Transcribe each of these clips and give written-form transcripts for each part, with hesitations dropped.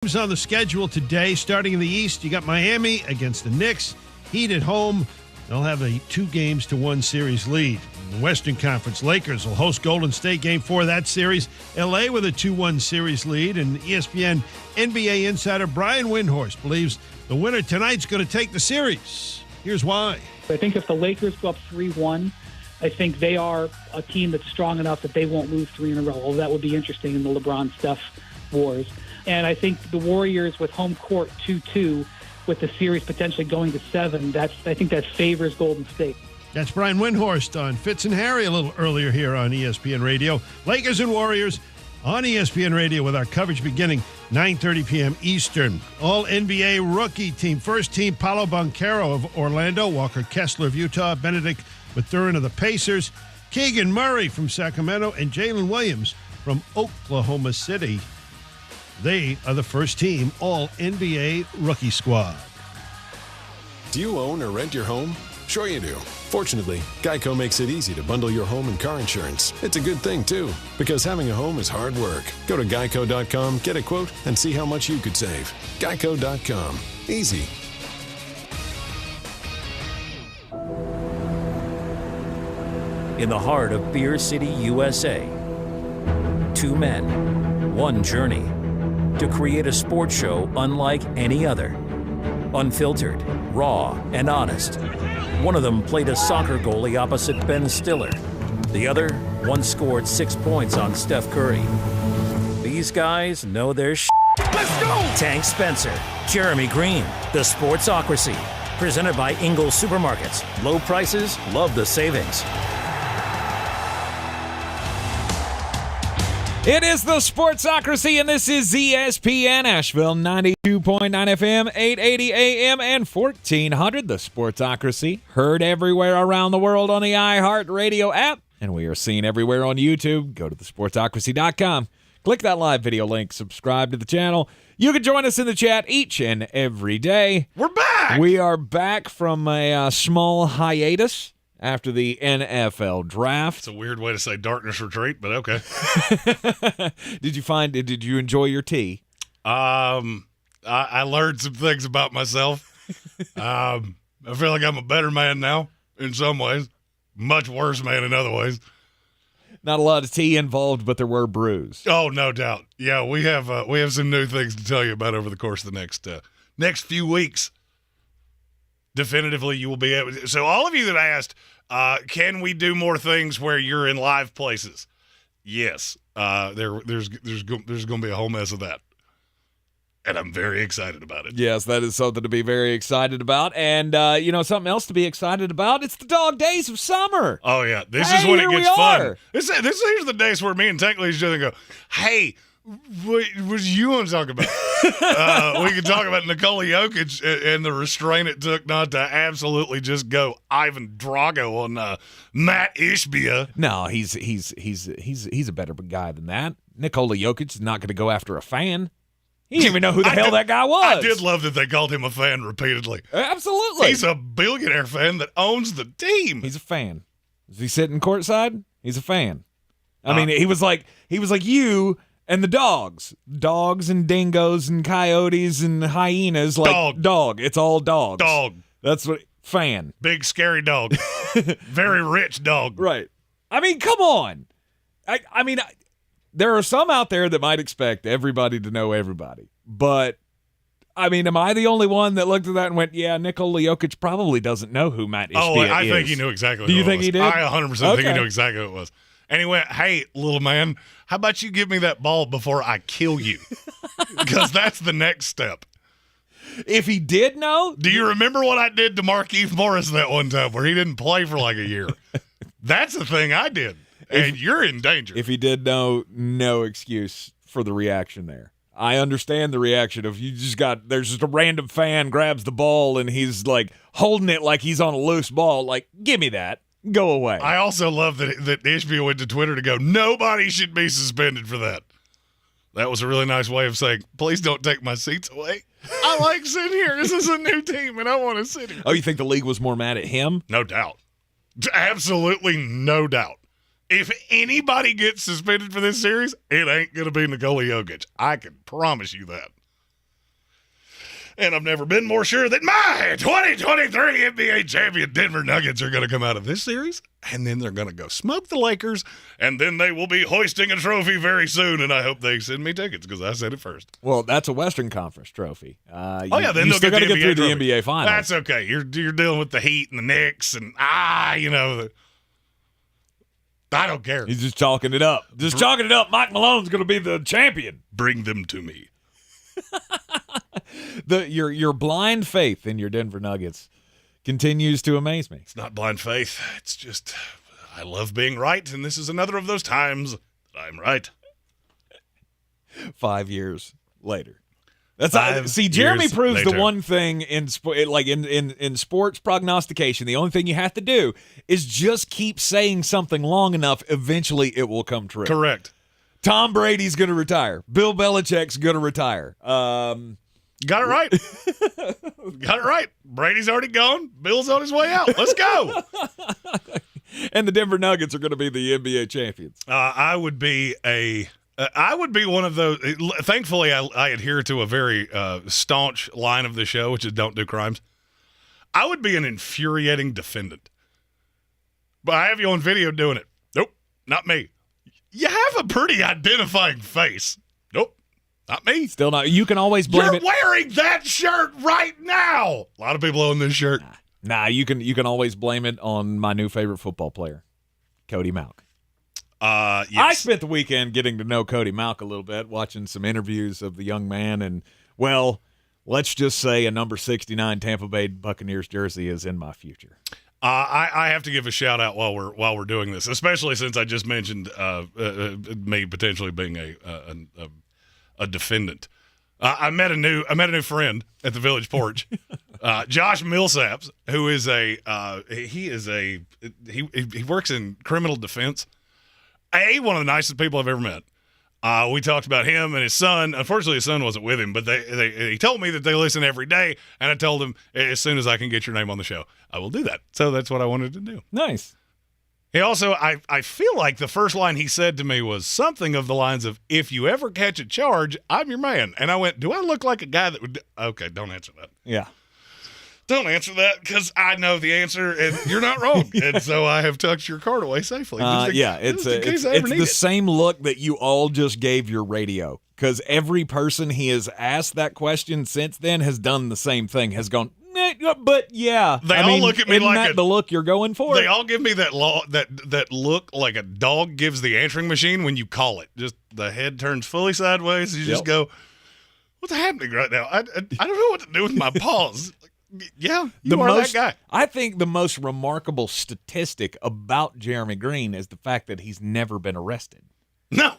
Games on the schedule today. Starting in the East, you got Miami against the Knicks. Heat at home. They'll have a 2-1 series lead. In the Western Conference, Lakers will host Golden State Game 4 of that series. L.A. with a 2-1 series lead. And ESPN NBA insider Brian Windhorst believes the winner tonight's going to take the series. Here's why. I think if the Lakers go up 3-1, I think they are a team that's strong enough that they won't lose 3 in a row. Well, that would be interesting in the LeBron-Steph wars. And I think the Warriors with home court 2-2, with the series potentially going to 7, I think that favors Golden State. That's Brian Windhorst on Fitz and Harry a little earlier here on ESPN Radio. Lakers and Warriors on ESPN Radio with our coverage beginning 9:30 p.m. Eastern. All NBA rookie team. First team, Paolo Banchero of Orlando, Walker Kessler of Utah, Benedict Mathurin of the Pacers, Keegan Murray from Sacramento, and Jalen Williams from Oklahoma City. They are the first team All-NBA rookie squad. Do you own or rent your home? Sure you do. Fortunately, Geico makes it easy to bundle your home and car insurance. It's a good thing, too, because having a home is hard work. Go to geico.com, get a quote, and see how much you could save. Geico.com. Easy. In the heart of Beer City, USA, 2 men, 1 journey to create a sports show unlike any other. Unfiltered, raw, and honest. One of them played a soccer goalie opposite Ben Stiller. The other once scored 6 points on Steph Curry. These guys know their shit. Let's go! Tank Spencer, Jeremy Greene, The Sportsocracy. Presented by Ingles Supermarkets. Low prices, love the savings. It is the Sportsocracy, and this is ESPN Asheville, 92.9 FM, 880 AM, and 1400. The Sportsocracy, heard everywhere around the world on the iHeartRadio app, and we are seen everywhere on YouTube. Go to thesportsocracy.com. Click that live video link, subscribe to the channel. You can join us in the chat each and every day. We're back! We are back from a small hiatus after the NFL draft. It's a weird way to say darkness retreat, but okay. Did you enjoy your tea? I learned some things about myself. I feel like I'm a better man now in some ways, much worse man in other ways. Not a lot of tea involved, but there were brews. Oh, no doubt. Yeah, we have some new things to tell you about over the course of the next few weeks. Definitively, you will be able to. So all of you that asked, can we do more things where you're in live places? Yes. There's going to be a whole mess of that. And I'm very excited about it. Yes, that is something to be very excited about. And, something else to be excited about, it's the dog days of summer. Oh, yeah. This is when it gets fun. Here's the days where me and Tank leave each other and go, hey, what do you want to talk about? We can talk about Nikola Jokic and the restraint it took not to absolutely just go Ivan Drago on Matt Ishbia. No, he's a better guy than that. Nikola Jokic is not going to go after a fan. He didn't even know who the hell that guy was. I did love that they called him a fan repeatedly. Absolutely. He's a billionaire fan that owns the team. He's a fan. Is he sitting courtside? He's a fan. I mean, he was like you and the dogs and dingoes and coyotes and hyenas. Like dog. It's all dogs. Dog. That's what fan. Big scary dog. Very rich dog. Right. I mean, come on. I mean, there are some out there that might expect everybody to know everybody. But, I mean, am I the only one that looked at that and went, yeah, Nikola Jokic probably doesn't know who Matt Ishbia is? I think he knew exactly who it was. Do you think he did? I 100% think he knew exactly who it was. And he went, hey, little man, how about you give me that ball before I kill you? Because that's the next step. If he did know? Do you remember what I did to Markieff Morris that one time where he didn't play for like a year? That's the thing I did. And you're in danger. If he did know, no excuse for the reaction there. I understand the reaction of there's just a random fan grabs the ball and he's like holding it like he's on a loose ball. Like, give me that. Go away. I also love that Ishbia went to Twitter to go, nobody should be suspended for that. That was a really nice way of saying, please don't take my seats away. I like sitting here. This is a new team, and I want to sit here. Oh, you think the league was more mad at him? No doubt. Absolutely no doubt. If anybody gets suspended for this series, it ain't going to be Nikola Jokic. I can promise you that. And I've never been more sure that my 2023 NBA champion Denver Nuggets are going to come out of this series, and then they're going to go smoke the Lakers, and then they will be hoisting a trophy very soon, and I hope they send me tickets because I said it first. Well, that's a Western Conference trophy. Then they'll still get got to the get through trophy. the NBA Finals. That's okay. You're dealing with the Heat and the Knicks, and I don't care. He's just chalking it up. Mike Malone's going to be the champion. Bring them to me. Your blind faith in your Denver Nuggets continues to amaze me. It's not blind faith. It's just I love being right, and this is another of those times that I'm right. 5 years later. Jeremy proves the one thing in sports prognostication. The only thing you have to do is just keep saying something long enough. Eventually, it will come true. Correct. Tom Brady's going to retire. Bill Belichick's going to retire. Got it right. Got it right. Brady's already gone. Bill's on his way out. Let's go. And the Denver Nuggets are going to be the NBA champions. I would be one of those. Thankfully, I adhere to a very staunch line of the show, which is don't do crimes. I would be an infuriating defendant. But I have you on video doing it. Nope, not me. You have a pretty identifying face. Nope, not me. Still not. You can always blame it. You're wearing that shirt right now. A lot of people own this shirt. Nah, you can always blame it on my new favorite football player, Cody Mauch. Yes. I spent the weekend getting to know Cody Mauch a little bit, watching some interviews of the young man, and, well, let's just say a number 69 Tampa Bay Buccaneers jersey is in my future. I have to give a shout out while we're doing this, especially since I just mentioned me potentially being a defendant. I met a new friend at the Village Porch, Josh Millsaps, who is he works in criminal defense. One of the nicest people I've ever met. We talked about him and his son. Unfortunately, his son wasn't with him, but he told me that they listen every day, and I told him as soon as I can get your name on the show, I will do that. So that's what I wanted to do. Nice. He also, I feel like the first line he said to me was something of the lines of, if you ever catch a charge, I'm your man. And I went, do I look like a guy that would – okay, don't answer that. Yeah. Don't answer that because I know the answer and you're not wrong. And so I have tucked your card away safely. It's the same look that you all just gave your radio, because every person he has asked that question since then has done the same thing, has gone, but yeah. They all look at me like the look you're going for. They all give me that look like a dog gives the answering machine when you call it. Just the head turns fully sideways. You just go, what's happening right now? I don't know what to do with my paws. Yeah, that guy. I think the most remarkable statistic about Jeremy Greene is the fact that he's never been arrested. No.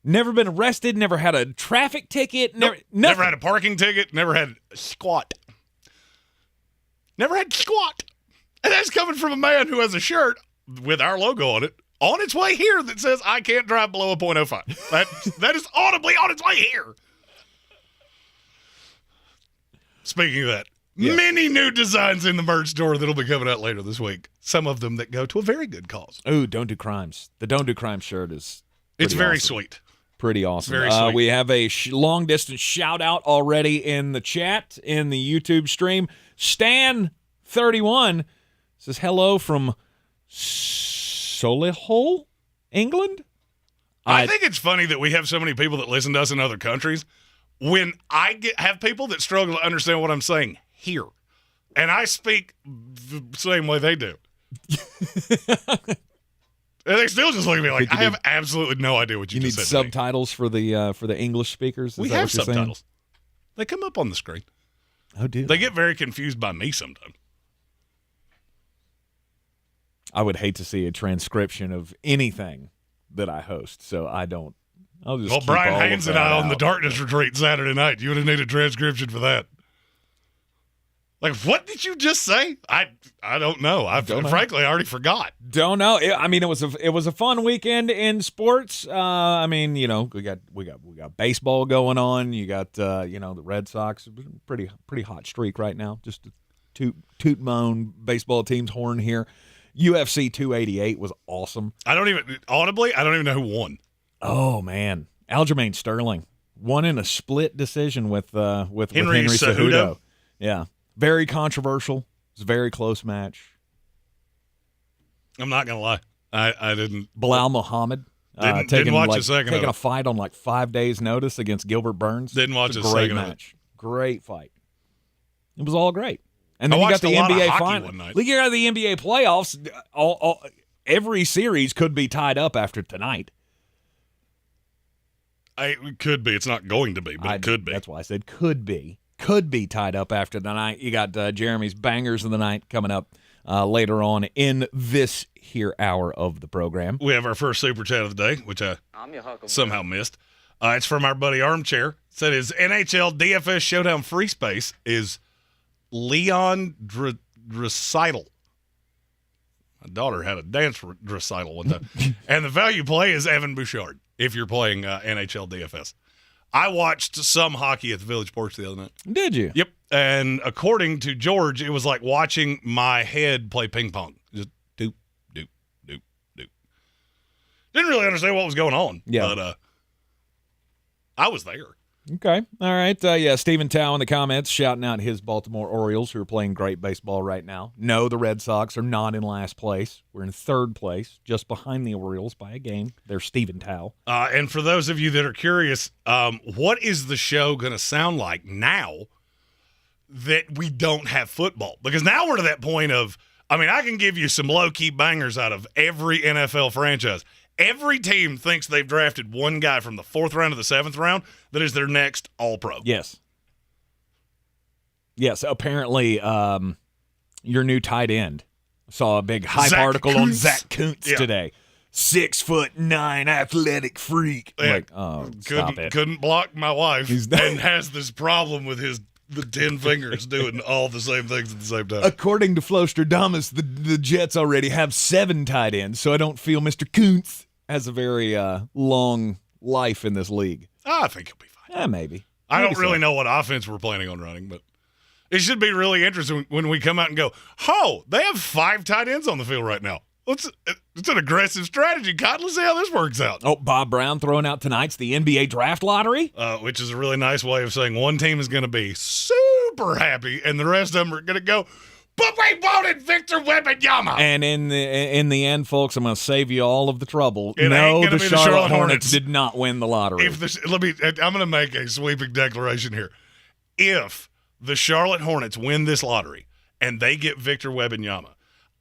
Never been arrested, never had a traffic ticket, never had a parking ticket, never had squat. Never had squat. And that's coming from a man who has a shirt with our logo on it on its way here that says, I can't drive below a .05. That is audibly on its way here. Speaking of that, many new designs in the merch store that'll be coming out later this week. Some of them that go to a very good cause. Ooh, Don't Do Crimes. The Don't Do Crimes shirt is it's very awesome. Sweet. Pretty awesome. Very sweet. We have a long-distance shout-out already in the chat, in the YouTube stream. Stan31 says, hello from Solihull, England? I think it's funny that we have so many people that listen to us in other countries when I have people that struggle to understand what I'm saying here. And I speak the same way they do. And they still just look at me like, I have absolutely no idea what you just said. You need subtitles for the English speakers? We have subtitles. They come up on the screen. Oh, do they get very confused by me sometimes. I would hate to see a transcription of anything that I host, so I don't. I'll just keep Brian all Haynes of and that I out. on the Darkness Retreat Saturday night. You would have needed a transcription for that. Like, what did you just say? I don't know. Frankly, I already forgot. Don't know. I mean, it was a fun weekend in sports. I mean, we got baseball going on. You got the Red Sox. Pretty hot streak right now. Just to toot my own baseball team's horn here. UFC 288 was awesome. I don't even know who won. Oh man, Aljamain Sterling Won in a split decision with Henry Cejudo. Yeah. Very controversial. It was a very close match. I'm not going to lie. I didn't. Bilal Muhammad. Didn't watch a second of taking it. a fight on 5 days' notice against Gilbert Burns. Didn't watch a great second match. Great fight. It was all great. And then I you got watched the a lot of NBA hockey final. one night. You got the NBA playoffs. Every series could be tied up after tonight. It could be. It's not going to be, but it could be. That's why I said could be. Could be tied up after tonight. You got Jeremy's Bangers of the Night coming up later on in this here hour of the program. We have our first Super Chat of the day, which I somehow missed. It's from our buddy Armchair. It said his NHL DFS Showdown Free Space is Leon recital. My daughter had a dance recital one time. And the value play is Evan Bouchard if you're playing NHL DFS. I watched some hockey at the Village Porch the other night. Did you? Yep. And according to George, it was like watching my head play ping pong. Just doop, doop, doop, doop. Didn't really understand what was going on. Yeah. But I was there. Okay. All right. Stephen Tao in the comments shouting out his Baltimore Orioles, who are playing great baseball right now. No, the Red Sox are not in last place. We're in third place, just behind the Orioles by a game. There's Stephen Tao. And for those of you that are curious, what is the show going to sound like now that we don't have football? Because now we're to that point of, I can give you some low-key bangers out of every NFL franchise. Every team thinks they've drafted one guy from the 4th round to the 7th round that is their next All-Pro. Yes. Yes, apparently your new tight end. I saw a big hype article on Zach Kuntz today. 6'9" athletic freak. Yeah. Stop it. Couldn't block my wife and has this problem with the 10 fingers doing all the same things at the same time. According to Flostradamus, the Jets already have 7 tight ends, so I don't feel Mr. Kuntz has a very long life in this league. I think he'll be fine. Maybe. I don't really know what offense we're planning on running, but it should be really interesting when we come out and go, they have 5 tight ends on the field right now. It's an aggressive strategy, Cotton. Let's see how this works out. Oh, Bob Brown throwing out tonight's the NBA draft lottery. Which is a really nice way of saying one team is going to be super happy and the rest of them are going to go, but we wanted Victor Wembanyama. And in the end, folks, I'm going to save you all of the trouble. The Charlotte Hornets did not win the lottery. I'm going to make a sweeping declaration here. If the Charlotte Hornets win this lottery and they get Victor Wembanyama,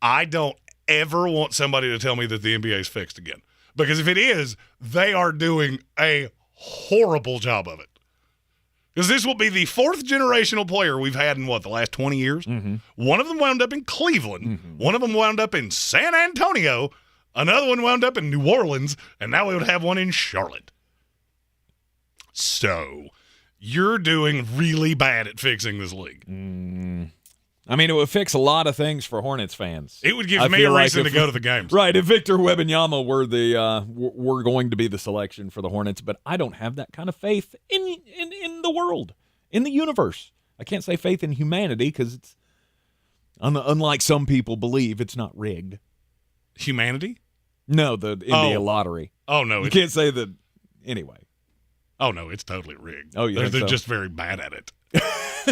I don't ever want somebody to tell me that the NBA is fixed again. Because if it is, they are doing a horrible job of it. Because this will be the 4th generational player we've had in, the last 20 years? Mm-hmm. One of them wound up in Cleveland. Mm-hmm. One of them wound up in San Antonio. Another one wound up in New Orleans. And now we would have one in Charlotte. So, you're doing really bad at fixing this league. It would fix a lot of things for Hornets fans. It would give me a reason to go to the games. Right, if Victor Wembanyama were going to be the selection for the Hornets, but I don't have that kind of faith in the world, in the universe. I can't say faith in humanity because it's, unlike some people believe, it's not rigged. Humanity? No, the NBA lottery. Oh, no. You can't say that anyway. Oh, no, it's totally rigged. Oh, yeah. They're just very bad at it.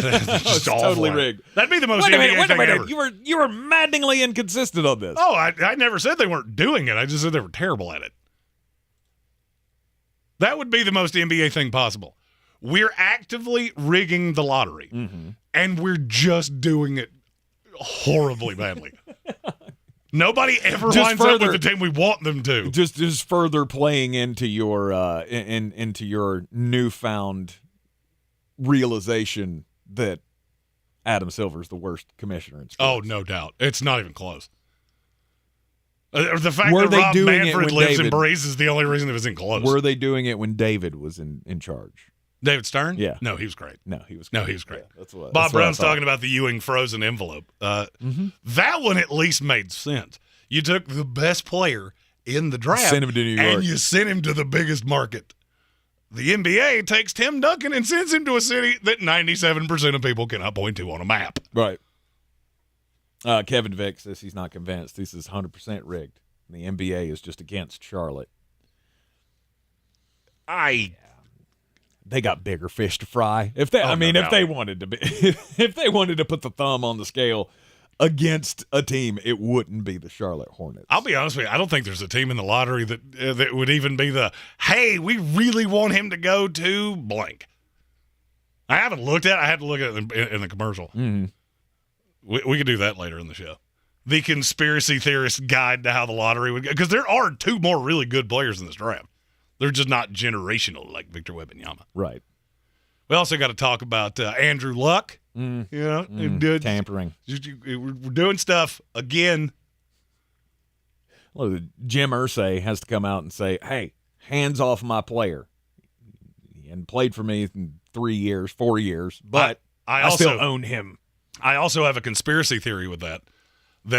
It's totally rigged. That'd be the most Wait a NBA thing minute. ever. You were maddeningly inconsistent on this. Oh, I never said they weren't doing it. I just said they were terrible at it. That would be the most NBA thing possible. We're actively rigging the lottery, and we're just doing it horribly badly. Nobody ever winds up with the team we want them to. Just further playing into your into your newfound realization that Adam Silver's the worst commissioner in sports. Oh, no doubt. It's not even close. The fact Were that they Rob doing Manfred it when lives David, in Breeze is the only reason it was in close. Were they doing it when David was in charge? David Stern? Yeah. No, he was great. No, he was great. Yeah, Bob Brown's talking about the Ewing frozen envelope. That one at least made sense. You took the best player in the draft sent him to New York, and you sent him to the biggest market. The NBA takes Tim Duncan and sends him to a city that 97% of people cannot point to on a map. Right. Kevin Vick says he's not convinced. This is 100% rigged. The NBA is just against Charlotte. they got bigger fish to fry. If they wanted to be, if they wanted to put the thumb on the scale against a team, it wouldn't be the Charlotte Hornets. I'll be honest with you, I don't think there's a team in the lottery that would even be hey, we really want him to go to blank. I haven't looked at it. I had to look at it in the commercial. Mm-hmm. We could do that later in the show. The conspiracy theorist guide to how the lottery would go. Because there are 2 more really good players in this draft. They're just not generational like Victor Wembanyama. Right. We also got to talk about Andrew Luck. Tampering. We're doing stuff again. Well, Jim Irsay has to come out and say, hey, hands off my player. And played for me in 4 years, but I still own him. I also have a conspiracy theory with that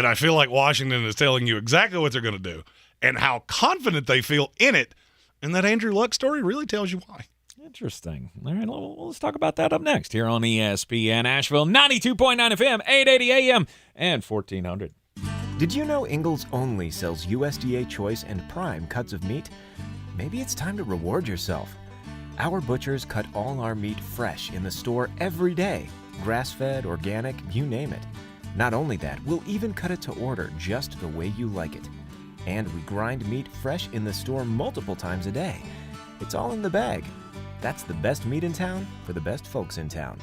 I feel like Washington is telling you exactly what they're going to do and how confident they feel in it, and that Andrew Luck story really tells you why. Interesting. All right, well, let's talk about that up next here on ESPN Asheville, 92.9 FM, 880 AM, and 1400. Did you know Ingles only sells USDA Choice and Prime cuts of meat? Maybe it's time to reward yourself. Our butchers cut all our meat fresh in the store every day. Grass-fed, organic, you name it. Not only that, we'll even cut it to order just the way you like it. And we grind meat fresh in the store multiple times a day. It's all in the bag. That's the best meat in town for the best folks in town.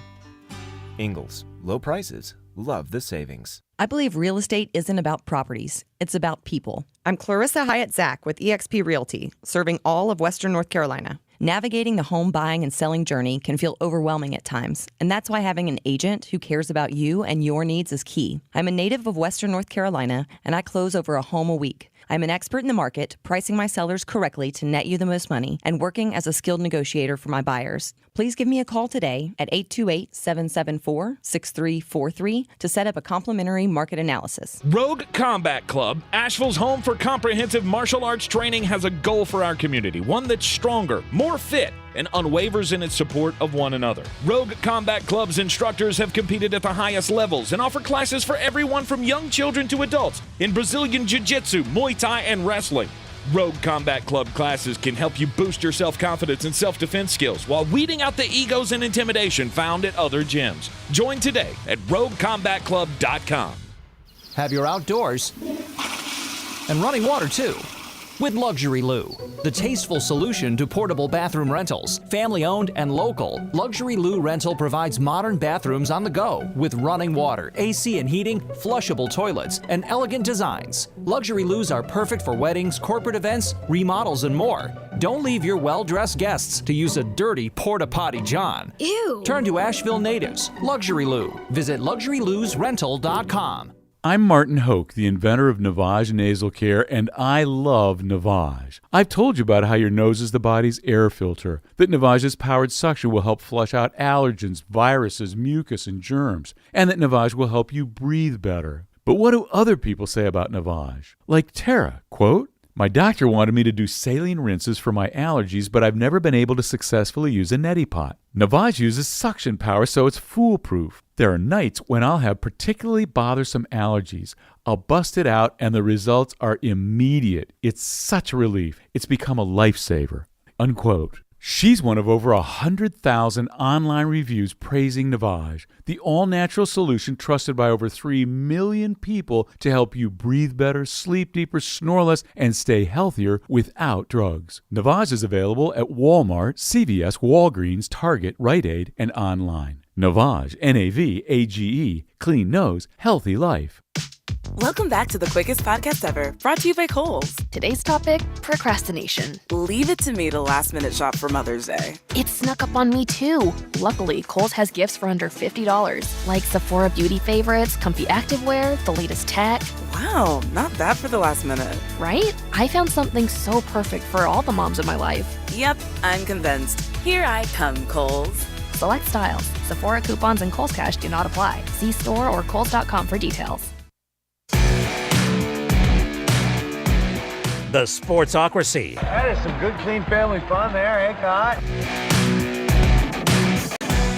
Ingles. Low prices. Love the savings. I believe real estate isn't about properties. It's about people. I'm Clarissa Hyatt-Zach with eXp Realty, serving all of Western North Carolina. Navigating the home buying and selling journey can feel overwhelming at times, and that's why having an agent who cares about you and your needs is key. I'm a native of Western North Carolina, and I close over a home a week. I'm an expert in the market, pricing my sellers correctly to net you the most money, and working as a skilled negotiator for my buyers. Please give me a call today at 828-774-6343 to set up a complimentary market analysis. Rogue Combat Club, Asheville's home for comprehensive martial arts training, has a goal for our community, one that's stronger, more fit, and unwavers in its support of one another. Rogue Combat Club's instructors have competed at the highest levels and offer classes for everyone from young children to adults in Brazilian Jiu-Jitsu, Muay Thai, and wrestling. Rogue Combat Club classes can help you boost your self-confidence and self-defense skills while weeding out the egos and intimidation found at other gyms. Join today at roguecombatclub.com. Have your outdoors and running water too with Luxury Lou, the tasteful solution to portable bathroom rentals. Family owned and local, Luxury Lou Rental provides modern bathrooms on the go with running water, AC and heating, flushable toilets, and elegant designs. Luxury Lou's are perfect for weddings, corporate events, remodels, and more. Don't leave your well-dressed guests to use a dirty porta-potty john. Ew. Turn to Asheville natives. Luxury Lou. Visit LuxuryLousRental.com. I'm Martin Hoke, the inventor of Navage Nasal Care, and I love Navage. I've told you about how your nose is the body's air filter, that Navage's powered suction will help flush out allergens, viruses, mucus, and germs, and that Navage will help you breathe better. But what do other people say about Navage? Like Tara, quote, "My doctor wanted me to do saline rinses for my allergies, but I've never been able to successfully use a neti pot. Navage uses suction power, so it's foolproof. There are nights when I'll have particularly bothersome allergies. I'll bust it out, and the results are immediate. It's such a relief. It's become a lifesaver." Unquote. She's one of over 100,000 online reviews praising Navage, the all-natural solution trusted by over 3 million people to help you breathe better, sleep deeper, snore less, and stay healthier without drugs. Navage is available at Walmart, CVS, Walgreens, Target, Rite Aid, and online. Navage, N-A-V-A-G-E, clean nose, healthy life. Welcome back to the quickest podcast ever, brought to you by Kohl's. Today's topic, procrastination. Leave it to me to last minute shop for Mother's Day. It snuck up on me too. Luckily, Kohl's has gifts for under $50, like Sephora beauty favorites, comfy activewear, the latest tech. Wow, not bad for the last minute. Right? I found something so perfect for all the moms in my life. Yep, I'm convinced. Here I come, Kohl's. Select styles, Sephora coupons, and Kohl's Cash do not apply. See store or Kohl's.com for details. The Sportsocracy. That is some good, clean family fun there, eh, God?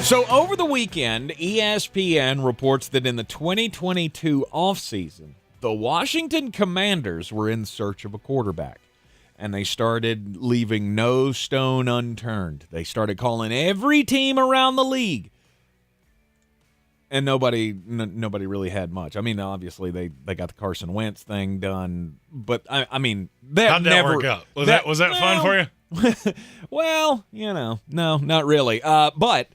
So over the weekend, ESPN reports that in the 2022 offseason, the Washington Commanders were in search of a quarterback. and they started leaving no stone unturned. They started calling every team around the league. And nobody really had much. I mean, obviously they got the Carson Wentz thing done, but I mean, how'd that work out? Was that fun for you? Well, no, not really. But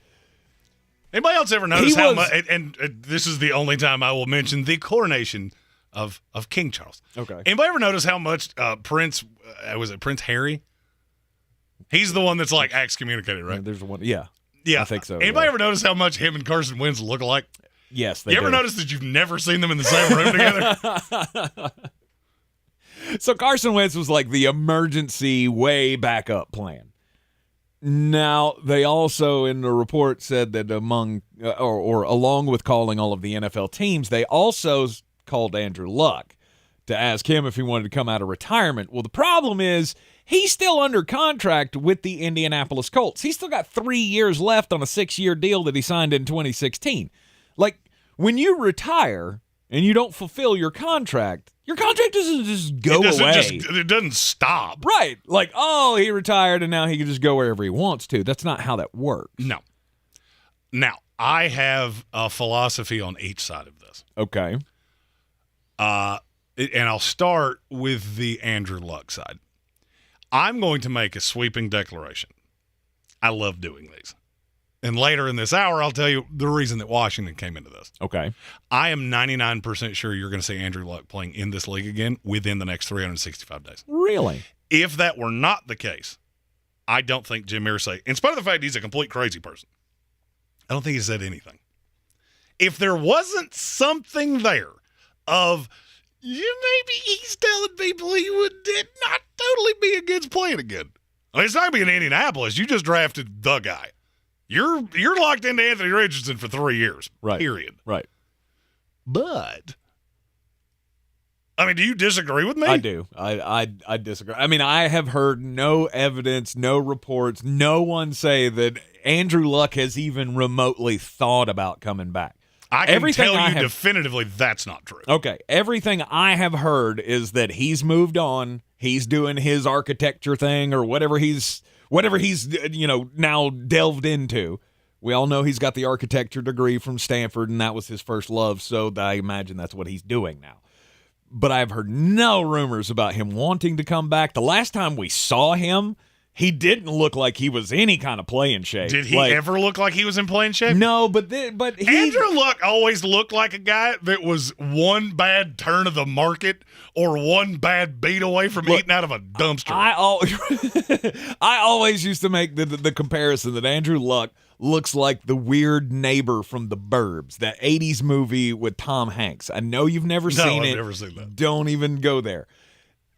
anybody else ever notice how much? And this is the only time I will mention the coronation of King Charles. Okay. Anybody ever notice how much Prince was it Prince Harry? He's the one that's like excommunicated, right? There's one, yeah. Yeah, I think so. Anybody ever notice how much him and Carson Wentz look alike? Yes, they You ever do. notice that you've never seen them in the same room together? So Carson Wentz was like the emergency way backup plan. Now, they also in the report said that along with calling all of the NFL teams, they also called Andrew Luck to ask him if he wanted to come out of retirement. Well, the problem is he's still under contract with the Indianapolis Colts. He's still got 3 years left on a 6-year deal that he signed in 2016. Like, when you retire and you don't fulfill your contract doesn't just go away. It doesn't stop. Right. Like, oh, he retired and now he can just go wherever he wants to. That's not how that works. No. Now, I have a philosophy on each side of this. Okay. And I'll start with the Andrew Luck side. I'm going to make a sweeping declaration. I love doing these. And later in this hour, I'll tell you the reason that Washington came into this. Okay. I am 99% sure you're going to see Andrew Luck playing in this league again within the next 365 days. Really? If that were not the case, I don't think Jim Irsay, in spite of the fact he's a complete crazy person, I don't think he said anything. If there wasn't something there of, maybe he's telling people he would not totally be against playing again. I mean, it's not going to be in Indianapolis. You just drafted the guy. You're locked into Anthony Richardson for 3 years. Right. Period. Right. But, I mean, do you disagree with me? I do. I disagree. I mean, I have heard no evidence, no reports, no one say that Andrew Luck has even remotely thought about coming back. I can tell you definitively that's not true. Okay. Everything I have heard is that he's moved on. He's doing his architecture thing or whatever he's now delved into. We all know he's got the architecture degree from Stanford, and that was his first love, so I imagine that's what he's doing now. But I've heard no rumors about him wanting to come back. The last time we saw him, he didn't look like he was any kind of playing shape. Did he ever look like he was in playing shape? No, but Andrew Luck always looked like a guy that was one bad turn of the market or one bad beat away from eating out of a dumpster. I always used to make the comparison that Andrew Luck looks like the weird neighbor from The Burbs, that 80s movie with Tom Hanks. I know you've never seen it. I've never seen that. Don't even go there.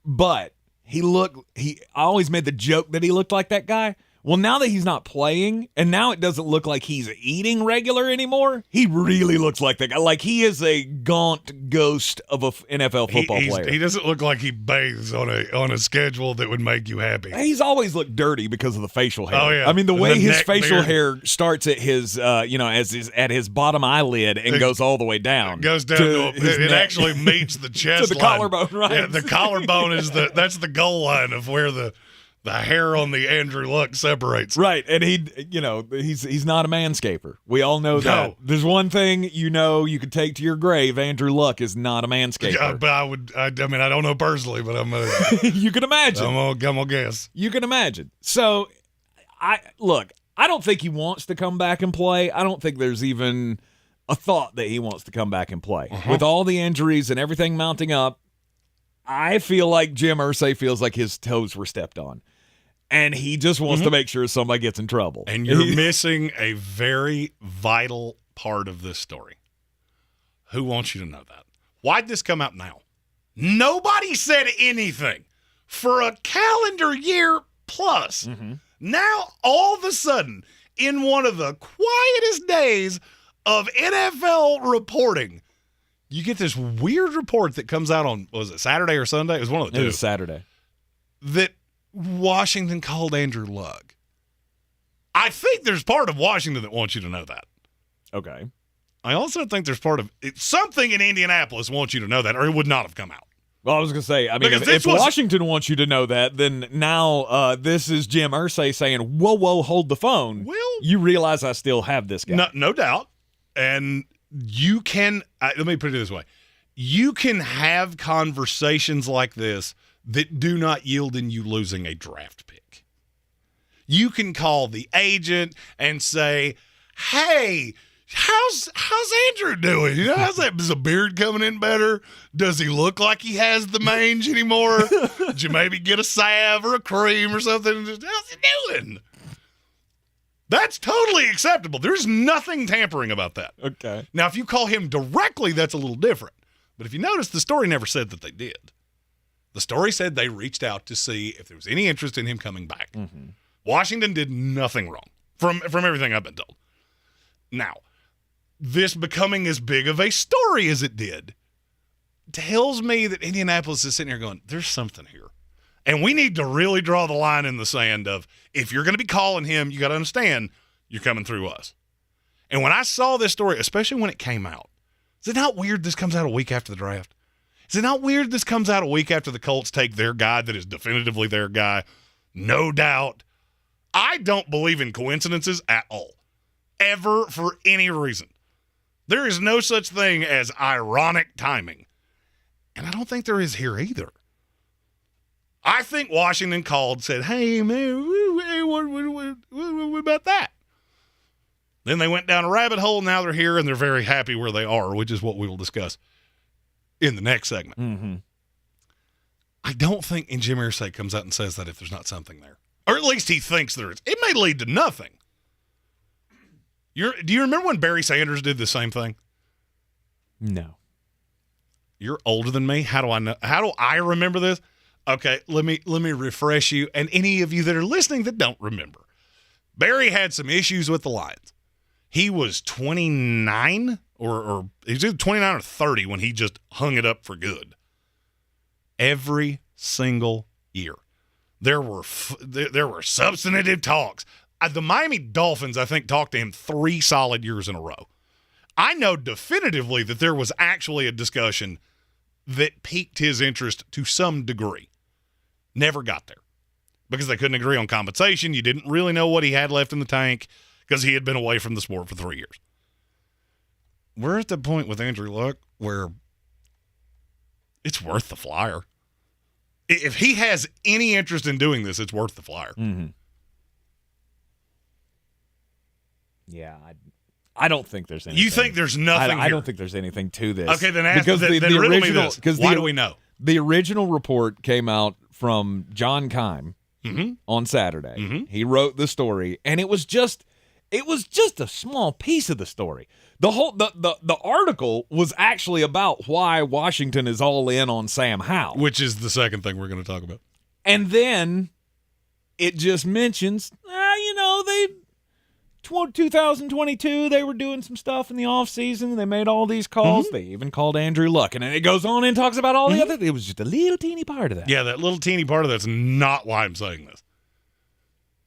But I always made the joke that he looked like that guy. Well, now that he's not playing, and now it doesn't look like he's eating regular anymore, he really looks like that guy. Like he is a gaunt ghost of a NFL football player. He doesn't look like he bathes on a schedule that would make you happy. He's always looked dirty because of the facial hair. Oh, yeah. I mean, the way his facial beard. hair starts at his, at his bottom eyelid and goes all the way down. It goes down it actually meets the chest to the line. collarbone, right? Yeah, the collarbone that's the goal line of where the hair on the Andrew Luck separates. Right, and he's not a manscaper. We all know that. No. There's one thing you could take to your grave. Andrew Luck is not a manscaper. Yeah, but I don't know personally, but I'm you can imagine. I'm gonna guess. You can imagine. So, I don't think he wants to come back and play. I don't think there's even a thought that he wants to come back and play. Uh-huh. With all the injuries and everything mounting up, I feel like Jim Irsay feels like his toes were stepped on. And he just wants to make sure somebody gets in trouble. And you're missing a very vital part of this story. Who wants you to know that? Why'd this come out now? Nobody said anything for a calendar year plus. Mm-hmm. Now, all of a sudden, in one of the quietest days of NFL reporting, you get this weird report that comes out on, was it Saturday or Sunday? It was one of the two. It was Saturday. That Washington called Andrew Luck. I think there's part of Washington that wants you to know that. Okay. I also think there's part of something in Indianapolis wants you to know that, or it would not have come out. Well, I was going to say, I mean, if Washington wants you to know that, then now this is Jim Irsay saying, whoa, hold the phone. Well, you realize I still have this guy. No doubt. And you can, let me put it this way. You can have conversations like this that do not yield in you losing a draft pick. You can call the agent and say, hey, how's Andrew doing? You know, how's that? Is the beard coming in better? Does he look like he has the mange anymore? Did you maybe get a salve or a cream or something? How's he doing? That's totally acceptable. There's nothing tampering about that. Okay. Now, if you call him directly, that's a little different. But if you notice, the story never said that they did. The story said they reached out to see if there was any interest in him coming back. Mm-hmm. Washington did nothing wrong from everything I've been told. Now, this becoming as big of a story as it did tells me that Indianapolis is sitting here going, there's something here. And we need to really draw the line in the sand of, if you're going to be calling him, you got to understand you're coming through us. And when I saw this story, especially when it came out, is it not weird this comes out a week after the draft? Is it not weird this comes out a week after the Colts take their guy that is definitively their guy? No doubt. I don't believe in coincidences at all, ever, for any reason. There is no such thing as ironic timing. And I don't think there is here either. I think Washington called, said, hey, man, what about that? Then they went down a rabbit hole. Now they're here, and they're very happy where they are, which is what we will discuss in the next segment. Mm-hmm. I don't think Jim Irsay comes out and says that if there's not something there. Or at least he thinks there is. It may lead to nothing. Do you remember when Barry Sanders did the same thing? No. You're older than me. How do I know? How do I remember this? Okay, let me refresh you and any of you that are listening that don't remember. Barry had some issues with the Lions. He was 29 or he was either 29 or 30 when he just hung it up for good. Every single year. There were substantive talks. The Miami Dolphins, I think, talked to him 3 solid years in a row. I know definitively that there was actually a discussion that piqued his interest to some degree. Never got there because they couldn't agree on compensation. You didn't really know what he had left in the tank because he had been away from the sport for 3 years. We're at the point with Andrew Luck where it's worth the flyer. If he has any interest in doing this, it's worth the flyer. Mm-hmm. Yeah, I don't think there's anything. You think there's nothing I don't think there's anything to this. Okay, then riddle me this. Why do we know? The original report came out from John Keim on Saturday. Mm-hmm. He wrote the story, and it was just a small piece of the story. The whole the article was actually about why Washington is all in on Sam Howell, which is the second thing we're going to talk about. And then it just mentions, 2022, they were doing some stuff in the offseason. They made all these calls. Mm-hmm. They even called Andrew Luck. And then it goes on and talks about all the other. It was just a little teeny part of that. Yeah, that little teeny part of that's not why I'm saying this.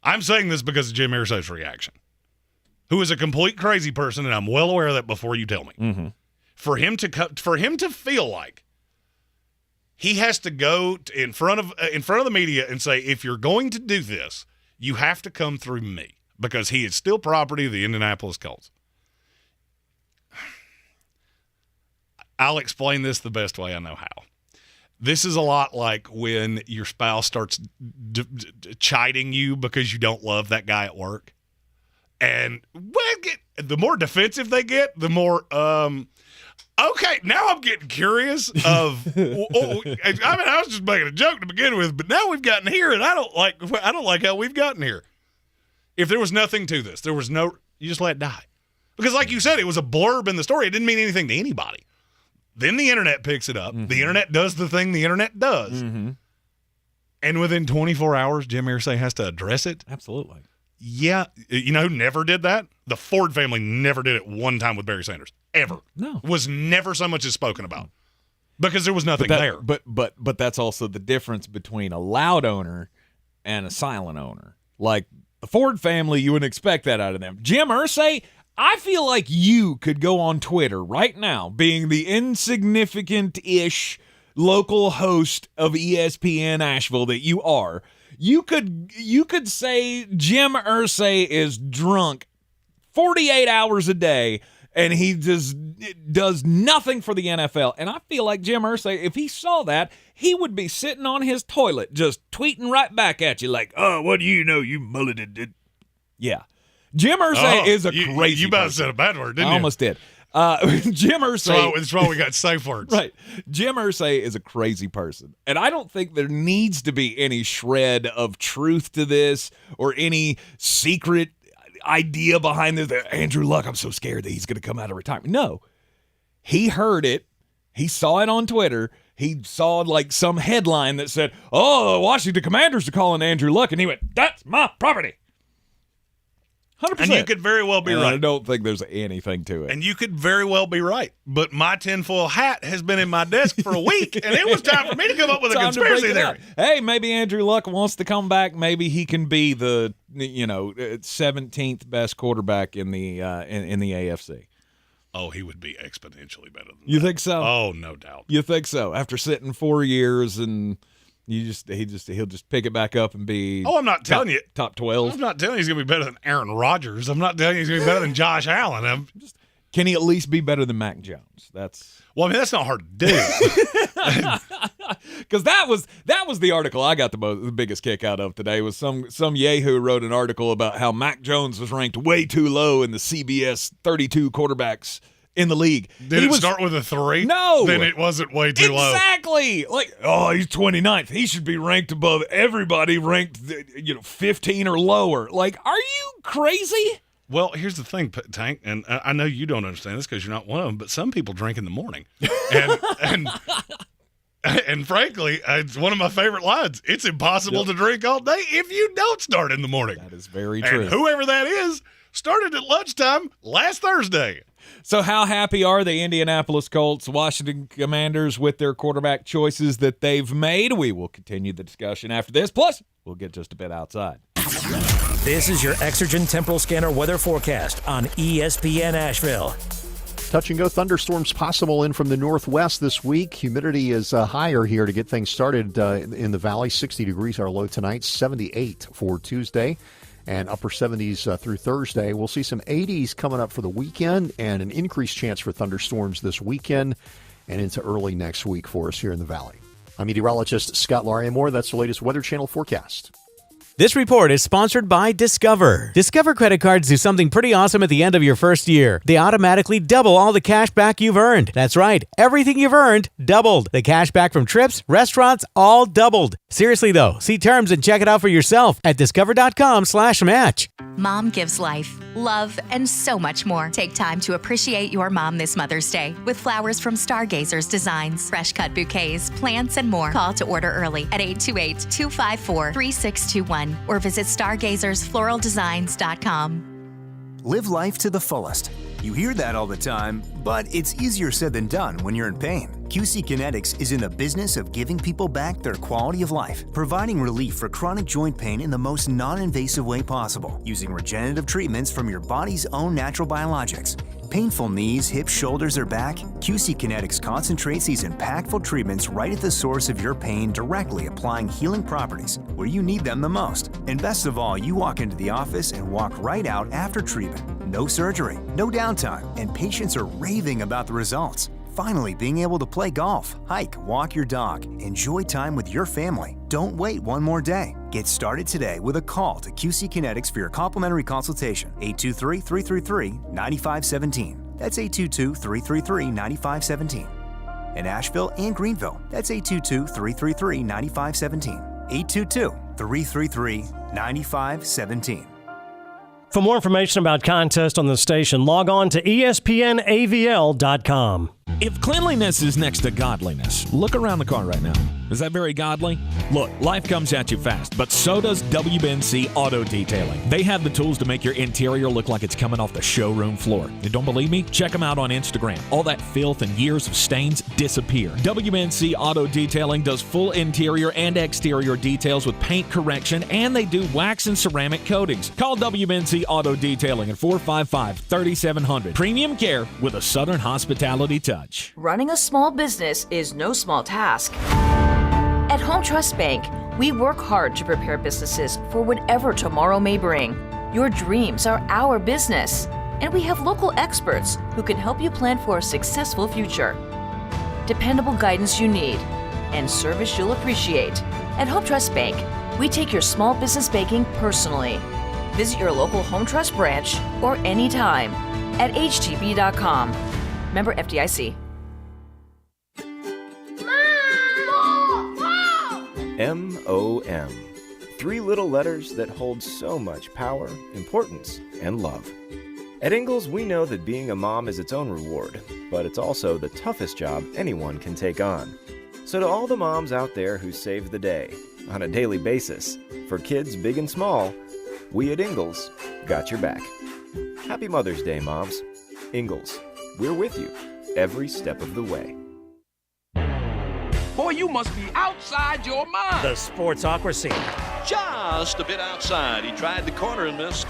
I'm saying this because of Jim Irsay's reaction, who is a complete crazy person, and I'm well aware of that before you tell me. Mm-hmm. For him to feel like he has to go in front of the media and say, if you're going to do this, you have to come through me. Because he is still property of the Indianapolis Colts. I'll explain this the best way I know how. This is a lot like when your spouse starts chiding you because you don't love that guy at work. And the more defensive they get, the more, okay, now I'm getting curious of, I was just making a joke to begin with, but now we've gotten here, and I don't like how we've gotten here. If there was nothing to this, you just let it die. Because like you said, it was a blurb in the story. It didn't mean anything to anybody. Then the internet picks it up. Mm-hmm. The internet does the thing the internet does. Mm-hmm. And within 24 hours, Jim Irsay has to address it. Absolutely. Yeah. You know who never did that? The Ford family never did it one time with Barry Sanders. Ever. No. Was never so much as spoken about. Because there was nothing there. But that's also the difference between a loud owner and a silent owner. Like, the Ford family, you wouldn't expect that out of them. Jim Irsay, I feel like you could go on Twitter right now, being the insignificant-ish local host of ESPN Asheville that you are, you could say Jim Irsay is drunk 48 hours a day and he just does nothing for the NFL. And I feel like Jim Irsay, if he saw that, he would be sitting on his toilet just tweeting right back at you like, oh, what do you know, you mulleted. Yeah. Jim Irsay is a crazy You about person. said a bad word, didn't you? I almost did. Jim Irsay. That's why we got safe words. Right. Jim Irsay is a crazy person. And I don't think there needs to be any shred of truth to this or any secret idea behind this. Andrew Luck, I'm so scared that he's going to come out of retirement. No. He heard it. He saw it on Twitter. He saw like some headline that said, oh, the Washington Commanders are calling Andrew Luck. And he went, that's my property. 100%. And you could very well be right. I don't think there's anything to it. And you could very well be right. But my tinfoil hat has been in my desk for a week, and it was time for me to come up with a conspiracy theory. Hey, maybe Andrew Luck wants to come back. Maybe he can be the 17th best quarterback in the AFC. Oh, he would be exponentially better than that. You think so? Oh, no doubt. You think so? After sitting 4 years and he'll just pick it back up and be. Oh, I'm not telling you top 12. I'm not telling you he's gonna be better than Aaron Rodgers. I'm not telling you he's gonna be better than Josh Allen. Can he at least be better than Mac Jones? That's not hard to do. Because that was the article I got the biggest kick out of today. Was some yahoo wrote an article about how Mac Jones was ranked way too low in the CBS 32 quarterbacks in the league. Did it start with a 3? No. Then it wasn't way too low. Exactly. Like, oh, he's 29th. He should be ranked above everybody ranked 15 or lower. Like, are you crazy? Well, here's the thing, Tank, and I know you don't understand this because you're not one of them, but some people drink in the morning. And frankly, it's one of my favorite lines. It's impossible to drink all day if you don't start in the morning. That is very true. And whoever that is started at lunchtime last Thursday. So how happy are the Indianapolis Colts, Washington Commanders with their quarterback choices that they've made? We will continue the discussion after this. Plus, we'll get just a bit outside. This is your Exergen Temporal Scanner weather forecast on ESPN Asheville. Touch and go thunderstorms possible in from the northwest this week. Humidity is higher here to get things started in the valley. 60 degrees our low tonight, 78 for Tuesday, and upper 70s through Thursday. We'll see some 80s coming up for the weekend and an increased chance for thunderstorms this weekend and into early next week for us here in the valley. I'm meteorologist Scott Lariamore. That's the latest Weather Channel forecast. This report is sponsored by Discover. Discover credit cards do something pretty awesome at the end of your first year. They automatically double all the cash back you've earned. That's right. Everything you've earned, doubled. The cash back from trips, restaurants, all doubled. Seriously though, see terms and check it out for yourself at discover.com/match. Mom gives life, love, and so much more. Take time to appreciate your mom this Mother's Day with flowers from Stargazers Designs, fresh cut bouquets, plants, and more. Call to order early at 828-254-3621 or visit stargazersfloraldesigns.com. Live life to the fullest. You hear that all the time, but it's easier said than done when you're in pain. QC Kinetics is in the business of giving people back their quality of life, providing relief for chronic joint pain in the most non-invasive way possible, using regenerative treatments from your body's own natural biologics. Painful knees, hips, shoulders, or back? QC Kinetics concentrates these impactful treatments right at the source of your pain, directly applying healing properties where you need them the most. And best of all, you walk into the office and walk right out after treatment. No surgery, no downtime, and patients are raving about the results. Finally, being able to play golf, hike, walk your dog, enjoy time with your family. Don't wait one more day. Get started today with a call to QC Kinetics for your complimentary consultation. 823-333-9517. That's 822-333-9517. In Asheville and Greenville, that's 822-333-9517. 822-333-9517. For more information about contests on the station, log on to espnavl.com. If cleanliness is next to godliness, look around the car right now. Is that very godly? Look, life comes at you fast, but so does WBNC Auto Detailing. They have the tools to make your interior look like it's coming off the showroom floor. You don't believe me? Check them out on Instagram. All that filth and years of stains disappear. WBNC Auto Detailing does full interior and exterior details with paint correction, and they do wax and ceramic coatings. Call WBNC Auto Detailing at 455-3700. Premium care with a Southern hospitality touch. such. Running a small business is no small task. At Home Trust Bank, we work hard to prepare businesses for whatever tomorrow may bring. Your dreams are our business, and we have local experts who can help you plan for a successful future. Dependable guidance you need and service you'll appreciate. At Home Trust Bank, we take your small business banking personally. Visit your local Home Trust branch or anytime at htb.com. Member FDIC. MOM. 3 little letters that hold so much power, importance, and love. At Ingles, we know that being a mom is its own reward, but it's also the toughest job anyone can take on. So to all the moms out there who save the day on a daily basis, for kids big and small, we at Ingles got your back. Happy Mother's Day, moms. Ingles, we're with you every step of the way. Boy, you must be outside your mind. The Sportsocracy. Just a bit outside. He tried the corner and missed.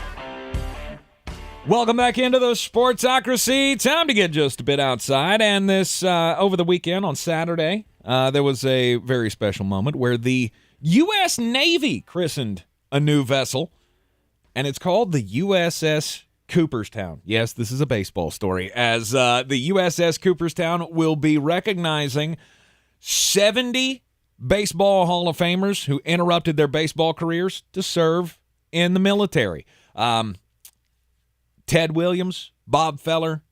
Welcome back into the Sportsocracy. Time to get just a bit outside. And this, over the weekend on Saturday, there was a very special moment where the U.S. Navy christened a new vessel, and it's called the USS Cooperstown. Yes, this is a baseball story, as the USS Cooperstown will be recognizing 70 baseball Hall of Famers who interrupted their baseball careers to serve in the military. Ted Williams, Bob Feller,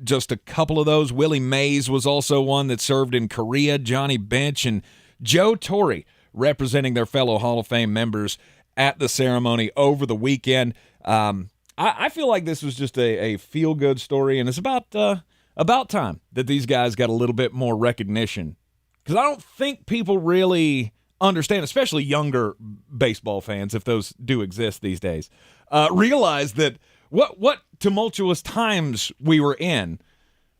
just a couple of those. Willie Mays was also one that served in Korea, Johnny Bench, and Joe Torre representing their fellow Hall of Fame members at the ceremony over the weekend. I feel like this was just a feel-good story, and it's about time that these guys got a little bit more recognition, because I don't think people really understand, especially younger baseball fans, if those do exist these days, realize that what tumultuous times we were in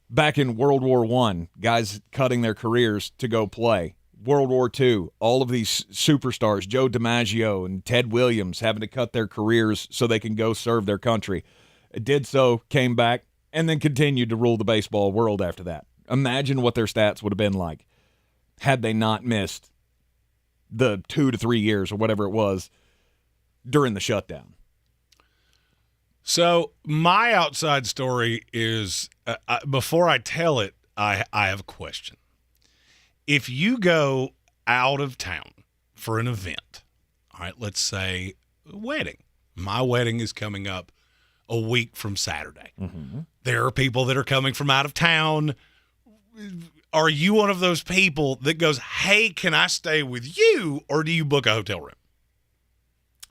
back in World War I, guys cutting their careers to go play. World War II, all of these superstars, Joe DiMaggio and Ted Williams, having to cut their careers so they can go serve their country. Did so, came back, and then continued to rule the baseball world after that. Imagine what their stats would have been like had they not missed the 2 to 3 years or whatever it was during the shutdown. So my outside story is, before I tell it, I have a question. If you go out of town for an event, all right, let's say a wedding. My wedding is coming up a week from Saturday. Mm-hmm. There are people that are coming from out of town. Are you one of those people that goes, hey, can I stay with you, or do you book a hotel room?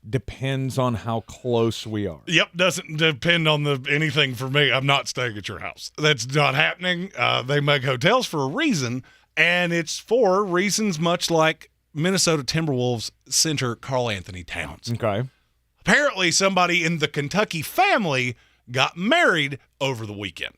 Depends on how close we are. Yep, doesn't depend on anything for me. I'm not staying at your house. That's not happening. They make hotels for a reason, and it's for reasons much like Minnesota Timberwolves center Karl Anthony Towns. Okay. Apparently, somebody in the Kentucky family got married over the weekend.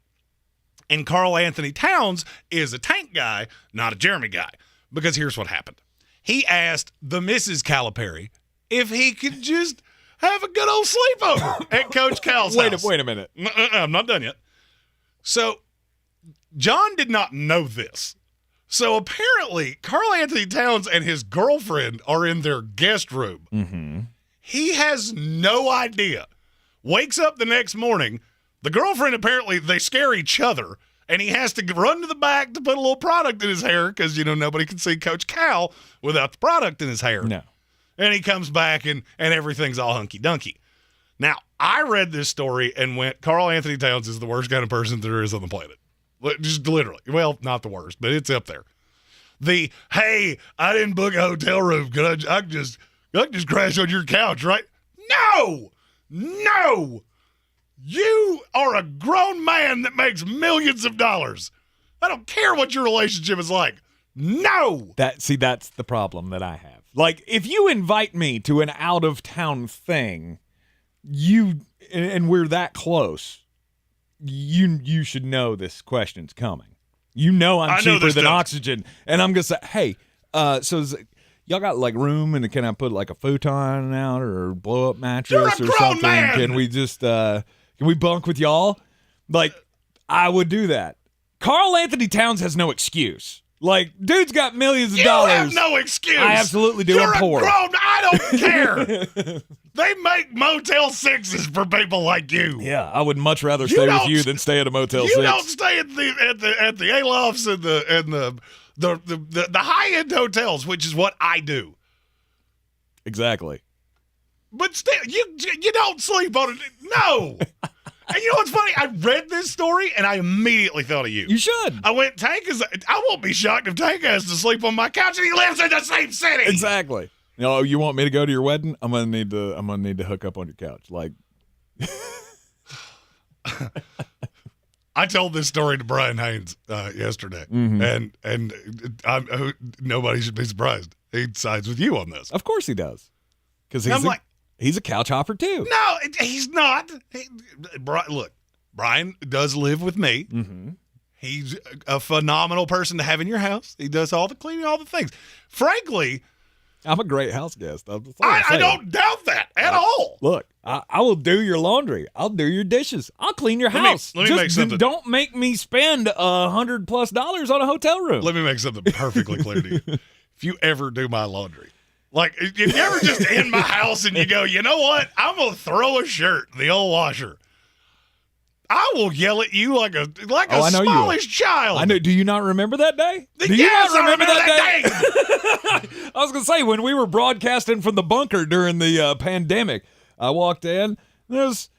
And Karl Anthony Towns is a Tank guy, not a Jeremy guy. Because here's what happened. He asked the Mrs. Calipari if he could just have a good old sleepover at Coach Cal's house. Wait a minute. I'm not done yet. So, John did not know this. So, apparently, Karl Anthony Towns and his girlfriend are in their guest room. Mm-hmm. He has no idea. Wakes up the next morning. The girlfriend, apparently, they scare each other, and he has to run to the back to put a little product in his hair because, nobody can see Coach Cal without the product in his hair. No. And he comes back, and everything's all hunky-dunky. Now, I read this story and went, Karl Anthony Towns is the worst kind of person there is on the planet. Just literally. Well, not the worst, but it's up there. Hey, I didn't book a hotel room. I can just crash on your couch, right? No! You are a grown man that makes millions of dollars. I don't care what your relationship is like. No! That's the problem that I have. Like, if you invite me to an out-of-town thing, and we're that close, you should know this question's coming. I'm cheaper than oxygen. And I'm going to say, hey, y'all got, room, and can I put, a futon out or blow-up mattress or something? Man. Can we just, can we bunk with y'all? I would do that. Karl Anthony Towns has no excuse. Like, dude's got millions of dollars. You have no excuse. I absolutely do. You're I'm poor. I don't care. They make Motel 6s for people like you. Yeah, I would much rather stay with you than stay at a Motel 6. You don't stay at the Alofts and the high end hotels, which is what I do. Exactly. But still, you don't sleep on it. No. And you know what's funny? I read this story and I immediately thought of you. You should. I went, I won't be shocked if Tank has to sleep on my couch and he lives in the same city. Exactly. You want me to go to your wedding? I'm gonna need to hook up on your couch. Like, I told this story to Brian Haynes yesterday, and nobody should be surprised. He sides with you on this. Of course he does, because he's a couch hopper too. No, he's not. Look, Brian does live with me. Mm-hmm. He's a phenomenal person to have in your house. He does all the cleaning, all the things. Frankly, I'm a great house guest. I don't doubt that at all. Look, I will do your laundry. I'll do your dishes. I'll clean your house. Let me make something. Don't make me spend $100+ on a hotel room. Let me make something perfectly clear to you. If you ever do my laundry, like if you ever just in my house and you go, you know what? I'm gonna throw a shirt in the old washer. I will yell at you like a smallish child. I know. Do you not remember that day? Yes, I remember that day. I was going to say, when we were broadcasting from the bunker during the pandemic, I walked in, there's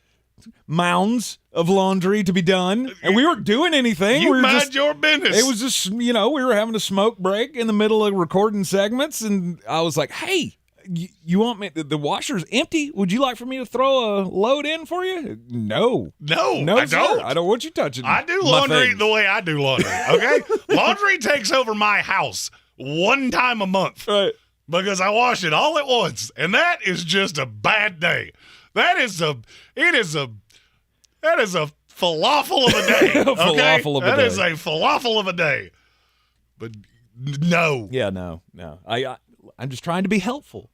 mounds of laundry to be done, and we weren't doing anything. You mind your business. It was just, we were having a smoke break in the middle of recording segments, and I was like, hey, you want me? The washer's empty. Would you like for me to throw a load in for you? No, I don't. I don't want you touching. I do laundry the way I do laundry. Okay, laundry takes over my house one time a month, right? Because I wash it all at once, and that is just a bad day. That is a falafel of a day. Okay? Falafel of a day. That is a falafel of a day. But no. Yeah, no. I'm just trying to be helpful.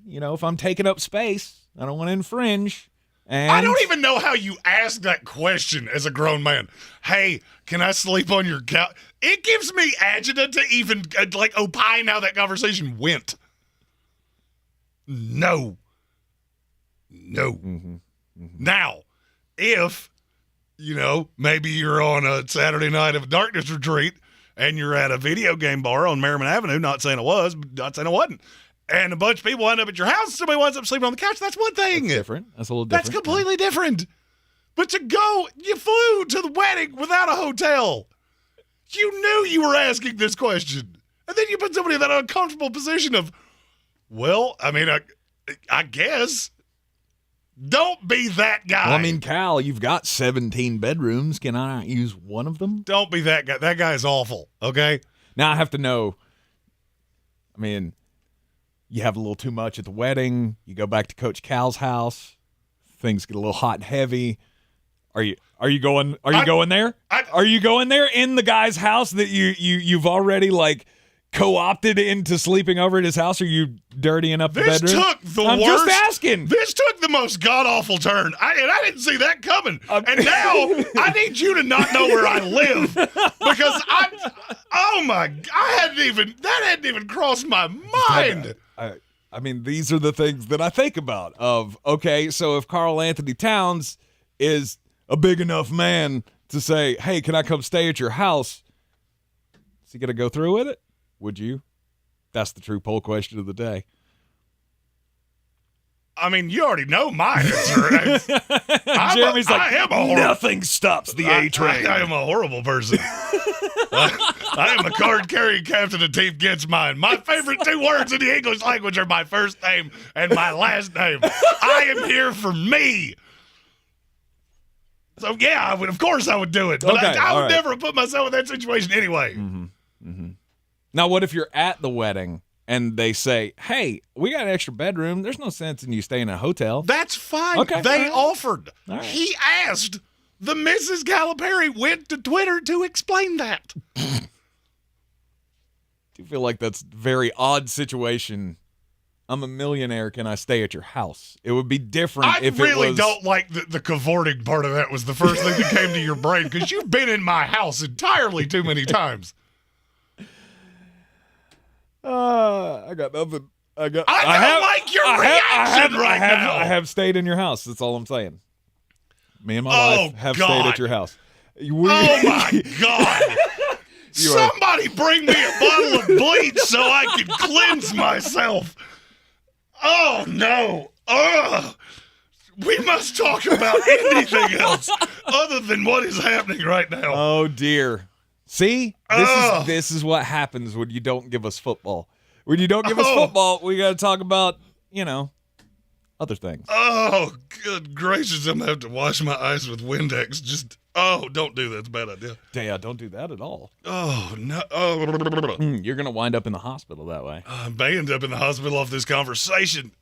If I'm taking up space, I don't want to infringe. And I don't even know how you ask that question as a grown man. Hey, can I sleep on your couch? It gives me agita to even opine how that conversation went. No. Mm-hmm. Now, if, maybe you're on a Saturday night of a darkness retreat and you're at a video game bar on Merriman Avenue, not saying it was, but not saying it wasn't, and a bunch of people wind up at your house, somebody winds up sleeping on the couch, that's one thing. That's different. That's a little different. That's completely different. But you flew to the wedding without a hotel. You knew you were asking this question. And then you put somebody in that uncomfortable position of, well, I guess. Don't be that guy. Well, Cal, you've got 17 bedrooms. Can I not use one of them? Don't be that guy. That guy is awful, okay? Now I have to know, you have a little too much at the wedding. You go back to Coach Cal's house. Things get a little hot and heavy. Are you going there? Are you going there in the guy's house that you've already co-opted into sleeping over at his house? Are you dirtying up the bedroom? I'm just asking. This took the most god-awful turn. I didn't see that coming. And now I need you to not know where I live. Because that hadn't even crossed my mind. These are the things that I think about so if Karl Anthony Towns is a big enough man to say, hey, can I come stay at your house? Is he going to go through with it? Would you? That's the true poll question of the day. You already know my answer. Jeremy's nothing stops the A train. I am a horrible person. I am a card-carrying captain of Team Gets Mine. My favorite two words in the English language are my first name and my last name. I am here for me. So, yeah, of course I would do it. But okay, I would never put myself in that situation anyway. Mm-hmm. Mm-hmm. Now, what if you're at the wedding and they say, hey, we got an extra bedroom. There's no sense in you staying in a hotel. That's fine. Okay. They offered. Right. He asked. The Mrs. Calipari went to Twitter to explain that. Do you feel like that's a very odd situation I'm a millionaire. Can I stay at your house? It would be different I if really it was... don't like the cavorting part of that was the first thing that came to your brain because you've been in my house entirely too many times. I got nothing. I don't like your reaction right now. I have stayed in your house. That's all I'm saying. Me and my wife have stayed at your house. Oh, my God. Somebody bring me a bottle of bleach so I can cleanse myself. Oh, no. We must talk about anything else other than what is happening right now. Oh, dear. See? This is what happens when you don't give us football. When you don't give us football, we got to talk about, other things. Oh, good gracious. I'm going to have to wash my eyes with Windex. Don't do that. It's a bad idea. Yeah, don't do that at all. Oh, no. You're going to wind up in the hospital that way. I may end up in the hospital off this conversation.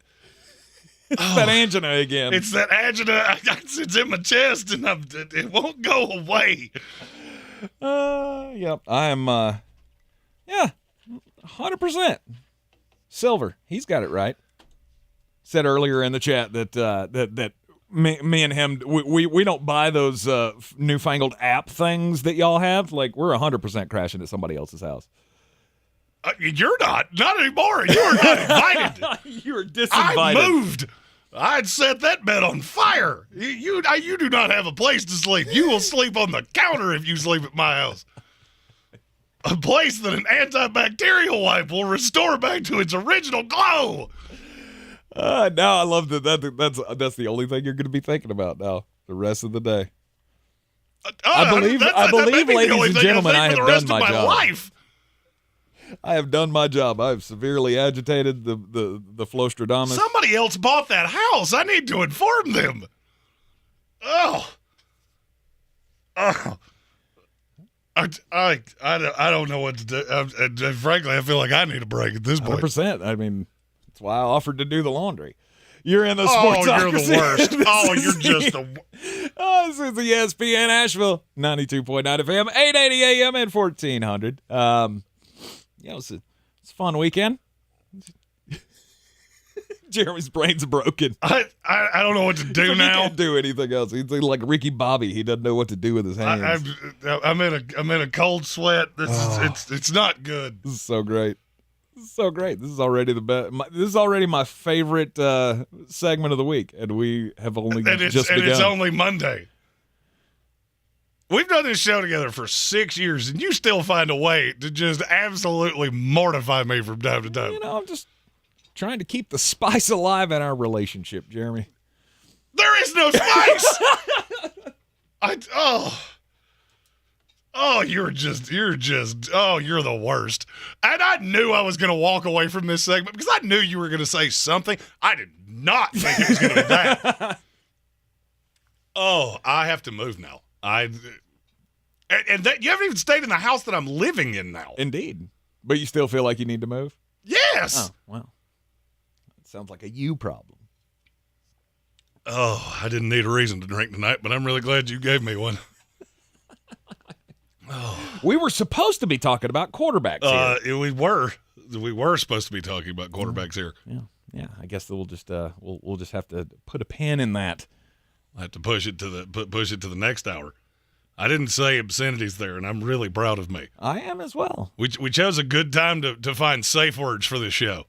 It's that angina again. It's that angina. It's in my chest, and it won't go away. Yep. I'm, 100%. Silver. He's got it right. Said earlier in the chat that me and him, we don't buy those newfangled app things that y'all have. Like, we're 100% crashing at somebody else's house. You're not anymore. You are not invited. You are disinvited. I moved. I'd set that bed on fire. You do not have a place to sleep. You will sleep on the counter if you sleep at my house. A place that an antibacterial wipe will restore back to its original glow. Now I love that. That's the only thing you're going to be thinking about now the rest of the day. I believe, ladies and gentlemen, I have done my job. Life. I have done my job. I have severely agitated the Flostradamus. Somebody else bought that house. I need to inform them. Oh. I don't know what to do. Frankly, I feel like I need a break at this point. 100%. I mean, that's why I offered to do the laundry. You're in the sports. Oh, you're the worst. You're just the. This is the ESPN Asheville 92.9 FM, 880 AM, and 1400. It's a fun weekend. Jeremy's brain's broken. I don't know what to do now. He can't do anything else. He's like Ricky Bobby. He doesn't know what to do with his hands. I'm in a cold sweat. It's not good. This is so great. This is already the best. This is already my favorite segment of the week, and we have only just begun. And it's only Monday. We've done this show together for 6 years, and you still find a way to just absolutely mortify me from time to time. I'm just trying to keep the spice alive in our relationship, Jeremy. There is no spice. You're the worst. And I knew I was going to walk away from this segment because I knew you were going to say something. I did not think it was going to be that. I have to move now. And that you haven't even stayed in the house that I'm living in now. Indeed. But you still feel like you need to move? Yes. Oh, well. That sounds like a you problem. I didn't need a reason to drink tonight, but I'm really glad you gave me one. We were supposed to be talking about quarterbacks here. We were supposed to be talking about quarterbacks here. Yeah. I guess we'll just we'll just have to put a pin in that. I have to push it to the next hour. I didn't say obscenities there, and I'm really proud of me. I am as well. We chose a good time to find safe words for this show.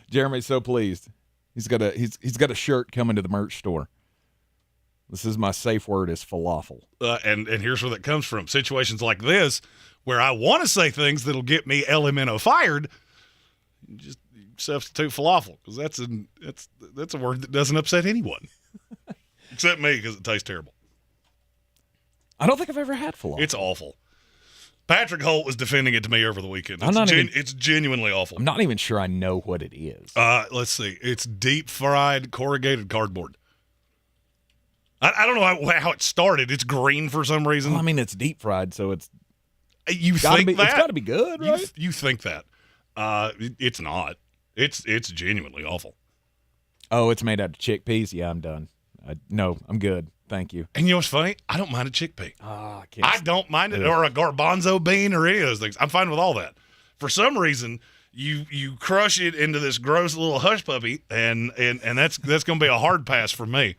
Jeremy's so pleased. He's got a shirt coming to the merch store. This is my safe word is falafel. And here's where that comes from. Situations like this, where I want to say things that'll get me LMNO fired, just substitute falafel, because that's a word that doesn't upset anyone. Except me, because it tastes terrible. I don't think I've ever had falafel. It's awful. Patrick Holt was defending it to me over the weekend. It's genuinely awful. I'm not even sure I know what it is. Let's see. It's deep-fried corrugated cardboard. I don't know how it started. It's green for some reason. Well, I mean, it's deep-fried, so it's... You think that? It's got to be good, right? You think that. It's not. It's genuinely awful. Oh, it's made out of chickpeas? Yeah, I'm done. No, I'm good. Thank you. And you know what's funny? I don't mind a chickpea. I don't mind it, or a garbanzo bean, or any of those things. I'm fine with all that. For some reason, you crush it into this gross little hush puppy, and that's going to be a hard pass for me.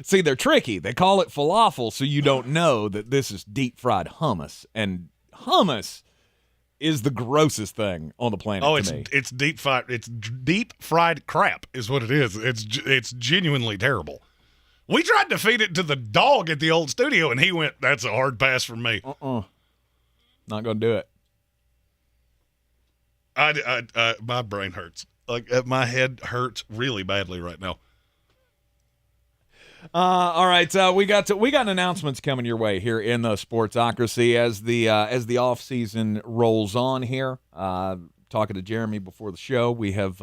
See, they're tricky. They call it falafel, so you don't know that this is deep-fried hummus. And hummus is the grossest thing on the planet to me. It's deep-fried crap is what it is. It's genuinely terrible. We tried to feed it to the dog at the old studio, and he went, that's a hard pass for me. Not going to do it. My brain hurts. Like, my head hurts really badly right now. All right, we got announcements coming your way here in the Sportsocracy as the off season rolls on here. Talking to Jeremy before the show, we have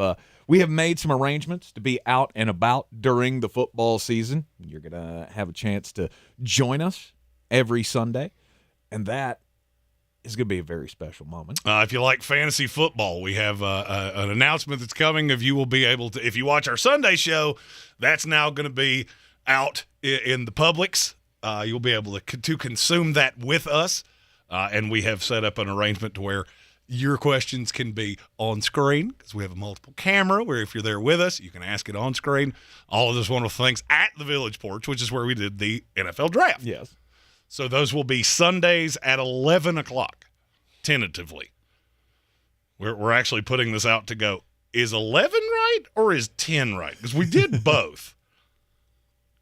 made some arrangements to be out and about during the football season. You're gonna have a chance to join us every Sunday, and that is going to be a very special moment. If you like fantasy football, we have an announcement that's coming. If you will be able to, if you watch our Sunday show, that's now going to be out in the Publix. You'll be able to consume that with us, and we have set up an arrangement to where your questions can be on screen because we have a multiple camera where if you're there with us, you can ask it on screen. All of those wonderful things at the Village Porch, which is where we did the NFL draft. Yes. So those will be Sundays at 11 o'clock, tentatively. We're actually putting this out to go, is 11 right or is 10 right? Because we did both.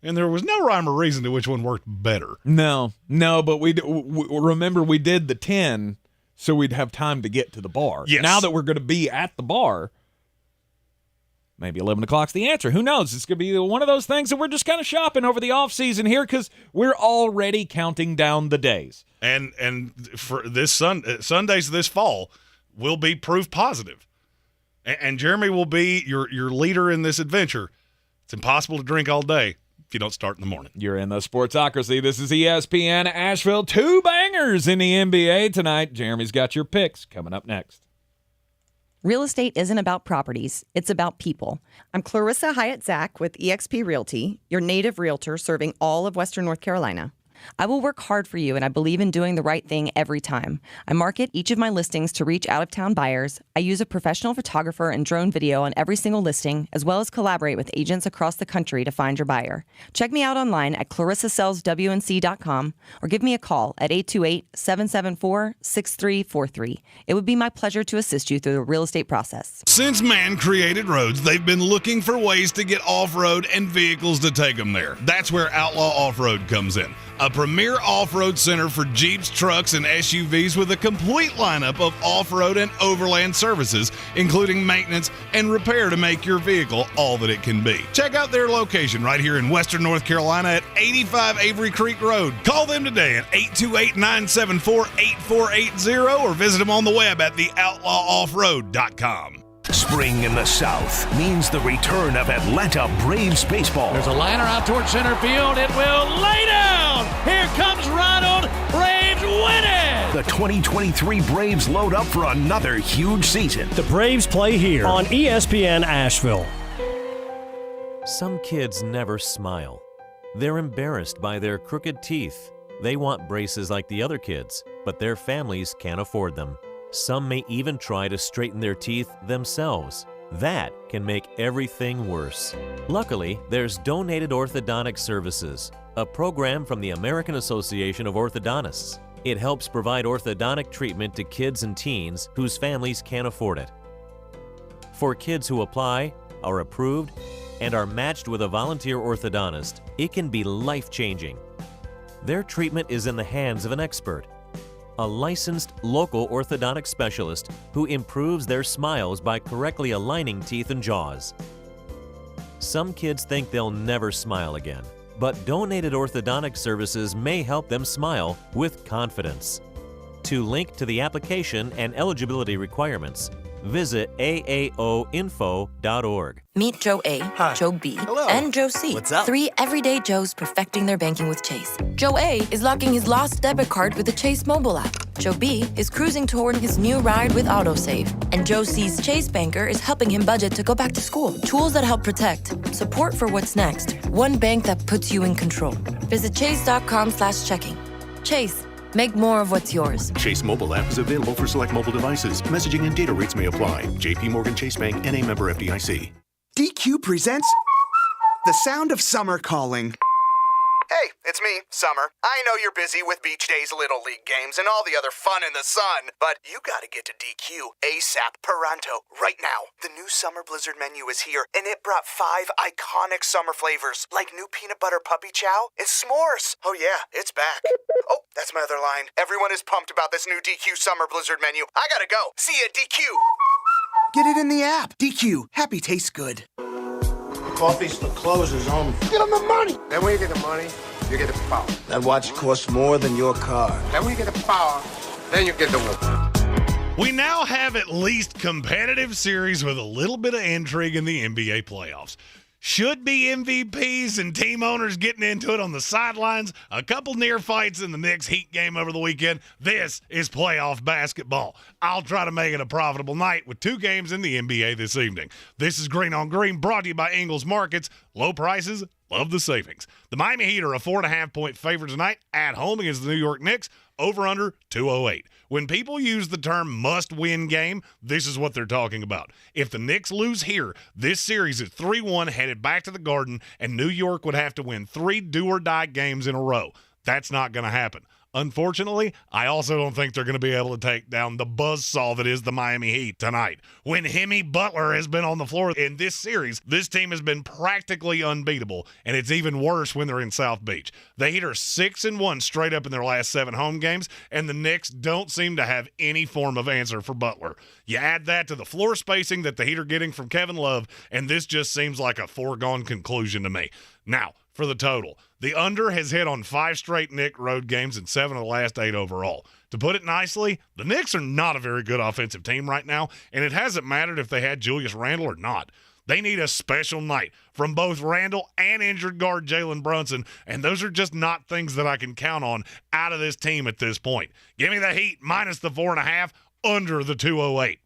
And there was no rhyme or reason to which one worked better. No, but remember we did the 10 so we'd have time to get to the bar. Yes. Now that we're going to be at the bar, maybe 11 o'clock's the answer. Who knows? It's going to be one of those things that we're just kind of shopping over the off season here because we're already counting down the days. And for this Sundays this fall will be proof positive. And Jeremy will be your leader in this adventure. It's impossible to drink all day if you don't start in the morning. You're in the Sportsocracy. This is ESPN Asheville. 2 bangers in the NBA tonight. Jeremy's got your picks coming up next. Real estate isn't about properties, it's about people. I'm Clarissa Hyatt-Zach with eXp Realty, your native realtor serving all of Western North Carolina. I will work hard for you, and I believe in doing the right thing every time. I market each of my listings to reach out-of-town buyers. I use a professional photographer and drone video on every single listing, as well as collaborate with agents across the country to find your buyer. Check me out online at clarissasellswnc.com or give me a call at 828-774-6343. It would be my pleasure to assist you through the real estate process. Since man created roads, they've been looking for ways to get off-road and vehicles to take them there. That's where Outlaw Off-Road comes in. A premier off-road center for Jeeps, trucks, and SUVs with a complete lineup of off-road and overland services, including maintenance and repair to make your vehicle all that it can be. Check out their location right here in Western North Carolina at 85 Avery Creek Road. Call them today at 828-974-8480 or visit them on the web at theoutlawoffroad.com. Spring in the South means the return of Atlanta Braves baseball. There's a liner out towards center field. It will lay down. Here comes Ronald. Braves win it. The 2023 Braves load up for another huge season. The Braves play here on ESPN Asheville. Some kids never smile. They're embarrassed by their crooked teeth. They want braces like the other kids, but their families can't afford them. Some may even try to straighten their teeth themselves. That can make everything worse. Luckily, there's Donated Orthodontic Services, a program from the American Association of Orthodontists. It helps provide orthodontic treatment to kids and teens whose families can't afford it. For kids who apply, are approved, and are matched with a volunteer orthodontist, it can be life-changing. Their treatment is in the hands of an expert, a licensed local orthodontic specialist who improves their smiles by correctly aligning teeth and jaws. Some kids think they'll never smile again, but Donated Orthodontic Services may help them smile with confidence. To link to the application and eligibility requirements, visit aaoinfo.org. Meet Joe A, Joe B, and Joe C. What's up? 3 everyday Joes perfecting their banking with Chase. Joe A is locking his lost debit card with the Chase mobile app. Joe B is cruising toward his new ride with AutoSave. And Joe C's Chase banker is helping him budget to go back to school. Tools that help protect. Support for what's next. One bank that puts you in control. Visit chase.com/checking. Chase, Make more of what's yours. Chase mobile app is available for select mobile devices. Messaging and data rates may apply. JP Morgan Chase Bank, N.A. member FDIC. DQ presents The Sound of Summer Calling. Hey, it's me, Summer. I know you're busy with Beach Days Little League games and all the other fun in the sun, but you gotta get to DQ ASAP Pronto right now. The new Summer Blizzard menu is here, and it brought 5 iconic summer flavors, like new peanut butter puppy chow and s'mores. Oh yeah, it's back. Oh, that's my other line. Everyone is pumped about this new DQ Summer Blizzard menu. I gotta go. See ya, DQ. Get it in the app. DQ. Happy tastes good. Coffee's the closers only. Get them the money. Then when you get the money, you get the power. That watch costs more than your car. Then when you get the power, then you get the woman. We now have at least competitive series with a little bit of intrigue in the NBA playoffs. Should be MVPs and team owners getting into it on the sidelines. A couple near fights in the Knicks Heat game over the weekend. This is playoff basketball. I'll try to make it a profitable night with 2 games in the NBA this evening. This is Greene on Greene, brought to you by Ingles Markets. Low prices, love the savings. The Miami Heat are a 4.5-point favorite tonight at home against the New York Knicks. Over under 208. When people use the term must-win game, this is what they're talking about. If the Knicks lose here, this series is 3-1 headed back to the Garden, and New York would have to win 3 do-or-die games in a row. That's not going to happen. Unfortunately, I also don't think they're going to be able to take down the buzzsaw that is the Miami Heat tonight. When Jimmy Butler has been on the floor in this series, this team has been practically unbeatable, and it's even worse when they're in South Beach. The Heat are 6-1 straight up in their last 7 home games, and the Knicks don't seem to have any form of answer for Butler. You add that to the floor spacing that the Heat are getting from Kevin Love, and this just seems like a foregone conclusion to me. Now, for the total. The under has hit on 5 straight Knicks road games and 7 of the last 8 overall. To put it nicely, the Knicks are not a very good offensive team right now, and it hasn't mattered if they had Julius Randle or not. They need a special night from both Randle and injured guard Jalen Brunson, and those are just not things that I can count on out of this team at this point. Give me the Heat minus the 4.5, under the 208.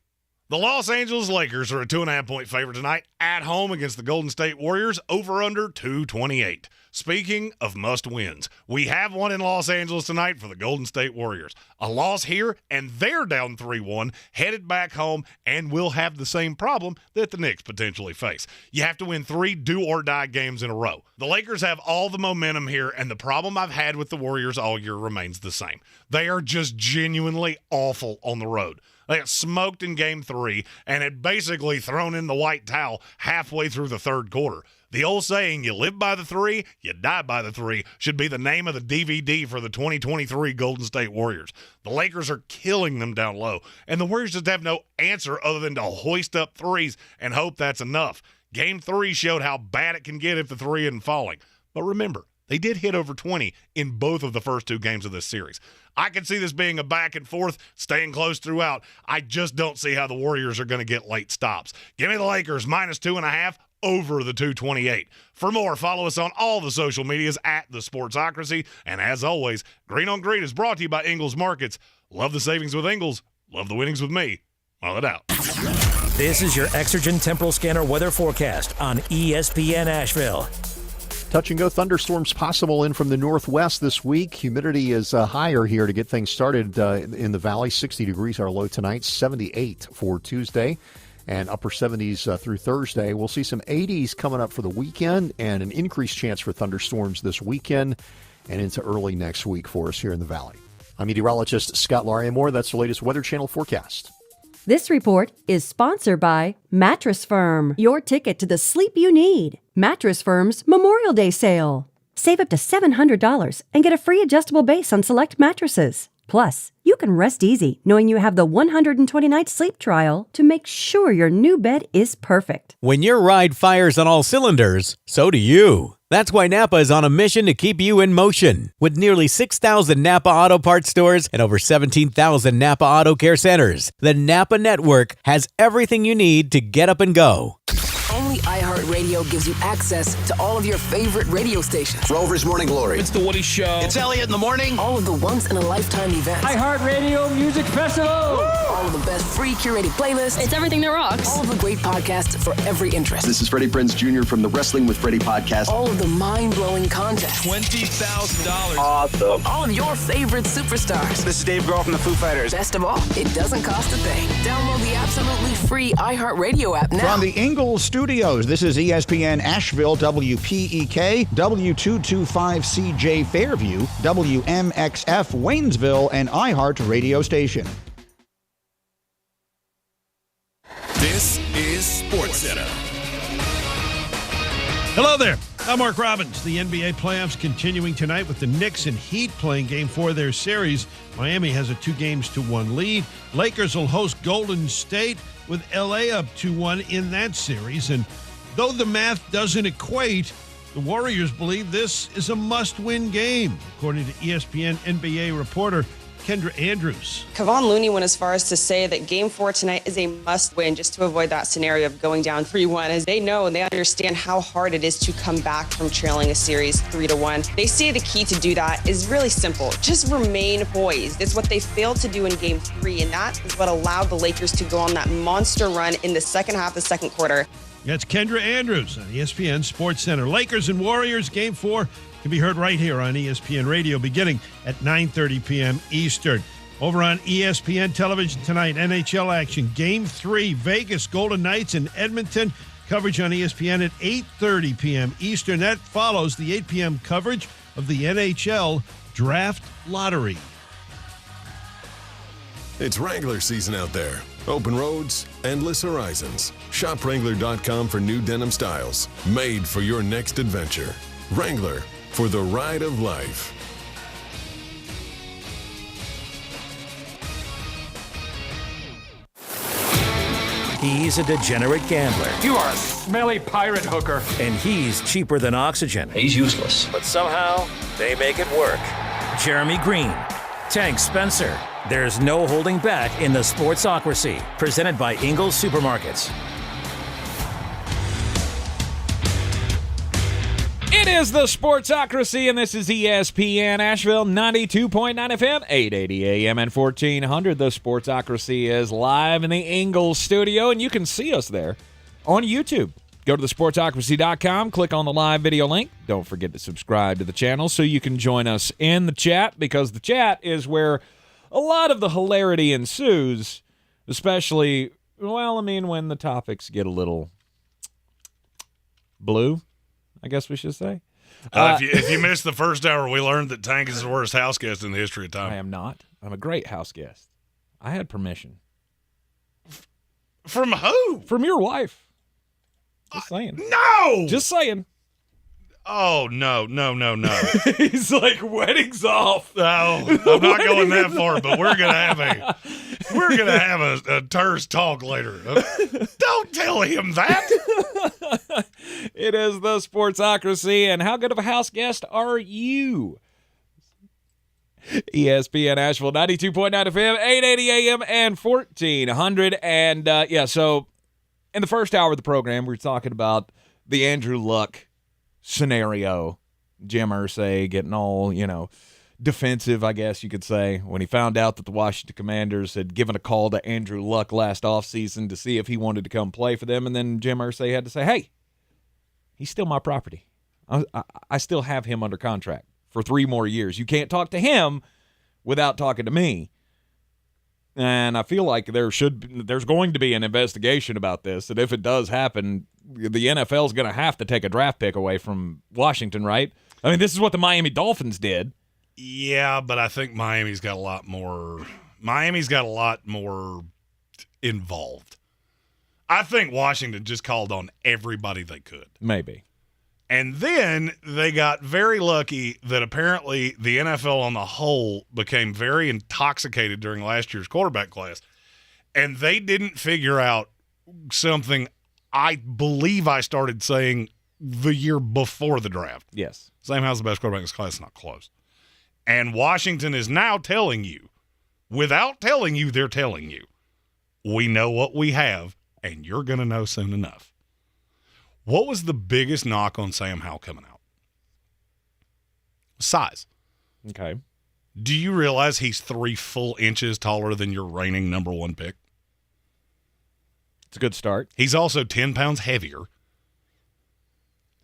The Los Angeles Lakers are a 2.5-point favorite tonight at home against the Golden State Warriors, over under 228. Speaking of must-wins, we have one in Los Angeles tonight for the Golden State Warriors. A loss here, and they're down 3-1, headed back home, and will have the same problem that the Knicks potentially face. You have to win 3 do-or-die games in a row. The Lakers have all the momentum here, and the problem I've had with the Warriors all year remains the same. They are just genuinely awful on the road. They got smoked in Game 3 and had basically thrown in the white towel halfway through the third quarter. The old saying, you live by the 3, you die by the 3, should be the name of the DVD for the 2023 Golden State Warriors. The Lakers are killing them down low, and the Warriors just have no answer other than to hoist up threes and hope that's enough. Game 3 showed how bad it can get if the 3 isn't falling. But remember, they did hit over 20 in both of the first 2 games of this series. I can see this being a back and forth, staying close throughout. I just don't see how the Warriors are going to get late stops. Give me the Lakers minus 2.5, over the 228. For more, follow us on all the social medias at The Sportsocracy. And as always, Greene on Greene is brought to you by Ingles Markets. Love the savings with Ingles. Love the winnings with me. All it out. This is your Exergen Temporal Scanner weather forecast on ESPN Asheville. Touch and go thunderstorms possible in from the northwest this week. Humidity is higher here to get things started in the valley. 60 degrees our low tonight, 78 for Tuesday, and upper 70s through Thursday. We'll see some 80s coming up for the weekend and an increased chance for thunderstorms this weekend and into early next week for us here in the valley. I'm meteorologist Scott Larimore. That's the latest Weather Channel forecast. This report is sponsored by Mattress Firm, your ticket to the sleep you need. Mattress Firm's Memorial Day sale. Save up to $700 and get a free adjustable base on select mattresses. Plus, you can rest easy knowing you have the 120-night sleep trial to make sure your new bed is perfect. When your ride fires on all cylinders, so do you. That's why Napa is on a mission to keep you in motion. With nearly 6,000 Napa Auto Parts stores and over 17,000 Napa Auto Care centers, the Napa Network has everything you need to get up and go. Only only iHeartRadio gives you access to all of your favorite radio stations. Rover's Morning Glory. It's The Woody Show. It's Elliot in the morning. All of the once-in-a-lifetime events. iHeartRadio Music Festival. All of the best free curated playlists. It's everything that rocks. All of the great podcasts for every interest. This is Freddie Prinze Jr. from the Wrestling with Freddie podcast. All of the mind-blowing contests. $20,000. Awesome. All of your favorite superstars. This is Dave Grohl from the Foo Fighters. Best of all, it doesn't cost a thing. Download the absolutely free iHeartRadio app now. From the Ingles Studios, this is ESPN Asheville, WPEK, W225CJ Fairview, WMXF Waynesville, and iHeart Radio Station. This is SportsCenter. Hello there. I'm Mark Robbins. The NBA playoffs continuing tonight with the Knicks and Heat playing Game 4 of their series. Miami has a 2-1 lead. Lakers will host Golden State with LA up 2-1 in that series. And though the math doesn't equate, the Warriors believe this is a must-win game, according to ESPN NBA reporter Kendra Andrews. Kevon Looney went as far as to say that Game 4 tonight is a must-win just to avoid that scenario of going down 3-1, as they know and they understand how hard it is to come back from trailing a series 3-1. They say the key to do that is really simple. Just remain poised. It's what they failed to do in Game 3, and that is what allowed the Lakers to go on that monster run in the second half of the second quarter. That's Kendra Andrews on ESPN SportsCenter. Lakers and Warriors Game 4 can be heard right here on ESPN Radio beginning at 9:30 p.m. Eastern. Over on ESPN television tonight, NHL action. Game 3, Vegas Golden Knights in Edmonton. Coverage on ESPN at 8:30 p.m. Eastern. That follows the 8 p.m. coverage of the NHL Draft Lottery. It's Wrangler season out there. Open roads, endless horizons. Shop Wrangler.com for new denim styles made for your next adventure. Wrangler, for the ride of life. He's a degenerate gambler. You are a smelly pirate hooker. And he's cheaper than oxygen. He's useless. But somehow, they make it work. Jeremy Greene, Tank Spencer. There's no holding back in the Sportsocracy. Presented by Ingles Supermarkets. It is the Sportsocracy, and this is ESPN Asheville, 92.9 FM, 880 AM, and 1400. The Sportsocracy is live in the Ingles Studio, and you can see us there on YouTube. Go to thesportsocracy.com, click on the live video link. Don't forget to subscribe to the channel so you can join us in the chat, because the chat is where a lot of the hilarity ensues, especially, when the topics get a little blue, I guess we should say. If you missed the first hour, we learned that Tank is the worst house guest in the history of time. I am not. I'm a great house guest. I had permission. From who? From your wife. Just saying. No! Just saying. Oh, no. He's like, wedding's off. No, I'm not going that far, but we're gonna have a terse talk later. Don't tell him that. It is the Sportsocracy, and how good of a house guest are you? ESPN Asheville, 92.9 FM, 880 AM, and 1400. And so in the first hour of the program, we were talking about the Andrew Luck scenario. Jim Irsay getting all, defensive, I guess you could say, when he found out that the Washington Commanders had given a call to Andrew Luck last offseason to see if he wanted to come play for them. And then Jim Irsay had to say, hey, he's still my property. I still have him under contract for 3 more years. You can't talk to him without talking to me. And I feel like there's going to be an investigation about this, and if it does happen, the NFL is going to have to take a draft pick away from Washington, right? I mean, this is what the Miami Dolphins did. Yeah, but I think Miami's got a lot more involved. I think Washington just called on everybody they could. Maybe. And then they got very lucky that apparently the NFL on the whole became very intoxicated during last year's quarterback class. And they didn't figure out something I believe I started saying the year before the draft. Yes. Sam Howell's the best quarterback in this class, not close. And Washington is now telling you, without telling you, they're telling you, we know what we have, and you're going to know soon enough. What was the biggest knock on Sam Howell coming out? Size. Okay. Do you realize he's 3 full inches taller than your reigning number 1 pick? It's a good start. He's also 10 pounds heavier.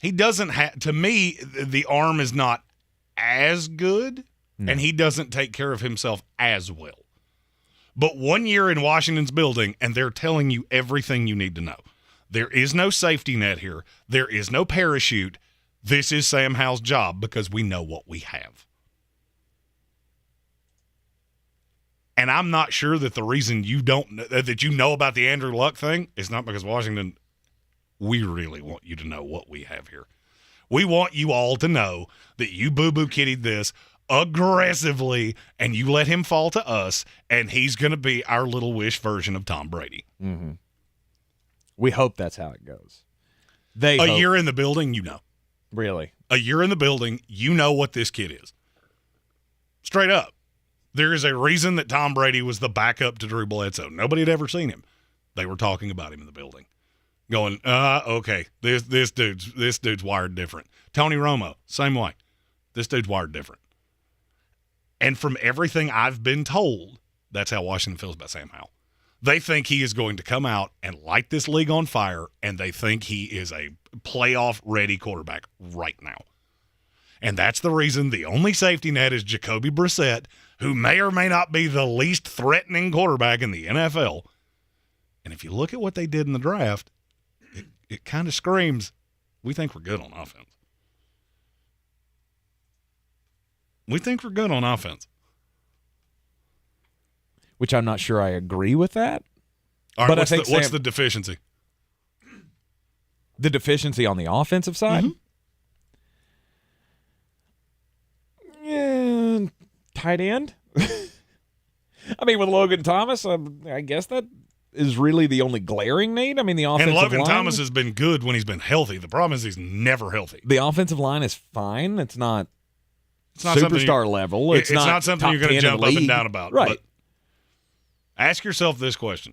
He doesn't have, to me, the arm is not as good, and he doesn't take care of himself as well. But 1 year in Washington's building, and they're telling you everything you need to know. There is no safety net here. There is no parachute. This is Sam Howell's job because we know what we have. And I'm not sure that the reason that you know about the Andrew Luck thing is not because Washington, we really want you to know what we have here. We want you all to know that you boo-boo kittied this aggressively and you let him fall to us, and he's going to be our Little Wish version of Tom Brady. Mm-hmm. We hope that's how it goes. A year in the building, you know. Really? A year in the building, you know what this kid is. Straight up. There is a reason that Tom Brady was the backup to Drew Bledsoe. Nobody had ever seen him. They were talking about him in the building. Going, okay, this dude's wired different. Tony Romo, same way. This dude's wired different. And from everything I've been told, that's how Washington feels about Sam Howell. They think he is going to come out and light this league on fire, and they think he is a playoff-ready quarterback right now. And that's the reason the only safety net is Jacoby Brissett, who may or may not be the least threatening quarterback in the NFL. And if you look at what they did in the draft, it kind of screams, we think we're good on offense. We think we're good on offense. Which I'm not sure I agree with that. All right, but what's the deficiency? The deficiency on the offensive side? Yeah, tight end. I mean, with Logan Thomas, I guess that is really the only glaring need. I mean, the offensive line. And Logan Thomas has been good when he's been healthy. The problem is he's never healthy. The offensive line is fine. It's not superstar level. It's not something you're going to jump up and down about. Right. But ask yourself this question.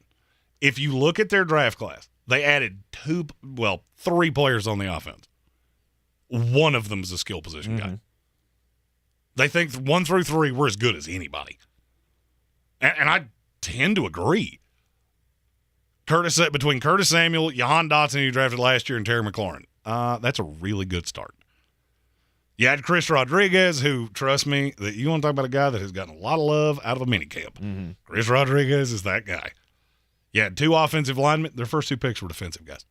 If you look at their draft class, they added 3 players on the offense. One of them is a skill position guy. They think 1 through 3 were as good as anybody. And I tend to agree. Between Curtis Samuel, Jahan Dotson, who you drafted last year, and Terry McLaurin, that's a really good start. You had Chris Rodriguez, who, trust me, that you want to talk about a guy that has gotten a lot of love out of a minicamp. Chris Rodriguez is that guy. You had 2 offensive linemen. Their first 2 picks were defensive guys.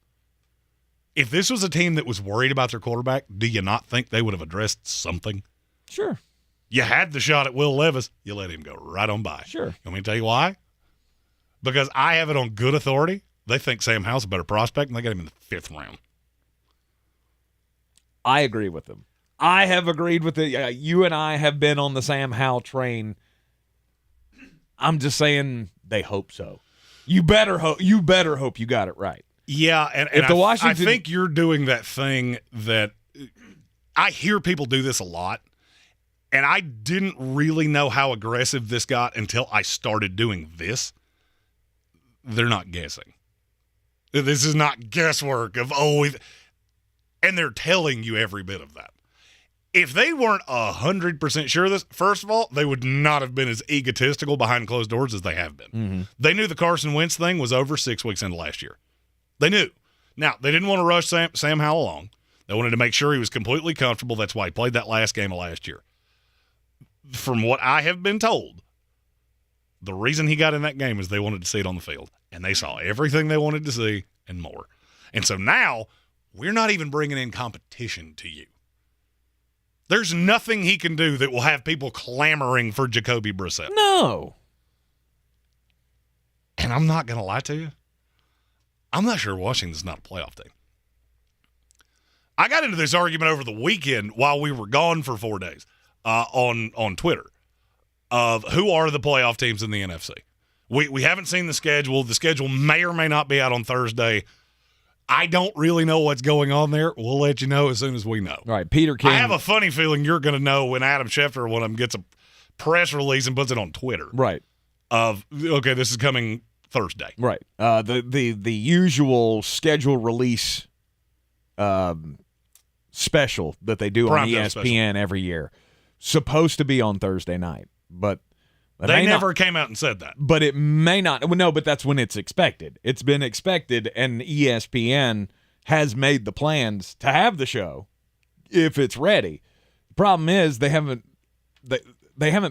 If this was a team that was worried about their quarterback, do you not think they would have addressed something? Sure. You had the shot at Will Levis. You let him go right on by. Sure. You want me to tell you why? Because I have it on good authority. They think Sam Howell's a better prospect, and they got him in the 5th round. I agree with them. I have agreed with it. You and I have been on the Sam Howell train. I'm just saying they hope so. You better hope you got it right. Yeah, and if the Washington, I think you're doing that thing that I hear people do this a lot, and I didn't really know how aggressive this got until I started doing this. They're not guessing. This is not guesswork of, and they're telling you every bit of that. If they weren't 100% sure of this, first of all, they would not have been as egotistical behind closed doors as they have been. They knew the Carson Wentz thing was over 6 weeks into last year. They knew. Now, they didn't want to rush Sam Howell along. They wanted to make sure he was completely comfortable. That's why he played that last game of last year. From what I have been told, the reason he got in that game is they wanted to see it on the field. And they saw everything they wanted to see and more. And so now, we're not even bringing in competition to you. There's nothing he can do that will have people clamoring for Jacoby Brissett. No. And I'm not going to lie to you. I'm not sure Washington's not a playoff team. I got into this argument over the weekend while we were gone for 4 days on Twitter of who are the playoff teams in the NFC. We haven't seen the schedule. The schedule may or may not be out on Thursday. I don't really know what's going on there. We'll let you know as soon as we know. All right, Peter King. I have a funny feeling you're going to know when Adam Schefter, one of them, gets a press release and puts it on Twitter. Right. Of, okay, this is coming Thursday. Right. The usual schedule release special that they do on ESPN every year. Supposed to be on Thursday night, but they never came out and said that. But it may not. No, but that's when it's expected. It's been expected, and ESPN has made the plans to have the show if it's ready. The problem is they haven't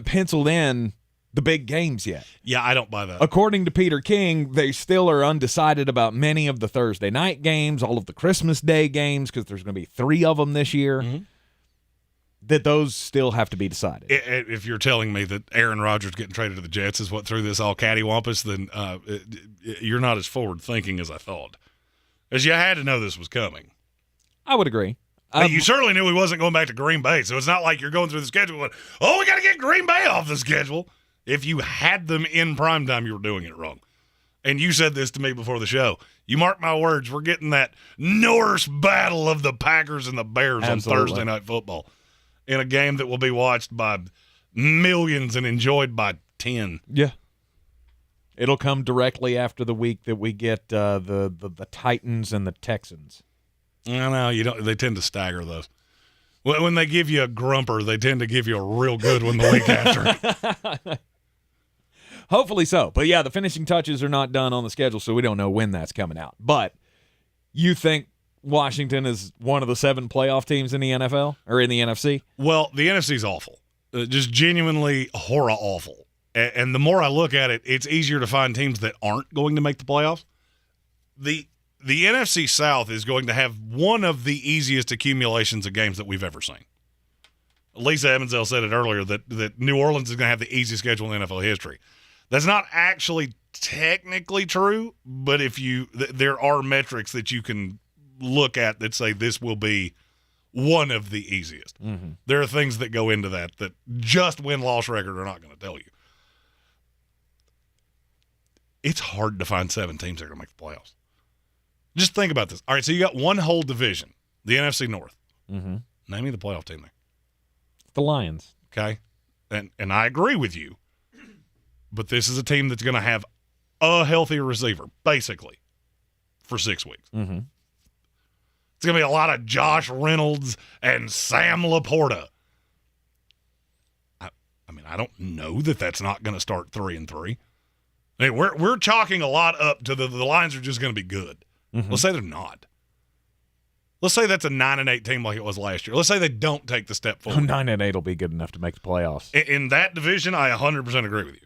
penciled in the big games yet. Yeah, I don't buy that. According to Peter King, they still are undecided about many of the Thursday night games, all of the Christmas Day games, because there's going to be 3 of them this year. Mm-hmm. That those still have to be decided. If you're telling me that Aaron Rodgers getting traded to the Jets is what threw this all cattywampus, then you're not as forward-thinking as I thought. As you had to know this was coming. I would agree. You certainly knew he wasn't going back to Green Bay, so it's not like you're going through the schedule going, oh, we got to get Green Bay off the schedule. If you had them in primetime, you were doing it wrong. And you said this to me before the show. You mark my words, we're getting that Norse battle of the Packers and the Bears on Thursday Night Football in a game that will be watched by millions and enjoyed by 10. Yeah. It'll come directly after the week that we get the Titans and the Texans. No, you don't. They tend to stagger those. When they give you a grumper, they tend to give you a real good one the week after. Hopefully so. But, yeah, the finishing touches are not done on the schedule, so we don't know when that's coming out. But you think Washington is one of the 7 playoff teams in the NFL or in the NFC? Well, the NFC's awful. Just genuinely horror awful. And the more I look at it, it's easier to find teams that aren't going to make the playoffs. The NFC South is going to have one of the easiest accumulations of games that we've ever seen. Lisa Evansdale said it earlier that New Orleans is going to have the easiest schedule in NFL history. That's not actually technically true, but there are metrics that you can look at that say this will be one of the easiest. Mm-hmm. There are things that go into that just win-loss record are not going to tell you. It's hard to find 7 teams that are going to make the playoffs. Just think about this. All right, so you got one whole division, the NFC North. Mm-hmm. Name me the playoff team there. The Lions. Okay? And I agree with you, but this is a team that's going to have a healthier receiver, basically, for 6 weeks. Mm-hmm. It's going to be a lot of Josh Reynolds and Sam Laporta. I mean, I don't know that that's not going to start 3-3. I mean, we're chalking a lot up to the Lions are just going to be good. Mm-hmm. Let's say they're not. Let's say that's a 9-8 team like it was last year. Let's say they don't take the step forward. 9-8 will be good enough to make the playoffs. In that division, I 100% agree with you.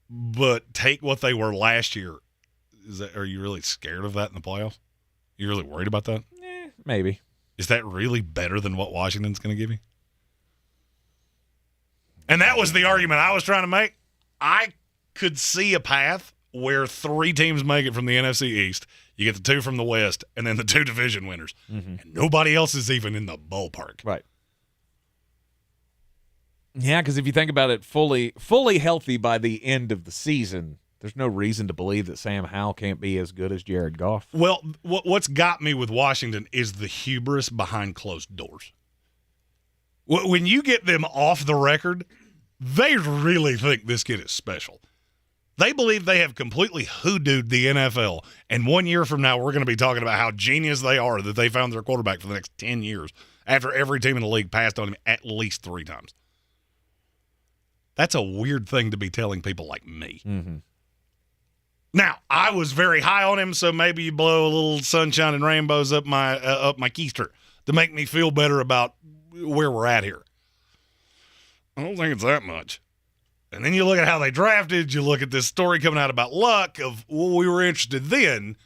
But take what they were last year. Are you really scared of that in the playoffs? You really worried about that? Maybe. Is that really better than what Washington's going to give you? And that was the argument I was trying to make. I could see a path where 3 teams make it from the NFC East. You get the 2 from the West, and then the 2 division winners. Mm-hmm. And nobody else is even in the ballpark. Right. Yeah, because if you think about it, fully healthy by the end of the season, there's no reason to believe that Sam Howell can't be as good as Jared Goff. Well, what's got me with Washington is the hubris behind closed doors. When you get them off the record, they really think this kid is special. They believe they have completely hoodooed the NFL, and 1 year from now, we're going to be talking about how genius they are that they found their quarterback for the next 10 years after every team in the league passed on him at least 3 times. That's a weird thing to be telling people like me. Mm-hmm. Now, I was very high on him, so maybe you blow a little sunshine and rainbows up my keister to make me feel better about where we're at here. I don't think it's that much. And then you look at how they drafted. You look at this story coming out about Luck of, well, we were interested then.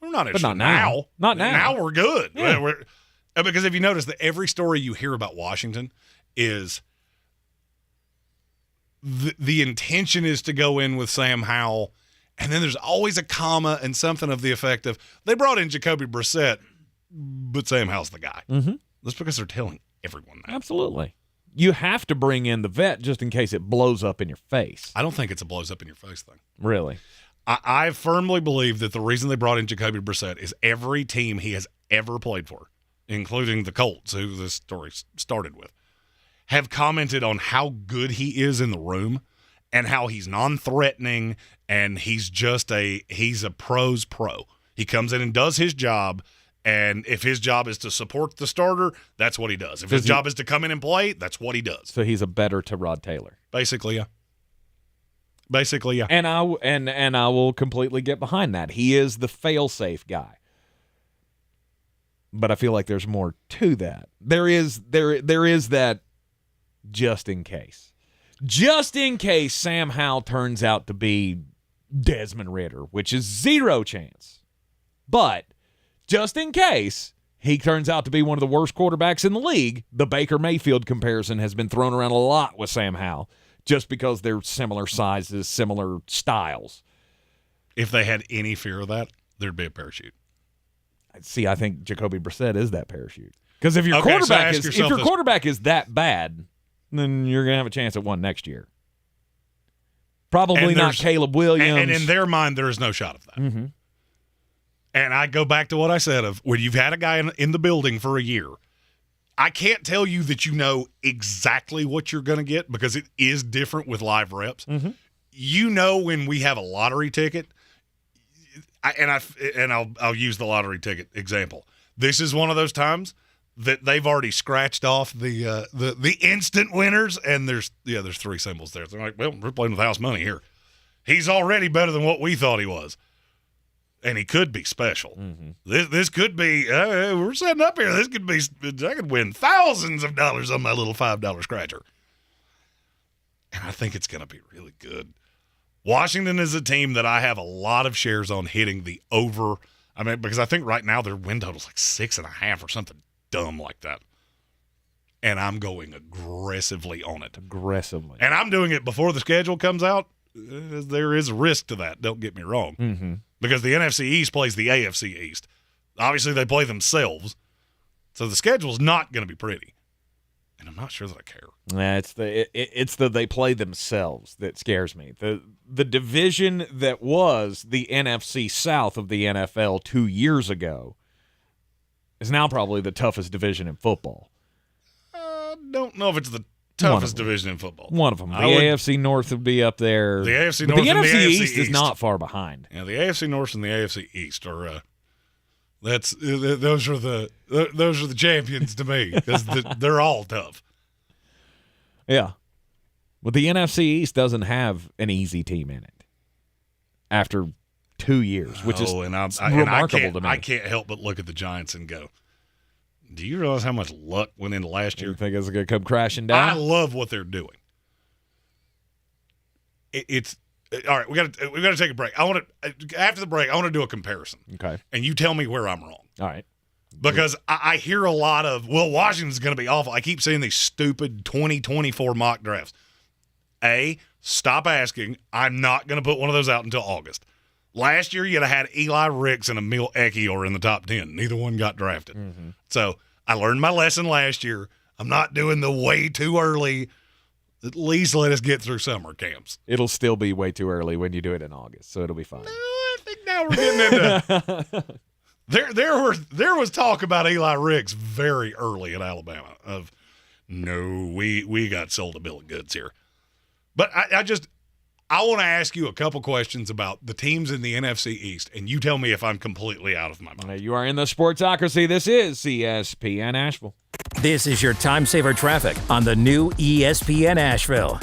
We're not interested now. Not now. Now we're good. Yeah. Because if you notice that every story you hear about Washington is the intention is to go in with Sam Howell, and then there's always a comma and something of the effect of, they brought in Jacoby Brissett, but Sam Howell's the guy. Mm-hmm. That's because they're telling everyone that. Absolutely. You have to bring in the vet just in case it blows up in your face. I don't think it's a blows up in your face thing. Really? I firmly believe that the reason they brought in Jacoby Brissett is every team he has ever played for, including the Colts, who this story started with, have commented on how good he is in the room and how he's non-threatening and he's a pro's pro. He comes in and does his job, and if his job is to support the starter, that's what he does. If his job is to come in and play, that's what he does. So he's a better Tyrod Taylor. Basically, yeah. And I will completely get behind that. He is the fail-safe guy. But I feel like there's more to that. There is that just in case. Just in case Sam Howell turns out to be Desmond Ridder, which is 0 chance. But just in case he turns out to be one of the worst quarterbacks in the league, the Baker Mayfield comparison has been thrown around a lot with Sam Howell, just because they're similar sizes, similar styles. If they had any fear of that, there'd be a parachute. See, I think Jacoby Brissett is that parachute. Because if your quarterback is that bad, then you're going to have a chance at one next year. Probably not Caleb Williams. And in their mind, there is no shot of that. Mm-hmm. And I go back to what I said of when you've had a guy in the building for a year, I can't tell you that you know exactly what you're going to get because it is different with live reps. Mm-hmm. You know when we have a lottery ticket, I'll use the lottery ticket example. This is one of those times that they've already scratched off the instant winners, and there's 3 symbols there. They're like, well, we're playing with house money here. He's already better than what we thought he was. And he could be special. Mm-hmm. This could be, we're setting up here. This could be, I could win thousands of dollars on my little $5 scratcher. And I think it's going to be really good. Washington is a team that I have a lot of shares on hitting the over. I mean, because I think right now their win total is like 6.5 or something dumb like that. And I'm going aggressively on it. Aggressively. And I'm doing it before the schedule comes out. There is a risk to that. Don't get me wrong. Mm-hmm. Because the NFC East plays the AFC East. Obviously, they play themselves. So the schedule's not going to be pretty. And I'm not sure that I care. Nah, it's the they play themselves that scares me. The division that was the NFC South of the NFL 2 years ago is now probably the toughest division in football. I don't know if it's the toughest division in football. One of them. The AFC North would be up there. The AFC North and the NFC AFC East is not far behind. Yeah, the AFC North and the AFC East are those are the champions to me because they're all tough. Yeah. Well, the NFC East doesn't have an easy team in it after 2 years, which is remarkable to me. I can't help but look at the Giants and go, do you realize how much luck went into last year? You think it's going to come crashing down? I love what they're doing. It's all right. We got to take a break. After the break, I want to do a comparison. Okay. And you tell me where I'm wrong. All right. Because I hear a lot of, well, Washington's going to be awful. I keep seeing these stupid 2024 mock drafts. Stop asking. I'm not going to put one of those out until August. Last year, you'd have had Eli Ricks and Emil Ekiyor in the top 10. Neither one got drafted. Mm-hmm. So I learned my lesson last year. I'm not doing the way too early. At least let us get through summer camps. It'll still be way too early when you do it in August, so it'll be fine. No, I think now we're getting into there was talk about Eli Ricks very early at Alabama of, no, we got sold a bill of goods here. But I want to ask you a couple questions about the teams in the NFC East, and you tell me if I'm completely out of my mind. You are in the Sportsocracy. This is ESPN Asheville. This is your time saver traffic on the new ESPN Asheville.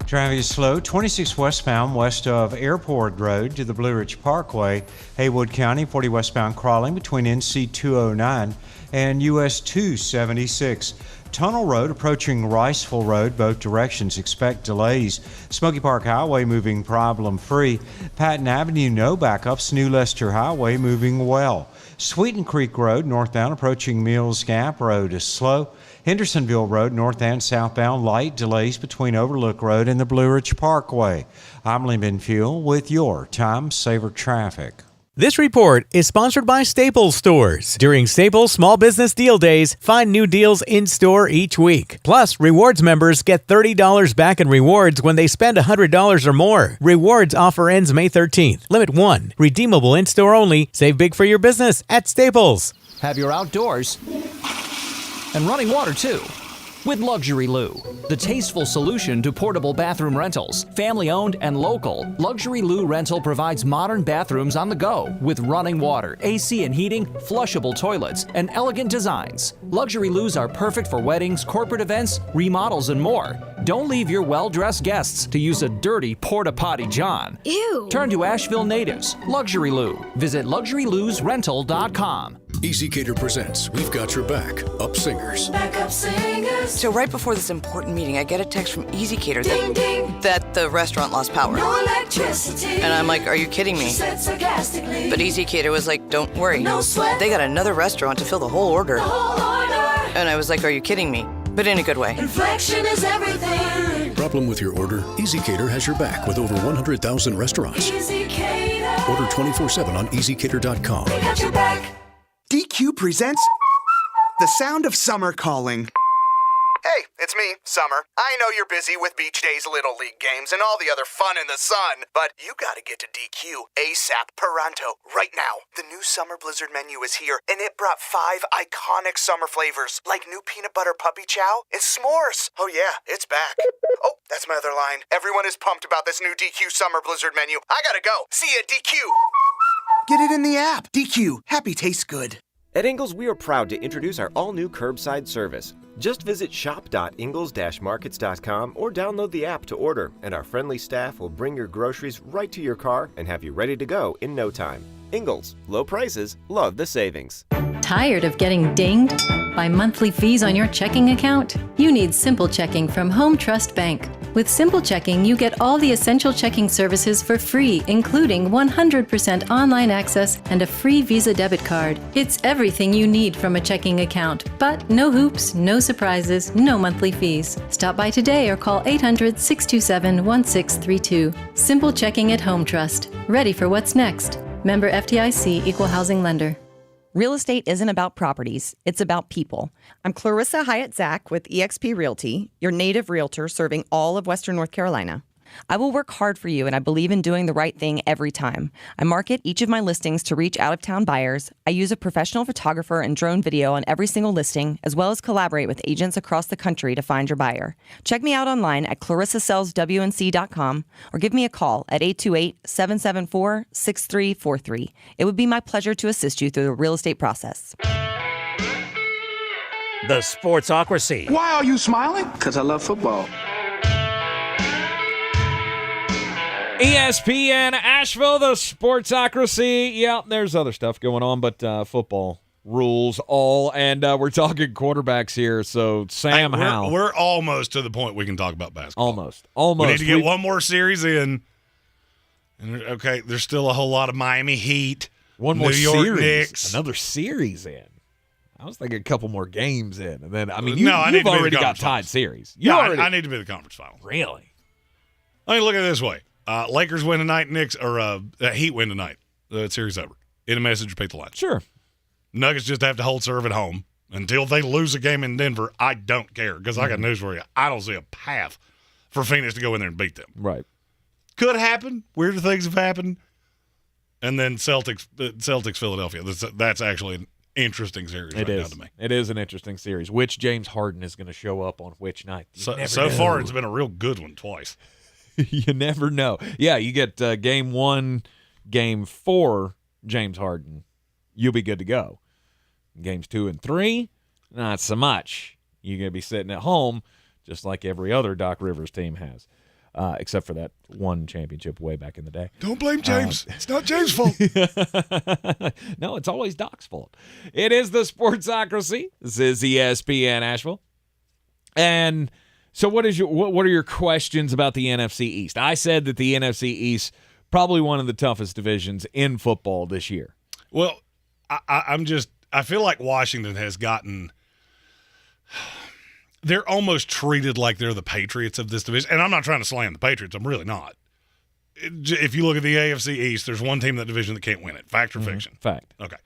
Traffic is slow, 26 westbound west of Airport Road to the Blue Ridge Parkway, Haywood County, 40 westbound crawling between NC 209 and US 276. Tunnel Road approaching Riceville Road, both directions expect delays. Smoky Park Highway moving problem-free. Patton Avenue, no backups. New Leicester Highway moving well. Sweeten Creek Road, northbound approaching Mills Gap Road is slow. Hendersonville Road, north and southbound, light delays between Overlook Road and the Blue Ridge Parkway. I'm Lee Benfield with your Time Saver Traffic. This report is sponsored by Staples Stores. During Staples Small Business Deal Days, find new deals in-store each week. Plus, rewards members get $30 back in rewards when they spend $100 or more. Rewards offer ends May 13th. Limit 1. Redeemable in-store only. Save big for your business at Staples. Have your outdoors and running water, too. with Luxury Lou, the tasteful solution to portable bathroom rentals. Family-owned and local, Luxury Lou Rental provides modern bathrooms on the go with running water, AC and heating, flushable toilets, and elegant designs. Luxury Lou's are perfect for weddings, corporate events, remodels, and more. Don't leave your well-dressed guests to use a dirty porta-potty John. Ew. Turn to Asheville natives. Luxury Lou. Visit LuxuryLousRental.com. EasyCater presents We've Got Your Back, Up Singers. Backup singers. So right before this important meeting, I get a text from EasyCater Ding, ding. that the restaurant lost power. No electricity. And I'm like, are you kidding me? She said sarcastically. But EasyCater was like, don't worry. No sweat. They got another restaurant to fill the whole order. The whole order. And I was like, are you kidding me? But in a good way. Inflection is everything. Problem with your order? EasyCater has your back with over 100,000 restaurants. EasyCater. Order 24/7 on EasyCater.com. We got your back. DQ presents The Sound of Summer Calling. Hey, it's me, Summer. I know you're busy with Beach Days Little League games and all the other fun in the sun, but you gotta get to DQ ASAP Pronto right now. The new summer blizzard menu is here, and it brought 5 iconic summer flavors, like new peanut butter puppy chow and s'mores. Oh yeah, it's back. Oh, that's my other line. Everyone is pumped about this new DQ summer blizzard menu. I gotta go. See ya, DQ. Get it in the app. DQ. Happy tastes good. At Ingles, we are proud to introduce our all-new curbside service. Just visit shop.ingles-markets.com or download the app to order, and our friendly staff will bring your groceries right to your car and have you ready to go in no time. Ingles, low prices, love the savings. Tired of getting dinged by monthly fees on your checking account? You need Simple Checking from Home Trust Bank. With Simple Checking, you get all the essential checking services for free, including 100% online access and a free Visa debit card. It's everything you need from a checking account, but no hoops, no surprises, no monthly fees. Stop by today or call 800-627-1632. Simple Checking at Home Trust. Ready for what's next. Member FDIC, Equal Housing Lender. Real estate isn't about properties, it's about people. I'm Clarissa Hyatt-Zach with eXp Realty, your native realtor serving all of Western North Carolina. I will work hard for you, and I believe in doing the right thing every time. I market each of my listings to reach out-of-town buyers. I use a professional photographer and drone video on every single listing, as well as collaborate with agents across the country to find your buyer. Check me out online at clarissasellswnc.com or give me a call at 828-774-6343. It would be my pleasure to assist you through the real estate process. The Sportsocracy. Why are you smiling? Because I love football. ESPN Asheville, the Sportsocracy. Yeah, there's other stuff going on, but football rules all. And we're talking quarterbacks here, so Sam Howell. We're almost to the point we can talk about basketball. Almost. We need to get one more series in. And okay, there's still a whole lot of Miami Heat. One more New York series. Knicks. Another series in. I was thinking a couple more games in. And then, I mean, you've already got tied series. I need to be the conference final. Really? I mean, look at it this way. Lakers win tonight, Heat win tonight. The series over. In a message, repeat the line. Sure. Nuggets just have to hold serve at home. Until they lose a game in Denver, I don't care, because I got news for you. I don't see a path for Phoenix to go in there and beat them. Right. Could happen. Weirder things have happened. And then Celtics, Philadelphia. That's actually an interesting series now to me. It is an interesting series. Which James Harden is going to show up on which night? So far, it's been a real good one twice. You never know. Yeah, you get game 1, game 4, James Harden. You'll be good to go. Games 2 and 3, not so much. You're going to be sitting at home just like every other Doc Rivers team has, except for that one championship way back in the day. Don't blame James. It's not James' fault. No, it's always Doc's fault. It is the Sportsocracy. This is ESPN Asheville. And so what are your questions about the NFC East? I said that the NFC East probably one of the toughest divisions in football this year. Well, I feel like Washington has gotten – they're almost treated like they're the Patriots of this division. And I'm not trying to slam the Patriots. I'm really not. If you look at the AFC East, there's one team in that division that can't win it. Fact or fiction? Fact. Okay.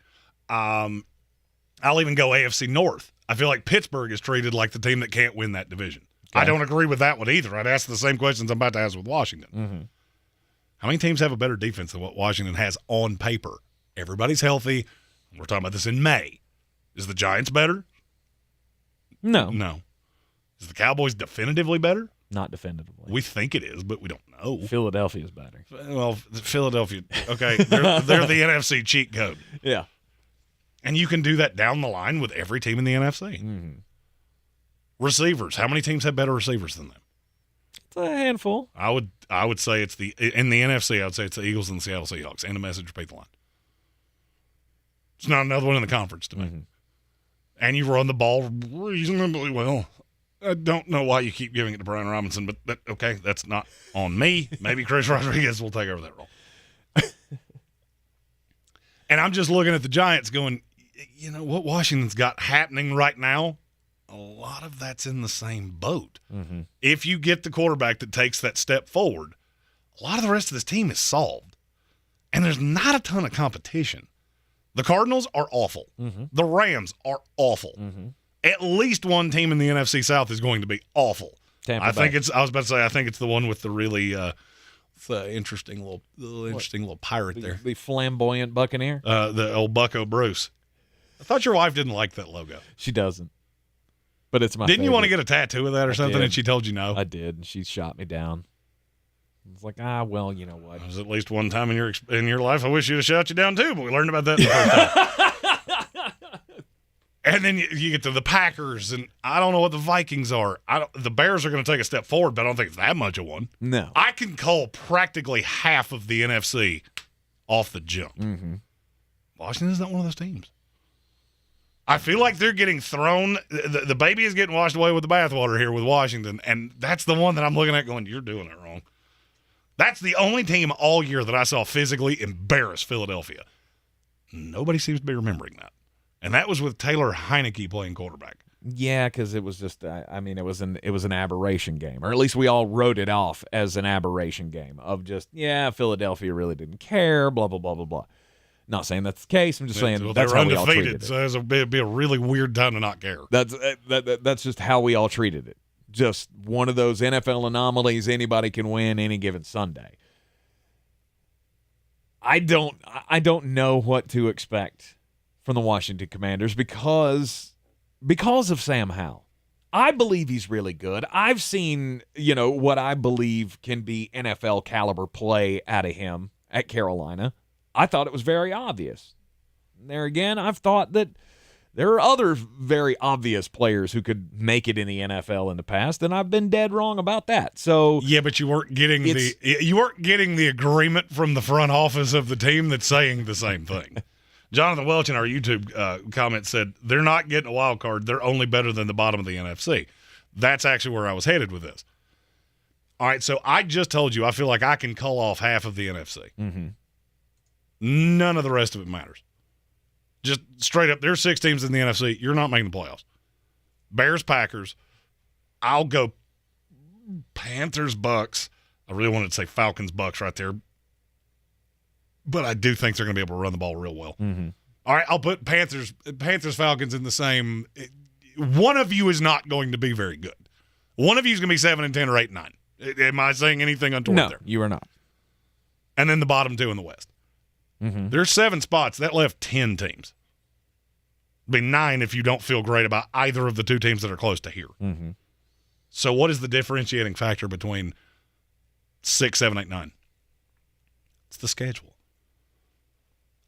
I'll even go AFC North. I feel like Pittsburgh is treated like the team that can't win that division. Okay. I don't agree with that one either. I'd ask the same questions I'm about to ask with Washington. Mm-hmm. How many teams have a better defense than what Washington has on paper? Everybody's healthy. We're talking about this in May. Is the Giants better? No. No. Is the Cowboys definitively better? Not definitively. We think it is, but we don't know. Philadelphia's better. Well, Philadelphia, okay, they're the NFC cheat code. Yeah. And you can do that down the line with every team in the NFC. Mm-hmm. Receivers. How many teams have better receivers than them? It's a handful. I would say it's in the NFC, I would say it's the Eagles and the Seattle Seahawks. And a message, repeat the line. It's not another one in the conference to me. Mm-hmm. And you run the ball reasonably well. I don't know why you keep giving it to Brian Robinson, but okay, that's not on me. Maybe Chris Rodriguez will take over that role. And I'm just looking at the Giants going, you know, what Washington's got happening right now, a lot of that's in the same boat. Mm-hmm. If you get the quarterback that takes that step forward, a lot of the rest of this team is solved. And there's not a ton of competition. The Cardinals are awful. Mm-hmm. The Rams are awful. Mm-hmm. At least one team in the NFC South is going to be awful. Tampa Bay. I was about to say, I think it's the one with the really interesting little pirate there. The flamboyant Buccaneer? The old Bucko Bruce. I thought your wife didn't like that logo. She doesn't. But it's my Didn't you favorite. want to get a tattoo of that or something, did. and she told you no? I did, and she shot me down. I was like, well, you know what? There's at least one time in your life I wish you'd have shot you down too, but we learned about that in the first time. And then you get to the Packers, and I don't know what the Vikings are. The Bears are going to take a step forward, but I don't think it's that much of one. No. I can call practically half of the NFC off the jump. Mm-hmm. Washington's not one of those teams. I feel like they're getting thrown. The baby is getting washed away with the bathwater here with Washington, and that's the one that I'm looking at going, you're doing it wrong. That's the only team all year that I saw physically embarrass Philadelphia. Nobody seems to be remembering that. And that was with Taylor Heineke playing quarterback. Yeah, because it was just, it was an aberration game, or at least we all wrote it off as an aberration game of just, Philadelphia really didn't care, blah, blah, blah, blah, blah. Not saying that's the case. I'm just saying that's how we all treated it. So it'd be a really weird time to not care. That's just how we all treated it. Just one of those NFL anomalies anybody can win any given Sunday. I don't know what to expect from the Washington Commanders because of Sam Howell. I believe he's really good. I've seen, what I believe can be NFL caliber play out of him at Carolina. I thought it was very obvious. There again, I've thought that there are other very obvious players who could make it in the NFL in the past, and I've been dead wrong about that. So yeah, but you weren't getting the agreement from the front office of the team that's saying the same thing. Jonathan Welch in our YouTube comment said they're not getting a wild card. They're only better than the bottom of the NFC. That's actually where I was headed with this. All right, so I just told you I feel like I can call off half of the NFC. Mm-hmm. None of the rest of it matters. Just straight up, there's 6 teams in the NFC. You're not making the playoffs. Bears, Packers. I'll go Panthers, Bucks. I really wanted to say Falcons, Bucks right there. But I do think they're going to be able to run the ball real well. Mm-hmm. All right, I'll put Panthers, Falcons in the same. One of you is not going to be very good. One of you is going to be 7-10 or 8-9. Am I saying anything untoward there? No, you are not. And then the bottom 2 in the West. Mm-hmm. There's 7 spots. That left 10 teams. It'd be 9 if you don't feel great about either of the 2 teams that are close to here. Mm-hmm. So what is the differentiating factor between 6, 7, 8, 9? It's the schedule.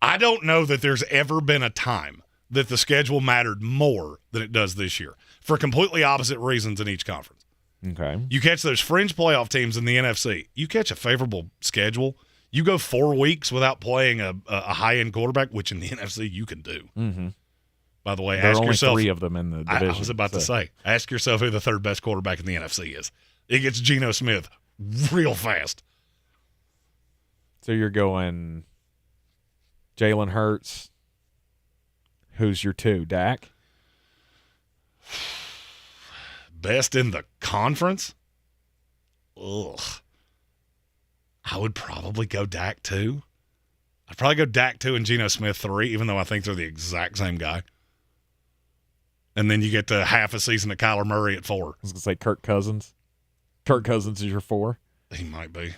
I don't know that there's ever been a time that the schedule mattered more than it does this year for completely opposite reasons in each conference. Okay. You catch those fringe playoff teams in the NFC. You catch a favorable schedule. You go 4 weeks without playing a high-end quarterback, which in the NFC you can do. Mm-hmm. By the way, there ask are only yourself. 3 of them in the division. I was about to say, ask yourself who the 3rd best quarterback in the NFC is. It gets Geno Smith real fast. So you're going Jalen Hurts. Who's your 2? Dak? Best in the conference? Ugh. I would probably go Dak 2. I'd probably go Dak 2 and Geno Smith 3, even though I think they're the exact same guy. And then you get to half a season of Kyler Murray at 4. I was going to say Kirk Cousins. Kirk Cousins is your 4. He might be.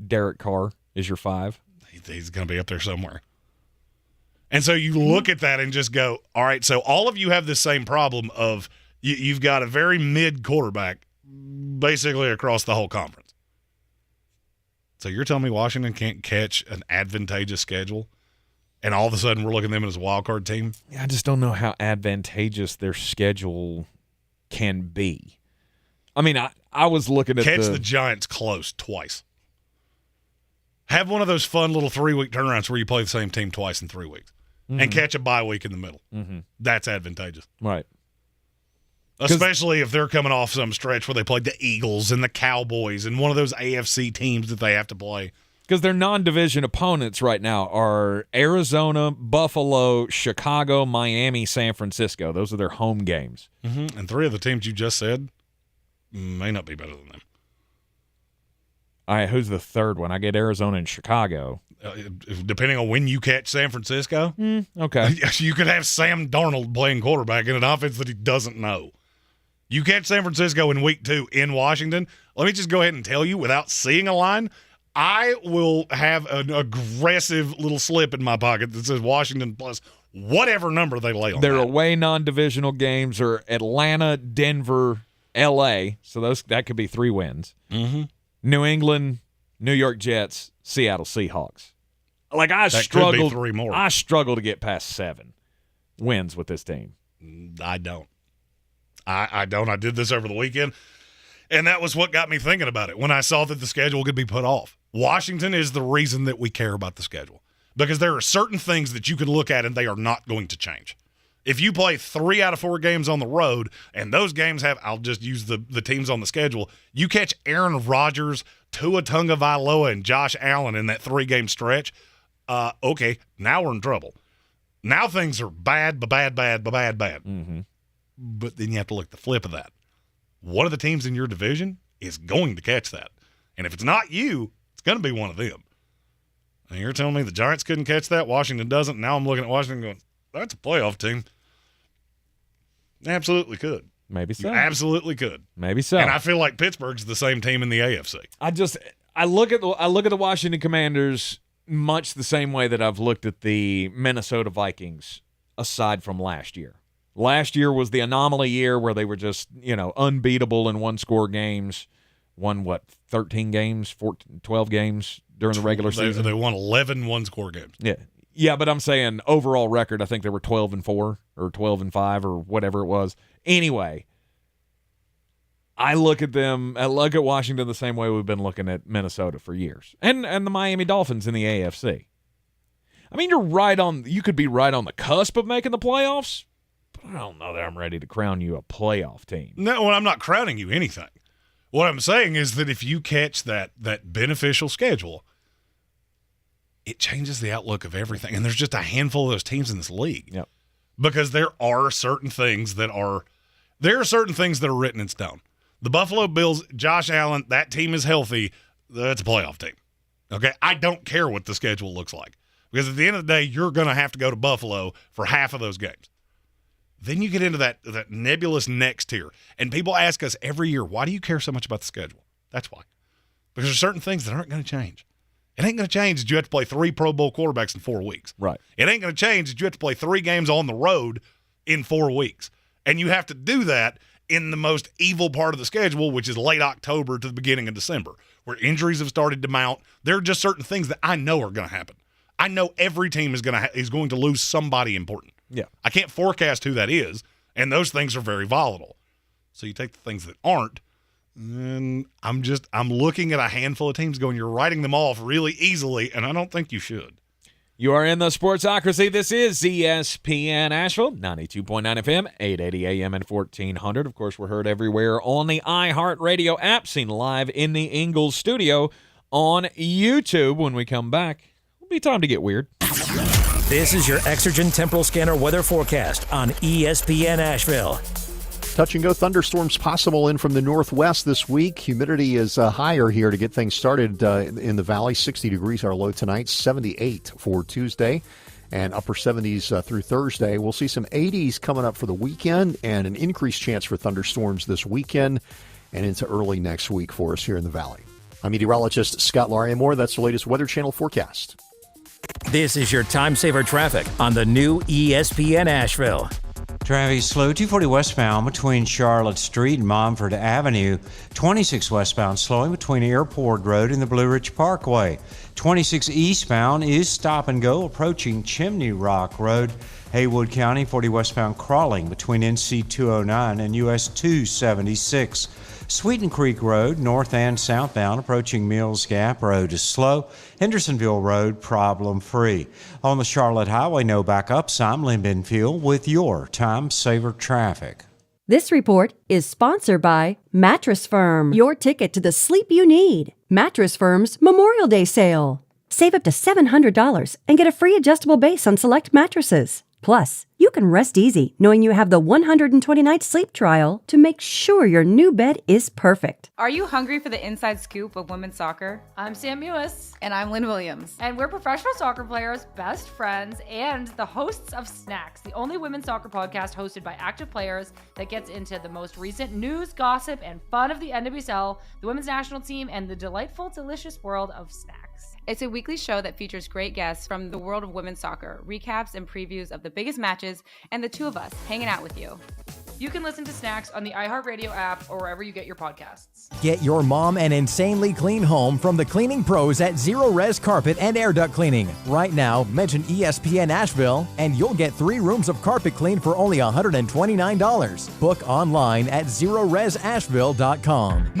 Derek Carr is your 5. He's going to be up there somewhere. And so you look at that and just go, all right, so all of you have the same problem of You've got a very mid quarterback basically across the whole conference. So you're telling me Washington can't catch an advantageous schedule, and all of a sudden we're looking at them as a wild card team? Yeah, I just don't know how advantageous their schedule can be. I mean, I was looking at catch the Giants close twice. Have one of those fun little 3-week turnarounds where you play the same team twice in 3 weeks and catch a bye week in the middle. That's advantageous. Right. Especially if they're coming off some stretch where they played the Eagles and the Cowboys and one of those AFC teams that they have to play. Because their non-division opponents right now are Arizona, Buffalo, Chicago, Miami, San Francisco. Those are their home games. And 3 of the teams you just said may not be better than them. All right, who's the third one? I get Arizona and Chicago. Depending on when you catch San Francisco. Okay. You could have Sam Darnold playing quarterback in an offense that he doesn't know. You catch San Francisco in week 2 in Washington, let me just go ahead and tell you, without seeing a line, I will have an aggressive little slip in my pocket that says Washington plus whatever number they lay on. Their away non-divisional games are Atlanta, Denver, L.A., so that could be 3 wins. New England, New York Jets, Seattle Seahawks. Like I struggled. Could be 3 more. I struggle to get past 7 wins with this team. I don't. I don't. I did this over the weekend, and that was what got me thinking about it when I saw that the schedule could be put off. Washington is the reason that we care about the schedule, because there are certain things that you can look at and they are not going to change. If you play 3 out of 4 games on the road, and those games have, I'll just use the teams on the schedule, you catch Aaron Rodgers, Tua Tagovailoa, and Josh Allen in that 3-game stretch, okay, now we're in trouble. Now things are bad. But then you have to look at the flip of that. One of the teams in your division is going to catch that. And if it's not you, it's going to be one of them. And you're telling me the Giants couldn't catch that, Washington doesn't. Now I'm looking at Washington going, that's a playoff team. Absolutely could. Maybe so. You absolutely could. Maybe so. And I feel like Pittsburgh's the same team in the AFC. I look at the Washington Commanders much the same way that I've looked at the Minnesota Vikings aside from last year. Last year was the anomaly year where they were just, unbeatable in one-score games. Won, 13 games, 12 games during the regular season? They won 11 one-score games. Yeah, but I'm saying overall record, I think they were 12-4 or 12-5 or whatever it was. Anyway, I look at Washington the same way we've been looking at Minnesota for years. And the Miami Dolphins in the AFC. I mean, you could be right on the cusp of making the playoffs, but I don't know that I'm ready to crown you a playoff team. No, well, I'm not crowning you anything. What I'm saying is that if you catch that beneficial schedule, it changes the outlook of everything. And there's just a handful of those teams in this league. Yep. Because there are certain things that are written in stone. The Buffalo Bills, Josh Allen, that team is healthy. That's a playoff team. Okay? I don't care what the schedule looks like. Because at the end of the day, you're going to have to go to Buffalo for half of those games. Then you get into that nebulous next tier. And people ask us every year, why do you care so much about the schedule? That's why. Because there's certain things that aren't going to change. It ain't going to change that you have to play 3 Pro Bowl quarterbacks in 4 weeks. Right. It ain't going to change that you have to play 3 games on the road in 4 weeks. And you have to do that in the most evil part of the schedule, which is late October to the beginning of December, where injuries have started to mount. There are just certain things that I know are going to happen. I know every team is going to lose somebody important. Yeah. I can't forecast who that is, and those things are very volatile. So you take the things that aren't, and I'm looking at a handful of teams going, you're writing them off really easily, and I don't think you should. You are in the Sportsocracy. This is ESPN Asheville, 92.9 FM, 880 AM, and 1400. Of course, we're heard everywhere on the iHeartRadio app, seen live in the Ingles Studio on YouTube. When we come back, it'll be time to get weird. This is your Exergen Temporal Scanner weather forecast on ESPN Asheville. Touch and go thunderstorms possible in from the northwest this week. Humidity is higher here to get things started in the valley. 60 degrees our low tonight, 78 for Tuesday, and upper 70s through Thursday. We'll see some 80s coming up for the weekend and an increased chance for thunderstorms this weekend and into early next week for us here in the valley. I'm meteorologist Scott Larimore. That's the latest Weather Channel forecast. This is your time saver traffic on the new ESPN Asheville. Traffic slow, 240 westbound between Charlotte Street and Montford Avenue. 26 westbound slowing between Airport Road and the Blue Ridge Parkway. 26 eastbound is stop and go approaching Chimney Rock Road. Haywood County, 40 westbound crawling between NC 209 and US 276. Sweeten Creek Road, north and southbound, approaching Mills Gap Road is slow. Hendersonville Road, problem-free. On the Charlotte Highway, no backups. I'm Lynn Benfield with your Time Saver Traffic. This report is sponsored by Mattress Firm, your ticket to the sleep you need. Mattress Firm's Memorial Day sale. Save up to $700 and get a free adjustable base on select mattresses. Plus, you can rest easy knowing you have the 120-night sleep trial to make sure your new bed is perfect. Are you hungry for the inside scoop of women's soccer? I'm Sam Mewis. And I'm Lynn Williams. And we're professional soccer players, best friends, and the hosts of Snacks, the only women's soccer podcast hosted by active players that gets into the most recent news, gossip, and fun of the NWSL, the women's national team, and the delightful, delicious world of snacks. It's a weekly show that features great guests from the world of women's soccer, recaps and previews of the biggest matches, and the two of us hanging out with you. You can listen to Snacks on the iHeartRadio app or wherever you get your podcasts. Get your mom an insanely clean home from the cleaning pros at Zero Res Carpet and Air Duct Cleaning. Right now, mention ESPN Asheville, and you'll get 3 rooms of carpet clean for only $129. Book online at ZeroResAsheville.com.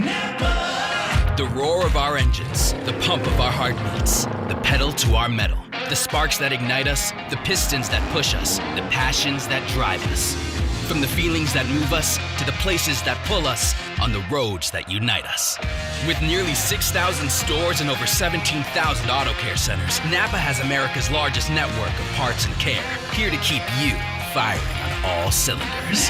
The roar of our engines, the pump of our heartbeats, the pedal to our metal, the sparks that ignite us, the pistons that push us, the passions that drive us. From the feelings that move us to the places that pull us on the roads that unite us. With nearly 6,000 stores and over 17,000 auto care centers, Napa has America's largest network of parts and care, here to keep you firing on all cylinders.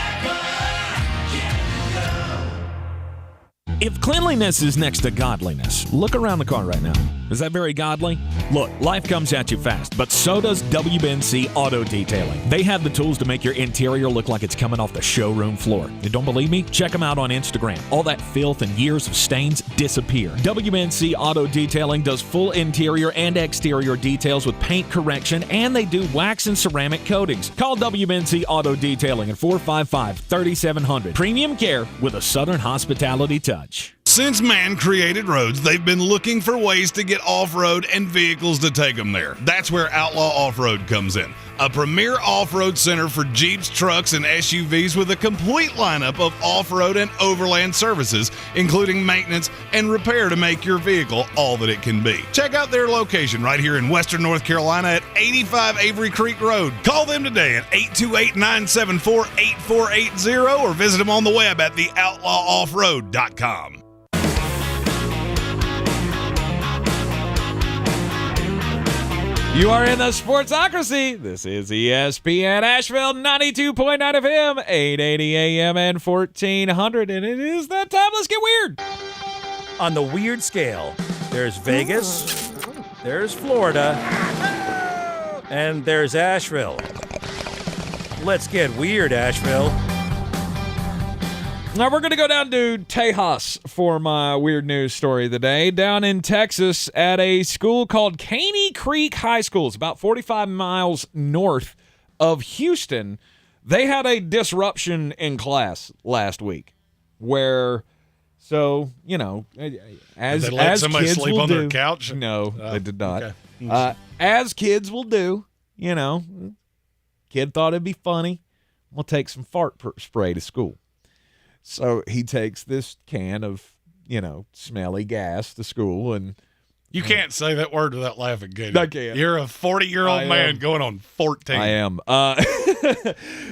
If cleanliness is next to godliness, look around the car right now. Is that very godly? Look, life comes at you fast, but so does WBNC Auto Detailing. They have the tools to make your interior look like it's coming off the showroom floor. You don't believe me? Check them out on Instagram. All that filth and years of stains disappear. WBNC Auto Detailing does full interior and exterior details with paint correction, and they do wax and ceramic coatings. Call WBNC Auto Detailing at 455-3700. Premium care with a Southern hospitality touch. Since man created roads, they've been looking for ways to get off-road and vehicles to take them there. That's where Outlaw Off-Road comes in. A premier off-road center for Jeeps, trucks, and SUVs with a complete lineup of off-road and overland services, including maintenance and repair to make your vehicle all that it can be. Check out their location right here in Western North Carolina at 85 Avery Creek Road. Call them today at 828-974-8480 or visit them on the web at theoutlawoffroad.com. You are in the Sportsocracy. This is ESPN Asheville, 92.9 FM, 880 AM, and 1400. And it is that time. Let's get weird. On the weird scale, there's Vegas, there's Florida, and there's Asheville. Let's get weird, Asheville. Now, we're going to go down to Tejas for my weird news story of the day. Down in Texas at a school called Caney Creek High School. It's about 45 miles north of Houston. They had a disruption in class last week where, so, you know, as did they let somebody kids sleep will on do, their couch? No, they did not. Okay. As kids will do, you know, kid thought it'd be funny. We'll take some fart spray to school. So he takes this can of, you know, smelly gas to school, and you can't say that word without laughing, can you? I can't. You're a 40-year-old man going on 14. I am.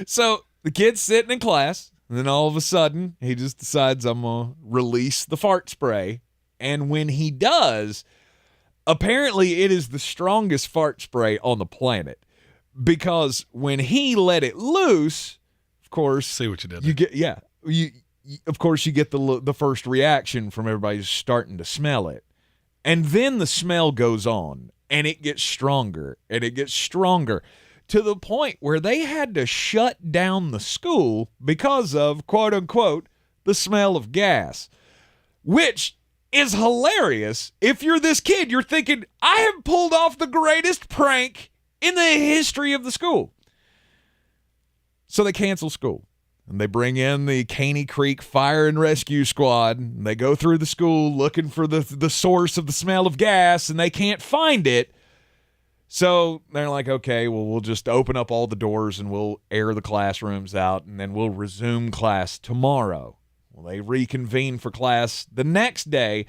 So the kid's sitting in class, and then all of a sudden he just decides I'm going to release the fart spray. And when he does, apparently it is the strongest fart spray on the planet, because when he let it loose, of course, see what you did. You get, yeah. Of course, you get the first reaction from everybody just starting to smell it. And then the smell goes on, and it gets stronger, and it gets stronger, to the point where they had to shut down the school because of, quote-unquote, the smell of gas, which is hilarious. If you're this kid, you're thinking, I have pulled off the greatest prank in the history of the school. So they cancel school. And they bring in the Caney Creek Fire and Rescue Squad. And they go through the school looking for the source of the smell of gas, and they can't find it. So they're like, okay, well, we'll just open up all the doors and we'll air the classrooms out, and then we'll resume class tomorrow. Well, they reconvene for class the next day.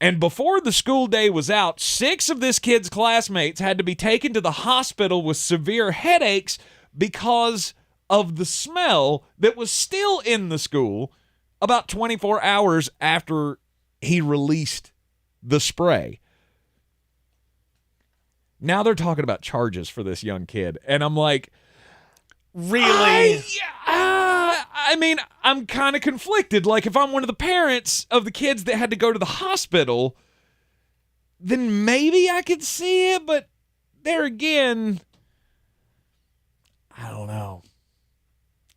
And before the school day was out, 6 of this kid's classmates had to be taken to the hospital with severe headaches because of the smell that was still in the school about 24 hours after he released the spray. Now they're talking about charges for this young kid. And I'm like, really? I mean, I'm kind of conflicted. Like, if I'm one of the parents of the kids that had to go to the hospital, then maybe I could see it. But there again, I don't know.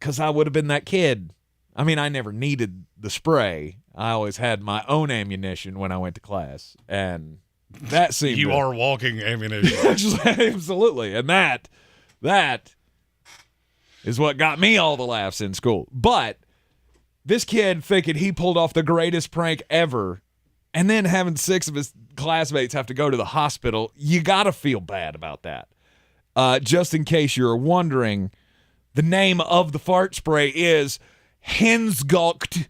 Because I would have been that kid. I mean, I never needed the spray. I always had my own ammunition when I went to class. And that seemed You are walking ammunition. Absolutely. And that is what got me all the laughs in school. But this kid thinking he pulled off the greatest prank ever, and then having 6 of his classmates have to go to the hospital, you got to feel bad about that. Just in case you're wondering, the name of the fart spray is Hensgalkt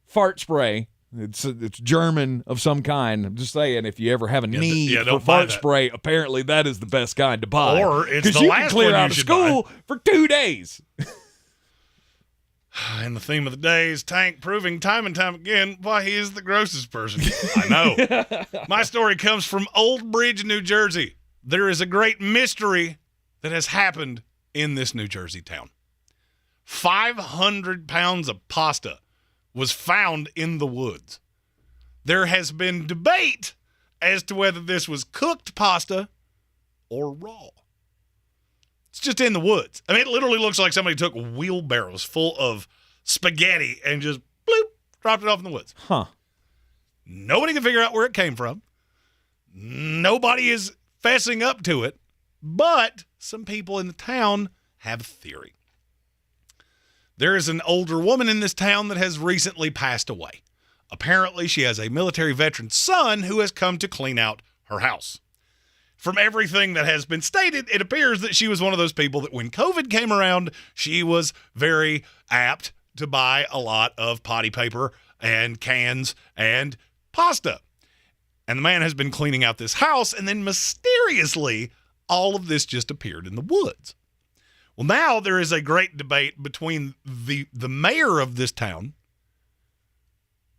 fart spray. It's German of some kind. I'm just saying, if you ever have a need for fart spray, apparently that is the best kind to buy. Or it's the you last can clear one out you of should school buy. for 2 days. And the theme of the day is Tank proving time and time again why he is the grossest person. I know. My story comes from Old Bridge, New Jersey. There is a great mystery that has happened in this New Jersey town. 500 pounds of pasta was found in the woods. There has been debate as to whether this was cooked pasta or raw. It's just in the woods. I mean, it literally looks like somebody took wheelbarrows full of spaghetti and just bloop, dropped it off in the woods. Huh. Nobody can figure out where it came from. Nobody is fessing up to it, but some people in the town have a theory. There is an older woman in this town that has recently passed away. Apparently, she has a military veteran son who has come to clean out her house. From everything that has been stated, it appears that she was one of those people that when COVID came around, she was very apt to buy a lot of potty paper and cans and pasta. And the man has been cleaning out this house, and then mysteriously, all of this just appeared in the woods. Well, now there is a great debate between the mayor of this town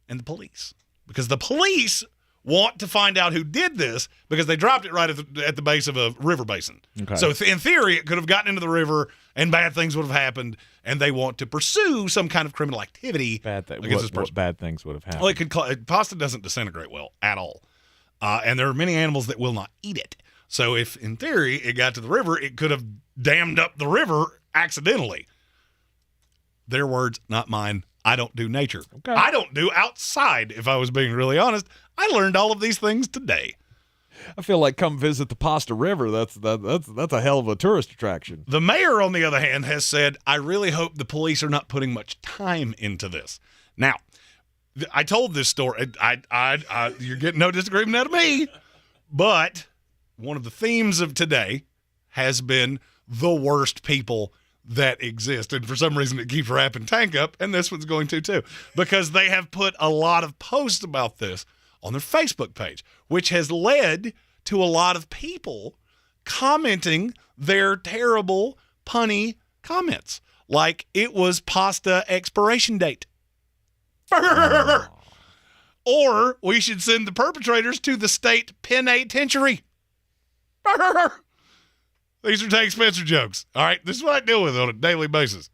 and the police, because the police want to find out who did this because they dropped it right at the base of a river basin. Okay. So in theory, it could have gotten into the river and bad things would have happened, and they want to pursue some kind of criminal activity against this person. What bad things would have happened? Well, pasta doesn't disintegrate well at all, and there are many animals that will not eat it. So if, in theory, it got to the river, it could have dammed up the river accidentally. Their words, not mine. I don't do nature. Okay. I don't do outside, if I was being really honest. I learned all of these things today. I feel like come visit the Pasta River. That's a hell of a tourist attraction. The mayor, on the other hand, has said, I really hope the police are not putting much time into this. Now, I told this story. You're getting no disagreement out of me, but one of the themes of today has been the worst people that exist. And for some reason, it keeps wrapping Tank up, and this one's going to too, because they have put a lot of posts about this on their Facebook page, which has led to a lot of people commenting their terrible, punny comments, like it was pasta expiration date. Or we should send the perpetrators to the state penitentiary. These are Tank Spencer jokes. All right, this is what I deal with on a daily basis.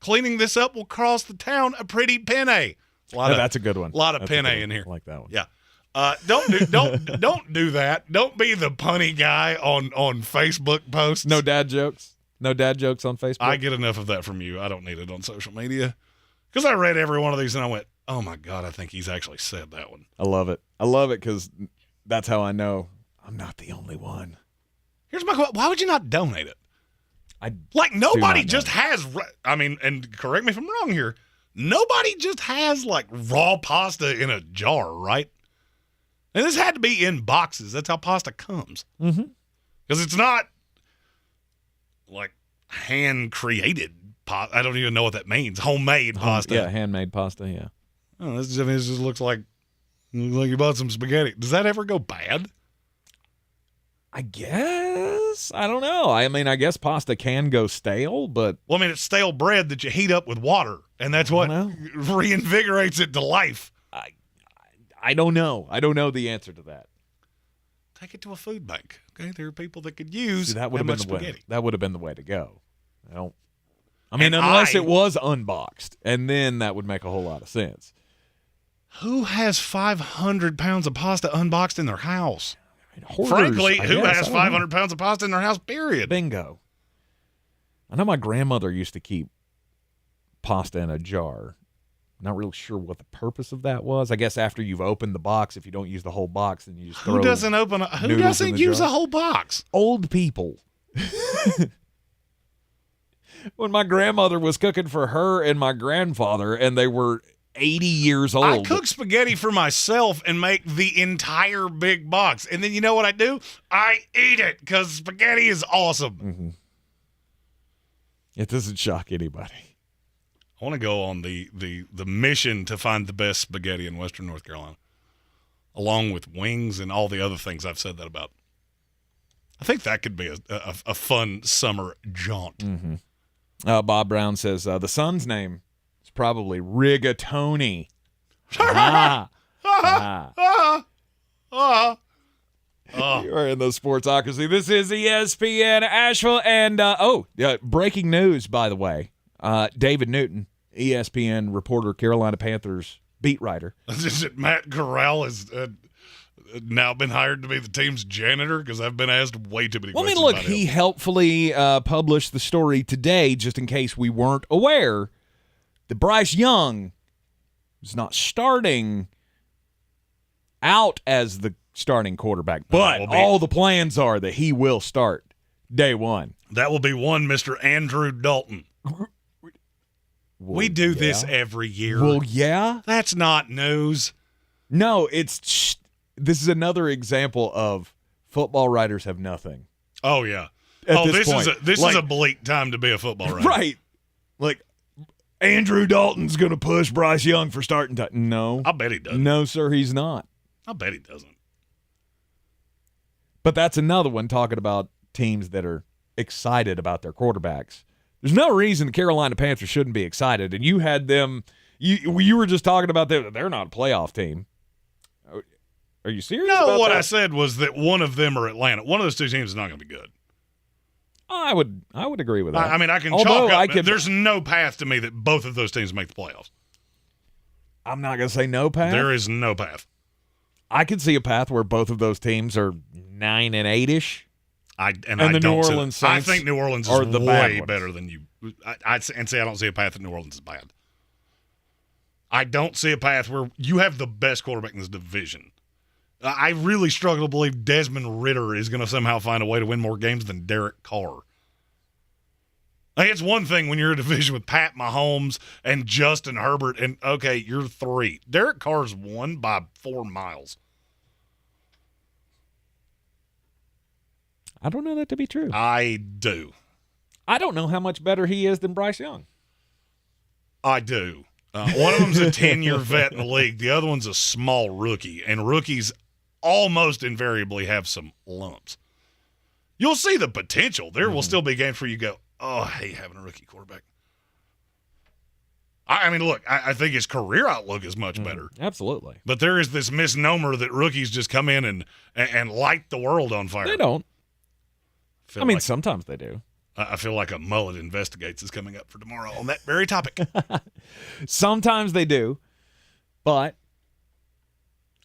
Cleaning this up will cost the town a pretty penny. That's a good one. A lot of That's penny in here. I like that one. Yeah. Don't do that. Don't be the punny guy on Facebook posts. No dad jokes. No dad jokes on Facebook. I get enough of that from you. I don't need it on social media. Because I read every one of these and I went, oh my God, I think he's actually said that one. I love it. I love it because that's how I know I'm not the only one. Here's my question. Why would you not donate it? Nobody just has. I mean, and correct me if I'm wrong here. Nobody just has like raw pasta in a jar, right? And this had to be in boxes. That's how pasta comes. Mm-hmm. Because it's not like hand created pasta. I don't even know what that means. Homemade pasta. Yeah, handmade pasta. Yeah. Oh, this just looks like you bought some spaghetti. Does that ever go bad? I guess. I don't know. I mean, I guess pasta can go stale, but Well, I mean, it's stale bread that you heat up with water, and that's what reinvigorates it to life. I don't know. I don't know the answer to that. Take it to a food bank. Okay, there are people that could use See, that would have been the spaghetti. way. That would have been the way to go. I mean, unless it was unboxed, and then that would make a whole lot of sense. Who has 500 pounds of pasta unboxed in their house? Hoarders, Frankly, I who guess. has 500 pounds of pasta in their house, period? Bingo. I know my grandmother used to keep pasta in a jar. Not really sure what the purpose of that was. I guess after you've opened the box, if you don't use the whole box, then you just throw Who doesn't use a whole box? Old people. When my grandmother was cooking for her and my grandfather, and they were 80 years old. I cook spaghetti for myself and make the entire big box. And then you know what I do? I eat it because spaghetti is awesome. Mm-hmm. It doesn't shock anybody. I want to go on the mission to find the best spaghetti in Western North Carolina, along with wings and all the other things I've said that about. I think that could be a fun summer jaunt. Mm-hmm. Bob Brown says the son's name is probably Rigatoni. You are in the Sportsocracy. This is ESPN Asheville. And, breaking news, by the way. David Newton, ESPN reporter, Carolina Panthers beat writer. Matt Corral has now been hired to be the team's janitor because I've been asked way too many questions about him. He helpfully published the story today just in case we weren't aware that Bryce Young is not starting out as the starting quarterback, but all the plans are that he will start day one. That will be one Mr. Andrew Dalton. We do this every year. Well, yeah. That's not news. No, this is another example of football writers have nothing. Oh, yeah. This is a bleak time to be a football writer. Right. Like, Andrew Dalton's going to push Bryce Young for starting time. No. I bet he does. No, sir, he's not. I bet he doesn't. But that's another one talking about teams that are excited about their quarterbacks. There's no reason the Carolina Panthers shouldn't be excited. And you had them, you were just talking about they're not a playoff team. Are you serious? No, what I said was that one of them are Atlanta. One of those two teams is not going to be good. I would agree with that. I mean, I can chalk up. There's no path to me that both of those teams make the playoffs. I'm not going to say no path. There is no path. I could see a path where both of those teams are 9-8-ish. I think New Orleans is are the way better than you. I don't see a path that New Orleans is bad. I don't see a path where you have the best quarterback in this division. I really struggle to believe Desmond Ridder is going to somehow find a way to win more games than Derek Carr. Like, it's one thing when you're in a division with Pat Mahomes and Justin Herbert, and okay, you're 3. Derek Carr's won by 4 miles. I don't know that to be true. I do. I don't know how much better he is than Bryce Young. I do. One of them's a 10-year vet in the league. The other one's a small rookie, and rookies almost invariably have some lumps. You'll see the potential. There will still be games where you go, oh, I hate having a rookie quarterback. I mean, look, I think his career outlook is much better. Absolutely. But there is this misnomer that rookies just come in and light the world on fire. They don't. Sometimes they do. I feel like a Mullet Investigates is coming up for tomorrow on that very topic. Sometimes they do, but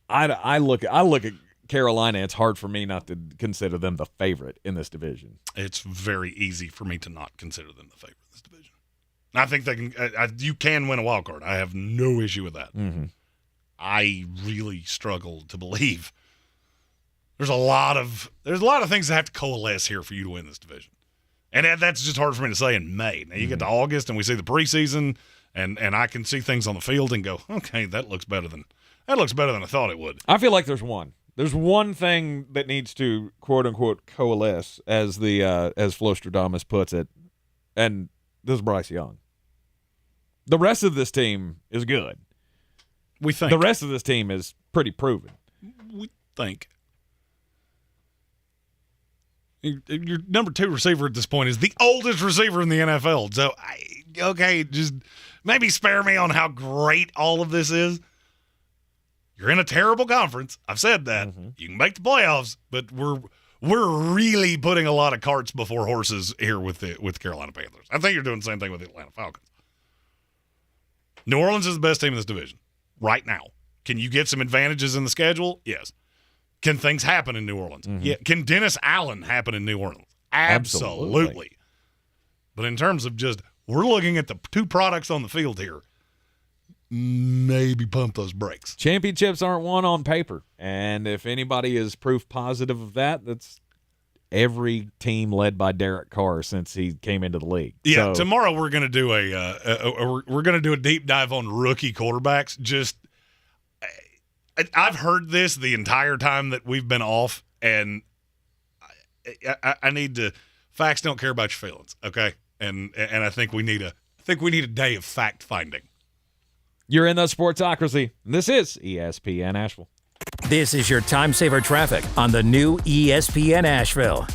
I look at Carolina. It's hard for me not to consider them the favorite in this division. It's very easy for me to not consider them the favorite in this division. I think they can. You can win a wild card. I have no issue with that. Mm-hmm. I really struggle to believe there's a lot of things that have to coalesce here for you to win this division. And that's just hard for me to say in May. Now, you get to August, and we see the preseason, and I can see things on the field and go, okay, that looks better than I thought it would. I feel like there's one thing that needs to quote unquote coalesce, as Flostradamus puts it, and this is Bryce Young. The rest of this team is good. We think the rest of this team is pretty proven. We think. Your number 2 receiver at this point is the oldest receiver in the NFL. So, just maybe spare me on how great all of this is. You're in a terrible conference. I've said that. You can make the playoffs, but we're really putting a lot of carts before horses here with the Carolina Panthers. I think you're doing the same thing with the Atlanta Falcons. New Orleans is the best team in this division right now. Can you get some advantages in the schedule? Yes. Can things happen in New Orleans? Yeah. Can Dennis Allen happen in New Orleans? Absolutely. But in terms of just, we're looking at the 2 products on the field here. Maybe pump those brakes. Championships aren't won on paper. And if anybody is proof positive of that, that's every team led by Derek Carr since he came into the league. Yeah, so, tomorrow we're going to do a deep dive on rookie quarterbacks. Just I've heard this the entire time that we've been off, and I need to. Facts don't care about your feelings, okay? And I think we need a day of fact finding. You're in the Sportsocracy. This is ESPN Asheville. This is your time saver traffic on the new ESPN Asheville.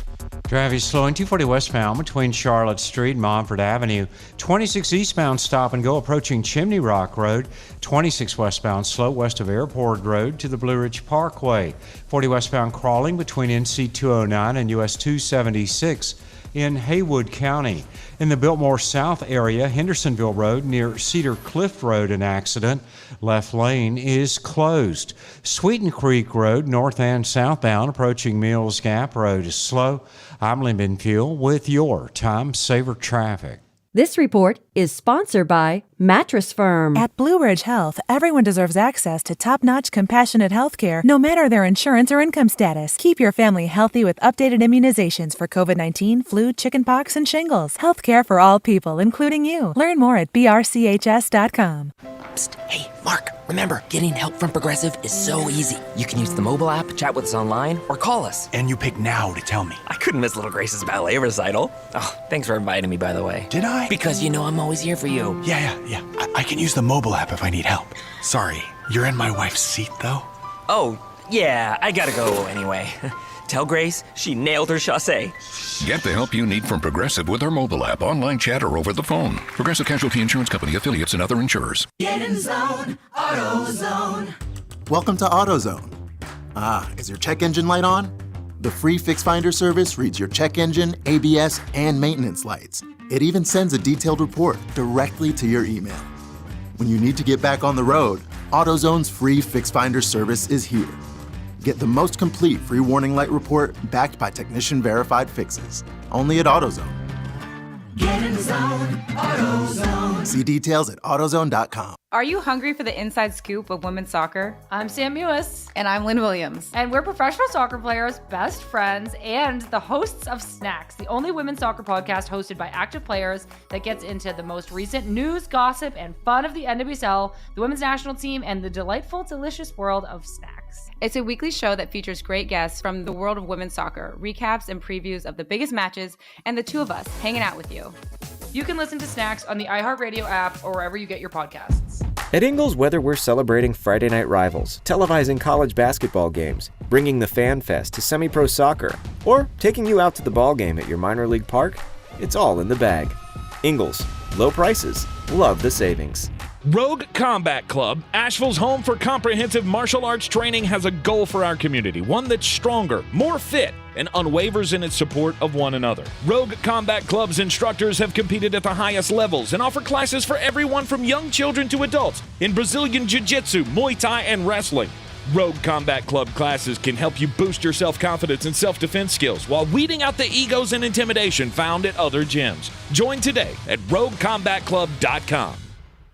Traffic slowing 240 westbound between Charlotte Street and Montford Avenue. 26 eastbound stop and go approaching Chimney Rock Road. 26 westbound slow west of Airport Road to the Blue Ridge Parkway. 40 westbound crawling between NC 209 and US 276 in Haywood County. In the Biltmore South area, Hendersonville Road near Cedar Cliff Road, an accident. Left lane is closed. Sweeten Creek Road, north and southbound, approaching Mills Gap Road is slow. I'm Lyndon Fuel with your Time Saver Traffic. This report is sponsored by Mattress Firm. At Blue Ridge Health, everyone deserves access to top-notch, compassionate health care, no matter their insurance or income status. Keep your family healthy with updated immunizations for COVID-19, flu, chickenpox, and shingles. Health care for all people, including you. Learn more at brchs.com. Psst, hey, Mark, remember, getting help from Progressive is so easy. You can use the mobile app, chat with us online, or call us. And you pick now to tell me. I couldn't miss Little Grace's ballet recital. Oh, thanks for inviting me, by the way. Did I? Because you know I'm always here for you. Yeah. I can use the mobile app if I need help. Sorry, you're in my wife's seat, though? Oh, yeah, I gotta go anyway. Tell Grace she nailed her chassé. Get the help you need from Progressive with our mobile app, online chat, or over the phone. Progressive Casualty Insurance Company, affiliates, and other insurers. Get in zone, AutoZone. Welcome to AutoZone. Is your check engine light on? The free Fix Finder service reads your check engine, ABS, and maintenance lights. It even sends a detailed report directly to your email. When you need to get back on the road, AutoZone's free Fix Finder service is here. Get the most complete free warning light report backed by technician-verified fixes. Only at AutoZone. Get in zone, AutoZone. See details at AutoZone.com. Are you hungry for the inside scoop of women's soccer? I'm Sam Mewis. And I'm Lynn Williams. And we're professional soccer players, best friends, and the hosts of Snacks, the only women's soccer podcast hosted by active players that gets into the most recent news, gossip, and fun of the NWSL, the women's national team, and the delightful, delicious world of snacks. It's a weekly show that features great guests from the world of women's soccer, recaps and previews of the biggest matches, and the 2 of us hanging out with you. You can listen to Snacks on the iHeartRadio app or wherever you get your podcasts. At Ingles, whether we're celebrating Friday night rivals, televising college basketball games, bringing the Fan Fest to semi-pro soccer, or taking you out to the ball game at your minor league park, it's all in the bag. Ingles, low prices, love the savings. Rogue Combat Club, Asheville's home for comprehensive martial arts training, has a goal for our community, one that's stronger, more fit, and unwavers in its support of one another. Rogue Combat Club's instructors have competed at the highest levels and offer classes for everyone from young children to adults in Brazilian Jiu-Jitsu, Muay Thai, and wrestling. Rogue Combat Club classes can help you boost your self-confidence and self-defense skills while weeding out the egos and intimidation found at other gyms. Join today at RogueCombatClub.com.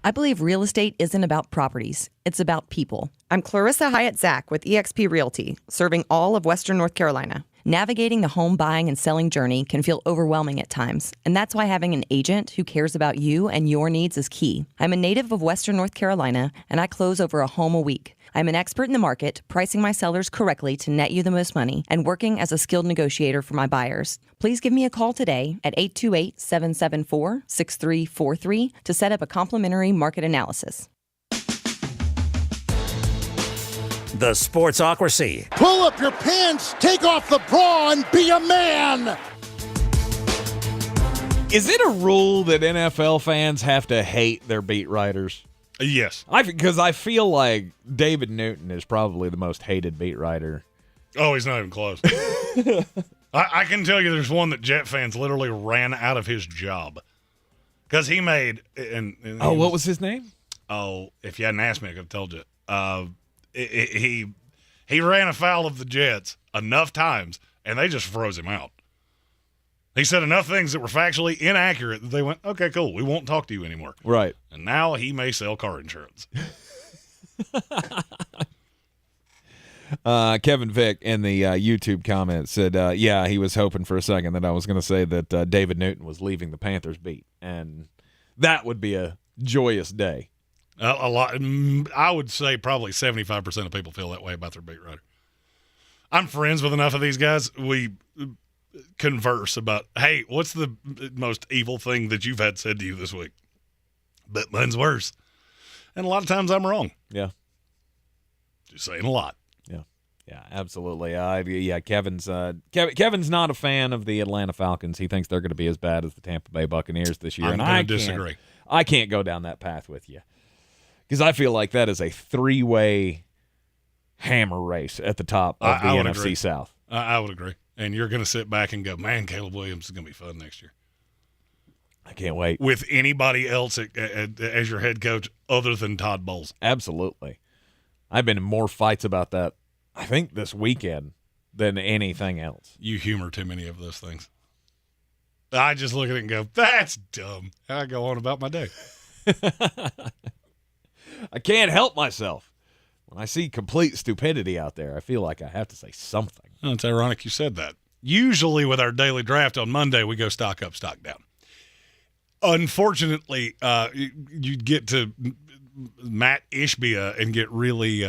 I believe real estate isn't about properties. It's about people. I'm Clarissa Hyatt Zach with eXp Realty, serving all of Western North Carolina. Navigating the home buying and selling journey can feel overwhelming at times, and that's why having an agent who cares about you and your needs is key. I'm a native of Western North Carolina, and I close over a home a week. I'm an expert in the market, pricing my sellers correctly to net you the most money, and working as a skilled negotiator for my buyers. Please give me a call today at 828-774-6343 to set up a complimentary market analysis. The Sportsocracy. Pull up your pants, take off the bra, and be a man! Is it a rule that NFL fans have to hate their beat writers? Yes. Because I feel like David Newton is probably the most hated beat writer. Oh, he's not even close. I can tell you there's one that Jet fans literally ran out of his job. Because he made... what was his name? Oh, if you hadn't asked me, I could have told you. He ran afoul of the Jets enough times, and they just froze him out. He said enough things that were factually inaccurate that they went, okay, cool, we won't talk to you anymore. Right. And now he may sell car insurance. Kevin Vick in the YouTube comments said, yeah, he was hoping for a second that I was going to say that David Newton was leaving the Panthers beat, and that would be a joyous day. A lot. I would say probably 75% of people feel that way about their beat writer. I'm friends with enough of these guys. We converse about, hey, what's the most evil thing that you've had said to you this week? But mine's worse. And a lot of times I'm wrong. Yeah. Just saying a lot. Yeah, absolutely. Kevin's not a fan of the Atlanta Falcons. He thinks they're going to be as bad as the Tampa Bay Buccaneers this year. I'm going to disagree. I can't go down that path with you. Because I feel like that is a three-way hammer race at the top of the NFC agree. South. I would agree. And you're going to sit back and go, man, Caleb Williams is going to be fun next year. I can't wait. With anybody else as your head coach other than Todd Bowles. Absolutely. I've been in more fights about that, I think, this weekend than anything else. You humor too many of those things. I just look at it and go, that's dumb. And I go on about my day. I can't help myself. When I see complete stupidity out there, I feel like I have to say something. Oh, it's ironic you said that. Usually with our daily draft on Monday, we go stock up, stock down. Unfortunately, you get to Matt Ishbia and get really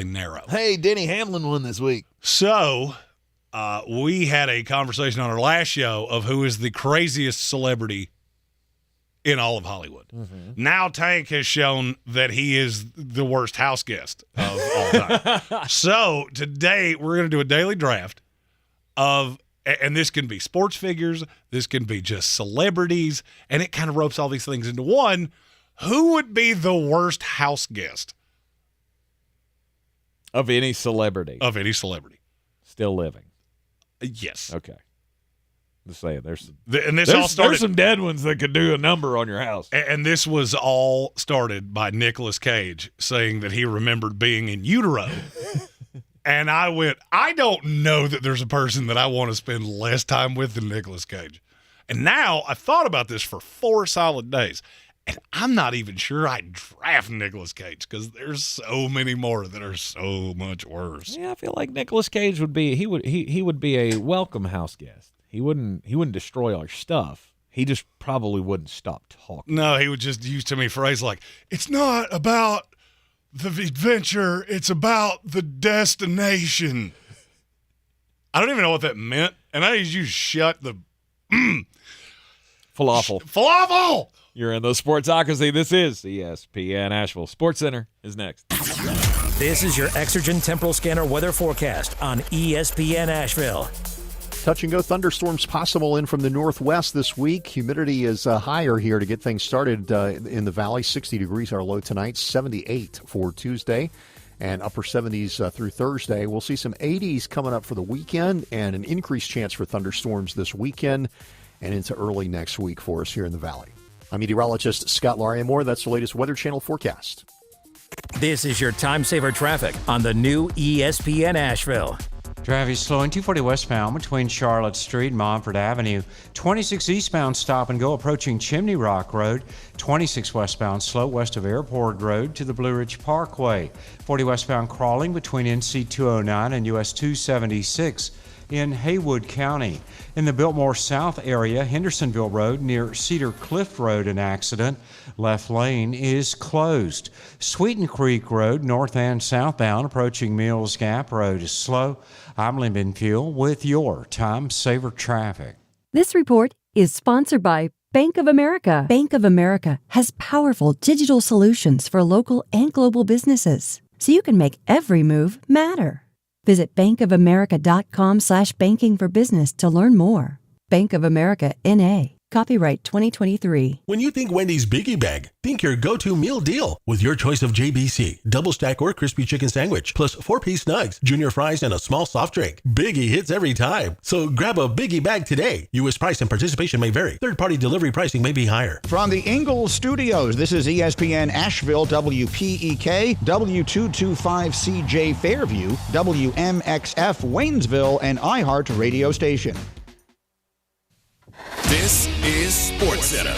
narrow. Hey, Denny Hamlin won this week. So we had a conversation on our last show of who is the craziest celebrity in all of Hollywood. Mm-hmm. Now Tank has shown that he is the worst house guest of all time. So today we're going to do a daily draft of, and this can be sports figures, this can be just celebrities, and it kind of ropes all these things into one. Who would be the worst house guest? Of any celebrity. Of any celebrity. Still living. Yes. Okay. Just saying, there's some dead ones that could do a number on your house. And this was all started by Nicolas Cage saying that he remembered being in utero. And I went, I don't know that there's a person that I want to spend less time with than Nicolas Cage. And now I've thought about this for 4 solid days. And I'm not even sure I'd draft Nicolas Cage because there's so many more that are so much worse. Yeah, I feel like Nicolas Cage would be he would be a welcome house guest. He wouldn't destroy our stuff. He just probably wouldn't stop talking. No, he would just use to me a phrase like, it's not about the adventure, it's about the destination. I don't even know what that meant. And I just used shut the falafel. Falafel! You're in the Sportsocracy. This is ESPN Asheville. Sports Center is next. This is your Exergen Temporal Scanner weather forecast on ESPN Asheville. Touch and go thunderstorms possible in from the northwest this week. Humidity is higher here to get things started in the valley. 60 degrees our low tonight, 78 for Tuesday, and upper 70s through Thursday. We'll see some 80s coming up for the weekend and an increased chance for thunderstorms this weekend and into early next week for us here in the valley. I'm meteorologist Scott Lariamore. That's the latest Weather Channel forecast. This is your time saver traffic on the new ESPN Asheville. Traffic slowing 240 westbound between Charlotte Street and Montford Avenue. 26 eastbound stop and go approaching Chimney Rock Road. 26 westbound slow west of Airport Road to the Blue Ridge Parkway. 40 westbound crawling between NC 209 and US 276. in Haywood County. In the Biltmore South area, Hendersonville Road near Cedar Cliff Road, an accident. Left lane is closed. Sweeten Creek Road, north and southbound, approaching Mills Gap Road is slow. I'm Lyndon Fuel with your Time Saver Traffic. This report is sponsored by Bank of America. Bank of America has powerful digital solutions for local and global businesses, so you can make every move matter. Visit bankofamerica.com/banking for business to learn more. Bank of America, N.A. Copyright 2023. When you think Wendy's Biggie Bag, think your go-to meal deal with your choice of JBC, double stack or crispy chicken sandwich, plus 4-piece nugs, junior fries, and a small soft drink. Biggie hits every time. So grab a Biggie Bag today. U.S. price and participation may vary. Third-party delivery pricing may be higher. From the Ingles Studios, this is ESPN Asheville, WPEK, W225CJ Fairview, WMXF Waynesville, and iHeart Radio Station. This is SportsCenter.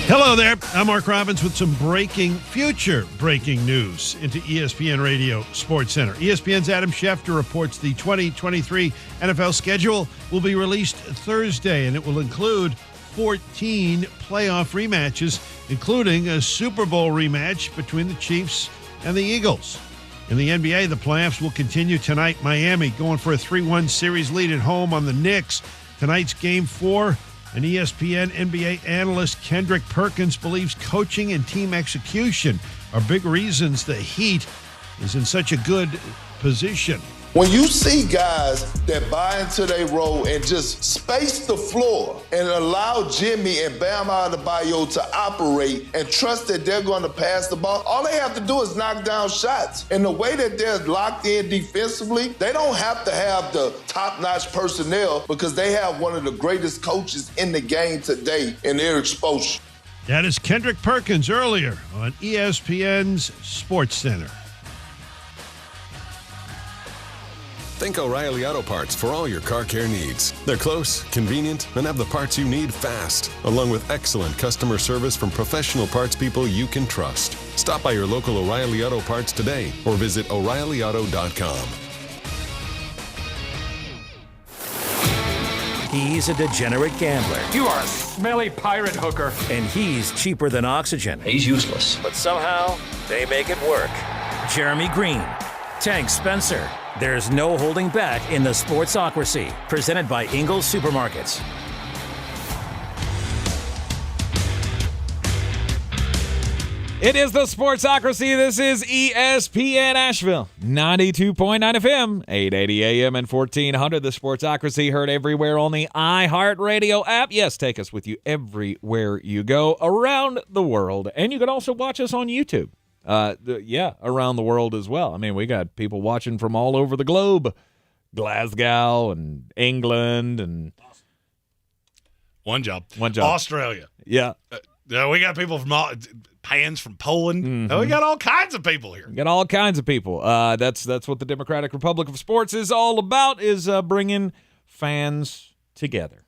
Hello there. I'm Mark Robbins with some future breaking news into ESPN Radio SportsCenter. ESPN's Adam Schefter reports the 2023 NFL schedule will be released Thursday, and it will include 14 playoff rematches, including a Super Bowl rematch between the Chiefs and the Eagles. In the NBA, the playoffs will continue tonight. Miami going for a 3-1 series lead at home on the Knicks. Tonight's Game 4, an ESPN NBA analyst, Kendrick Perkins, believes coaching and team execution are big reasons the Heat is in such a good position. When you see guys that buy into their role and just space the floor and allow Jimmy and Bam Adebayo to operate and trust that they're going to pass the ball, all they have to do is knock down shots. And the way that they're locked in defensively, they don't have to have the top-notch personnel because they have one of the greatest coaches in the game today in their exposure. That is Kendrick Perkins earlier on ESPN's SportsCenter. Think O'Reilly Auto Parts for all your car care needs. They're close, convenient, and have the parts you need fast, along with excellent customer service from professional parts people you can trust. Stop by your local O'Reilly Auto Parts today or visit O'ReillyAuto.com. He's a degenerate gambler. You are a smelly pirate hooker. And he's cheaper than oxygen. He's useless. But somehow, they make it work. Jeremy Greene, Tank Spencer. There's no holding back in the Sportsocracy, presented by Ingles Supermarkets. It is the Sportsocracy. This is ESPN Asheville, 92.9 FM, 880 AM and 1400. The Sportsocracy heard everywhere on the iHeartRadio app. Yes, take us with you everywhere you go around the world. And you can also watch us on YouTube. Around the world as well. I mean, we got people watching from all over the globe. Glasgow and England and One job. Australia. Yeah. We got people from Pans from Poland. Mm-hmm. We got all kinds of people here. We got all kinds of people. That's what the Democratic Republic of Sports is all about, is bringing fans together.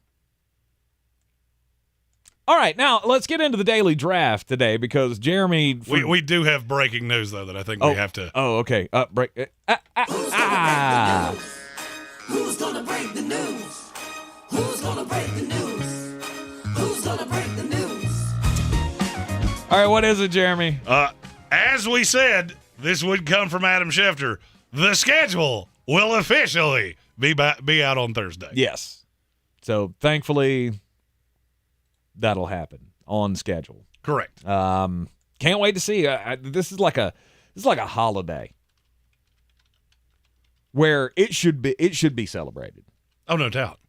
All right, now let's get into the daily draft today because Jeremy. We do have breaking news though that I think we have to. Oh, okay. Break. Who's gonna break the news? Who's gonna break the news? Who's gonna break the news? All right, what is it, Jeremy? As we said, this would come from Adam Schefter. The schedule will officially be out on Thursday. Yes. So thankfully, that'll happen on schedule. Correct. Can't wait to see. This is like a holiday where it should be celebrated. Oh, no doubt.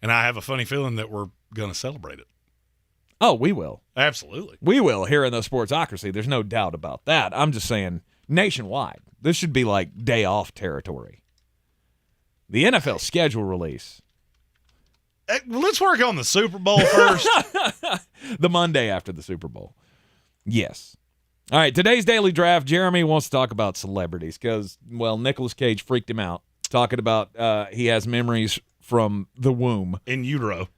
And I have a funny feeling that we're going to celebrate it. Oh, we will. Absolutely. We will here in the Sportsocracy. There's no doubt about that. I'm just saying nationwide. This should be like day off territory. The NFL schedule release. Let's work on the Super Bowl first. The Monday after the Super Bowl. Yes. All right, today's daily draft, Jeremy wants to talk about celebrities because, well, Nicolas Cage freaked him out, talking about he has memories from the womb. In utero.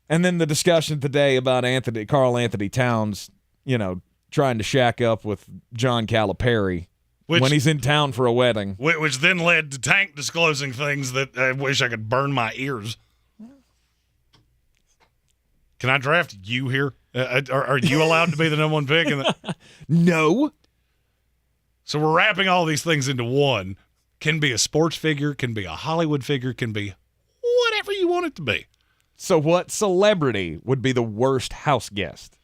And then the discussion today about Carl Anthony Towns, trying to shack up with John Calipari when he's in town for a wedding. Which then led to Tank disclosing things that I wish I could burn my ears. Can I draft you here? Are you allowed to be the number one pick? No. So we're wrapping all these things into one. Can be a sports figure, can be a Hollywood figure, can be whatever you want it to be. So what celebrity would be the worst house guest?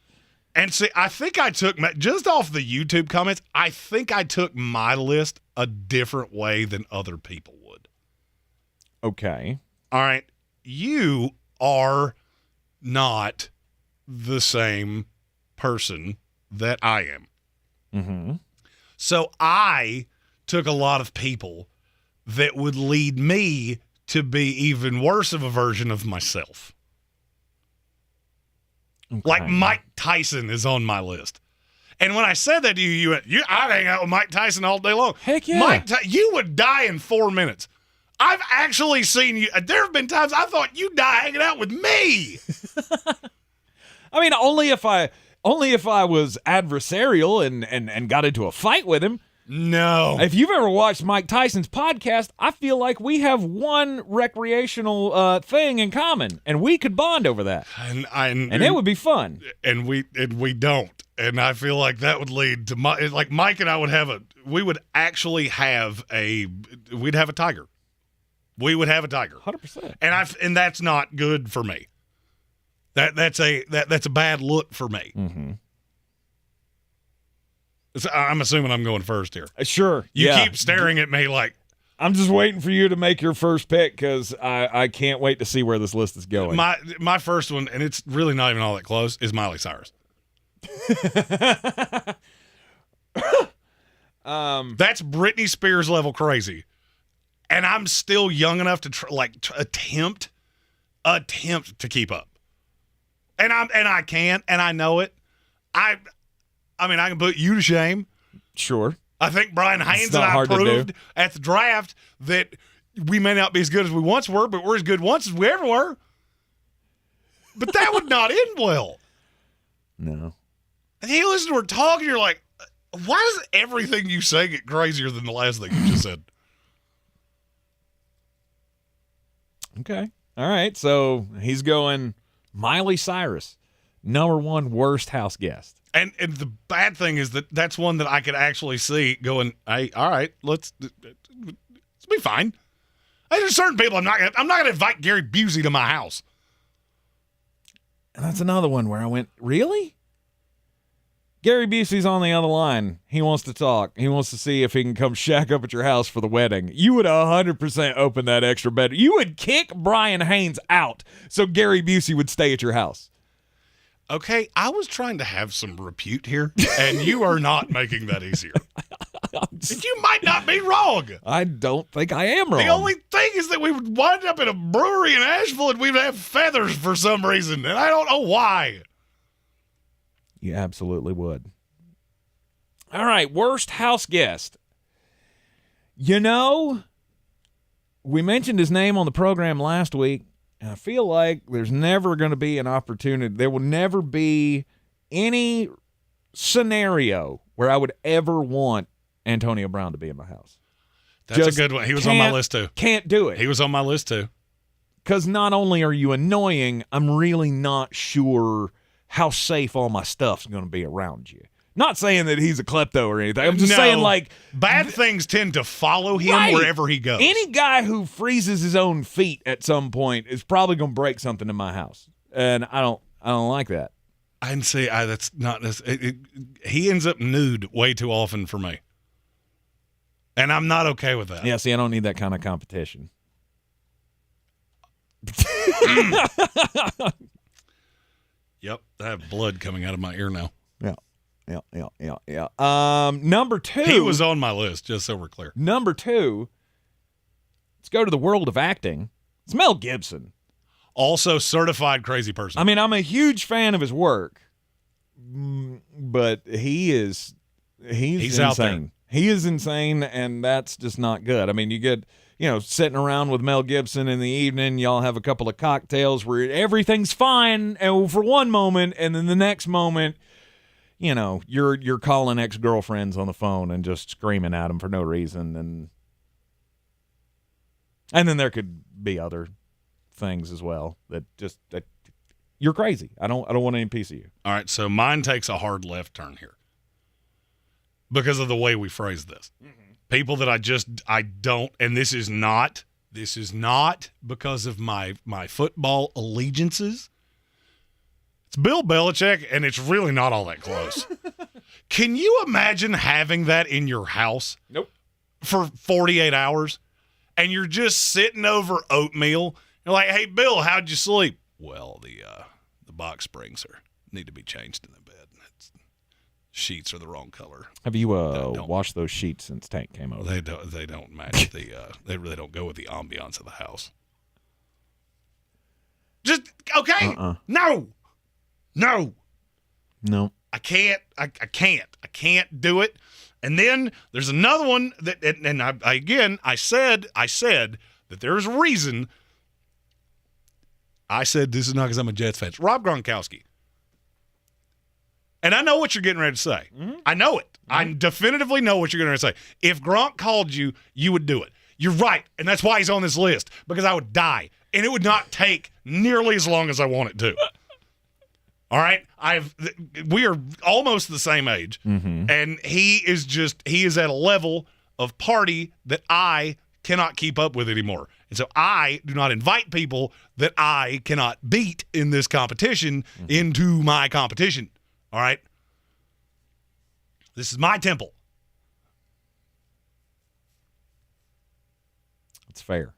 And see, I think I took, just off the YouTube comments, I think I took my list a different way than other people would. Okay. All right. You are not the same person that I am. Mm-hmm. So I took a lot of people that would lead me to be even worse of a version of myself. Okay. Like Mike Tyson is on my list. And when I said that to you, you went, I'd hang out with Mike Tyson all day long. Heck yeah. You would die in 4 minutes. I've actually seen you. There have been times I thought you'd die hanging out with me. I mean, only if I was adversarial and got into a fight with him. No. If you've ever watched Mike Tyson's podcast, I feel like we have one recreational thing in common, and we could bond over that. And it would be fun. And we don't. And I feel like that would lead to like Mike and I would have we'd have a tiger. We would have a tiger. 100%. And that's not good for me. That's a bad look for me. Mm-hmm. I'm assuming I'm going first here. Sure. You keep staring at me like I'm just waiting for you to make your first pick because I can't wait to see where this list is going. My first one, and it's really not even all that close, is Miley Cyrus. That's Britney Spears level crazy, and I'm still young enough to attempt to keep up, and I can, and I know it. I mean, I can put you to shame. Sure. I think Brian Haynes and I proved at the draft that we may not be as good as we once were, but we're as good once as we ever were. But that would not end well. No. And you listen to her talk, and you're like, why does everything you say get crazier than the last thing you just said? Okay. All right. So he's going Miley Cyrus, number one worst house guest. And the bad thing is that's one that I could actually see going, hey, all right, let's be fine. There's certain people I'm not gonna invite Gary Busey to my house. And that's another one where I went, really? Gary Busey's on the other line. He wants to talk. He wants to see if he can come shack up at your house for the wedding. You would 100% open that extra bed. You would kick Brian Haynes out so Gary Busey would stay at your house. Okay, I was trying to have some repute here, and you are not making that easier. You might not be wrong. I don't think I am wrong. The only thing is that we would wind up in a brewery in Asheville, and we'd have feathers for some reason, and I don't know why. You absolutely would. All right, worst house guest. You know, we mentioned his name on the program last week. And I feel like there's never going to be an opportunity. There will never be any scenario where I would ever want Antonio Brown to be in my house. That's a good one. He was on my list, too. Can't do it. He was on my list, too. Because not only are you annoying, I'm really not sure how safe all my stuff's going to be around you. Not saying that he's a klepto or anything. I'm just saying, like, bad things tend to follow him wherever he goes. Any guy who freezes his own feet at some point is probably going to break something in my house, and I don't like that. I see. That's not. He ends up nude way too often for me, and I'm not okay with that. Yeah. See, I don't need that kind of competition. Yep, I have blood coming out of my ear now. Yeah. Number two. He was on my list, just so we're clear. Number two. Let's go to the world of acting. It's Mel Gibson. Also certified crazy person. I mean, I'm a huge fan of his work, but he's insane. Out there. He is insane, and that's just not good. I mean, you get, sitting around with Mel Gibson in the evening, y'all have a couple of cocktails where everything's fine for one moment, and then the next moment, you're calling ex-girlfriends on the phone and just screaming at them for no reason, and then there could be other things as well that you're crazy. I don't want any piece of you. All right, so mine takes a hard left turn here because of the way we phrase this. Mm-hmm. People that I don't, and this is not because of my football allegiances. It's Bill Belichick, and it's really not all that close. Can you imagine having that in your house? Nope. For 48 hours, and you're just sitting over oatmeal. You're like, "Hey, Bill, how'd you sleep?" Well, the box springs need to be changed in the bed. Sheets are the wrong color. Have you washed those sheets since Tank came over? They don't match they really don't go with the ambiance of the house. Just okay. No. I can't do it. And then there's another one that, and I said that there's a reason. I said this is not because I'm a Jets fan. It's Rob Gronkowski. And I know what you're getting ready to say. Mm-hmm. I know it. Mm-hmm. I definitively know what you're getting ready to say. If Gronk called you, you would do it. You're right. And that's why he's on this list, because I would die. And it would not take nearly as long as I want it to. All right? We are almost the same age. Mm-hmm. And he is at a level of party that I cannot keep up with anymore. And so I do not invite people that I cannot beat in this competition into my competition. All right? This is my temple. That's fair.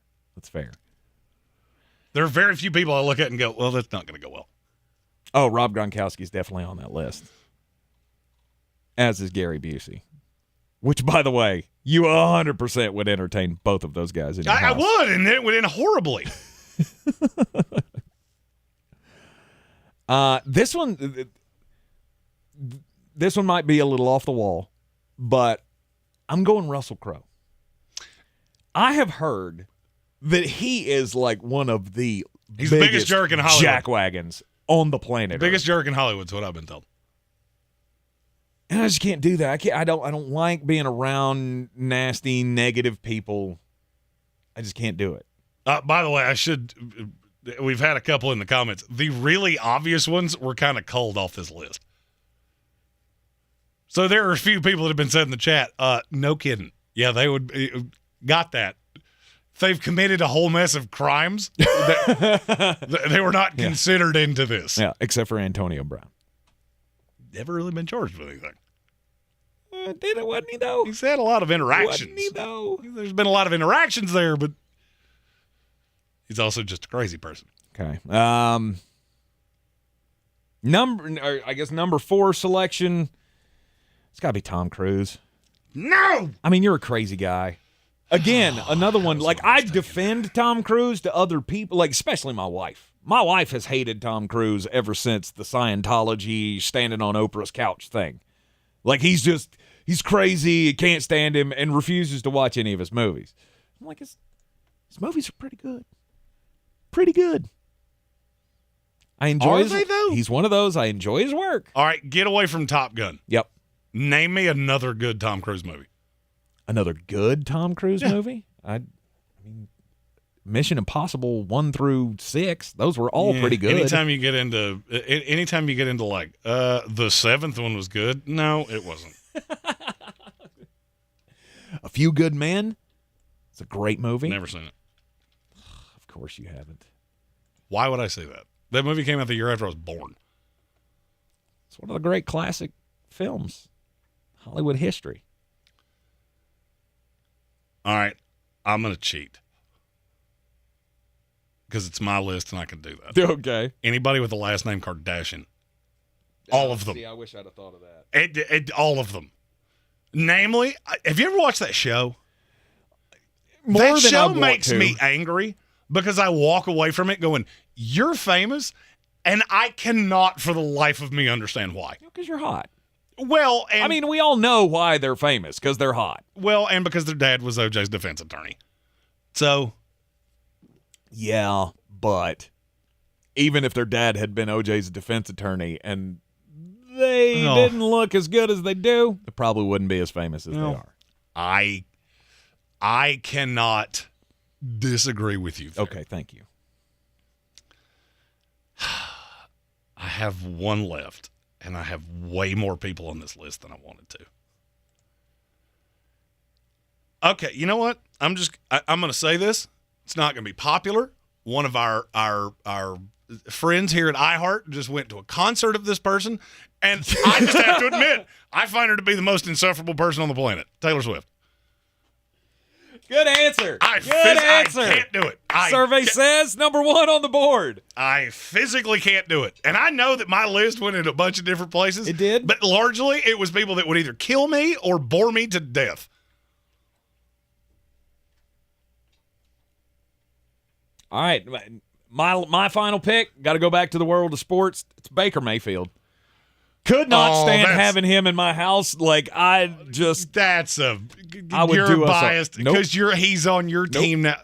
There are very few people I look at and go, well, that's not going to go well. Oh, Rob Gronkowski's definitely on that list. As is Gary Busey. Which, by the way, you 100% would entertain both of those guys in your house. I would, and it would end horribly. This one might be a little off the wall, but I'm going Russell Crowe. I have heard that he is like one of the biggest jerk in Hollywood. Jackwagons on the planet. Biggest jerk in Hollywood is what I've been told. And I just can't do that. I don't like being around nasty, negative people. I just can't do it. By the way, we've had a couple in the comments. The really obvious ones were kind of culled off this list. So there are a few people that have been said in the chat, no kidding. Yeah, they got that. They've committed a whole mess of crimes. They were not considered into this. Yeah, except for Antonio Brown. Never really been charged with anything. Wasn't he, though? He's had a lot of interactions. Wasn't he, though? There's been a lot of interactions there, but he's also just a crazy person. Okay. Number 4 selection, it's got to be Tom Cruise. No! I mean, you're a crazy guy. Again, another one. Like, I defend Tom Cruise to other people, like especially my wife. My wife has hated Tom Cruise ever since the Scientology standing on Oprah's couch thing. Like, he's crazy, can't stand him, and refuses to watch any of his movies. I'm like, his movies are pretty good. Pretty good. I enjoy they, though? He's one of those. I enjoy his work. All right, get away from Top Gun. Yep. Name me another good Tom Cruise movie. Another good Tom Cruise movie? I mean, Mission Impossible 1 through 6, those were all pretty good. Anytime you get into like the 7th one was good. No, it wasn't. A Few Good Men. It's a great movie. Never seen it. Of course you haven't. Why would I say that? That movie came out the year after I was born. It's one of the great classic films. Hollywood history. All right, I'm going to cheat. Because it's my list and I can do that. Okay. Anybody with the last name Kardashian. All of them. See, I wish I'd have thought of that. All of them. Namely, have you ever watched that show? More that than show I want makes to. me angry because I walk away from it going, you're famous, and I cannot for the life of me understand why. Because you're hot. Well, and I mean, we all know why they're famous, because they're hot. Well, and because their dad was OJ's defense attorney. So, yeah, but even if their dad had been OJ's defense attorney and they didn't look as good as they do, they probably wouldn't be as famous as they are. I cannot disagree with you there. Okay, thank you. I have one left, and I have way more people on this list than I wanted to. Okay, you know what? I'm going to say this. It's not going to be popular. One of our friends here at iHeart just went to a concert of this person, and I just have to admit, I find her to be the most insufferable person on the planet, Taylor Swift. Good answer. I can't do it. Survey says number 1 on the board. I physically can't do it. And I know that my list went in a bunch of different places. It did? But largely, it was people that would either kill me or bore me to death. All right. My final pick, got to go back to the world of sports. It's Baker Mayfield. Could not stand having him in my house. Like, I would you're do biased because he's on your team now.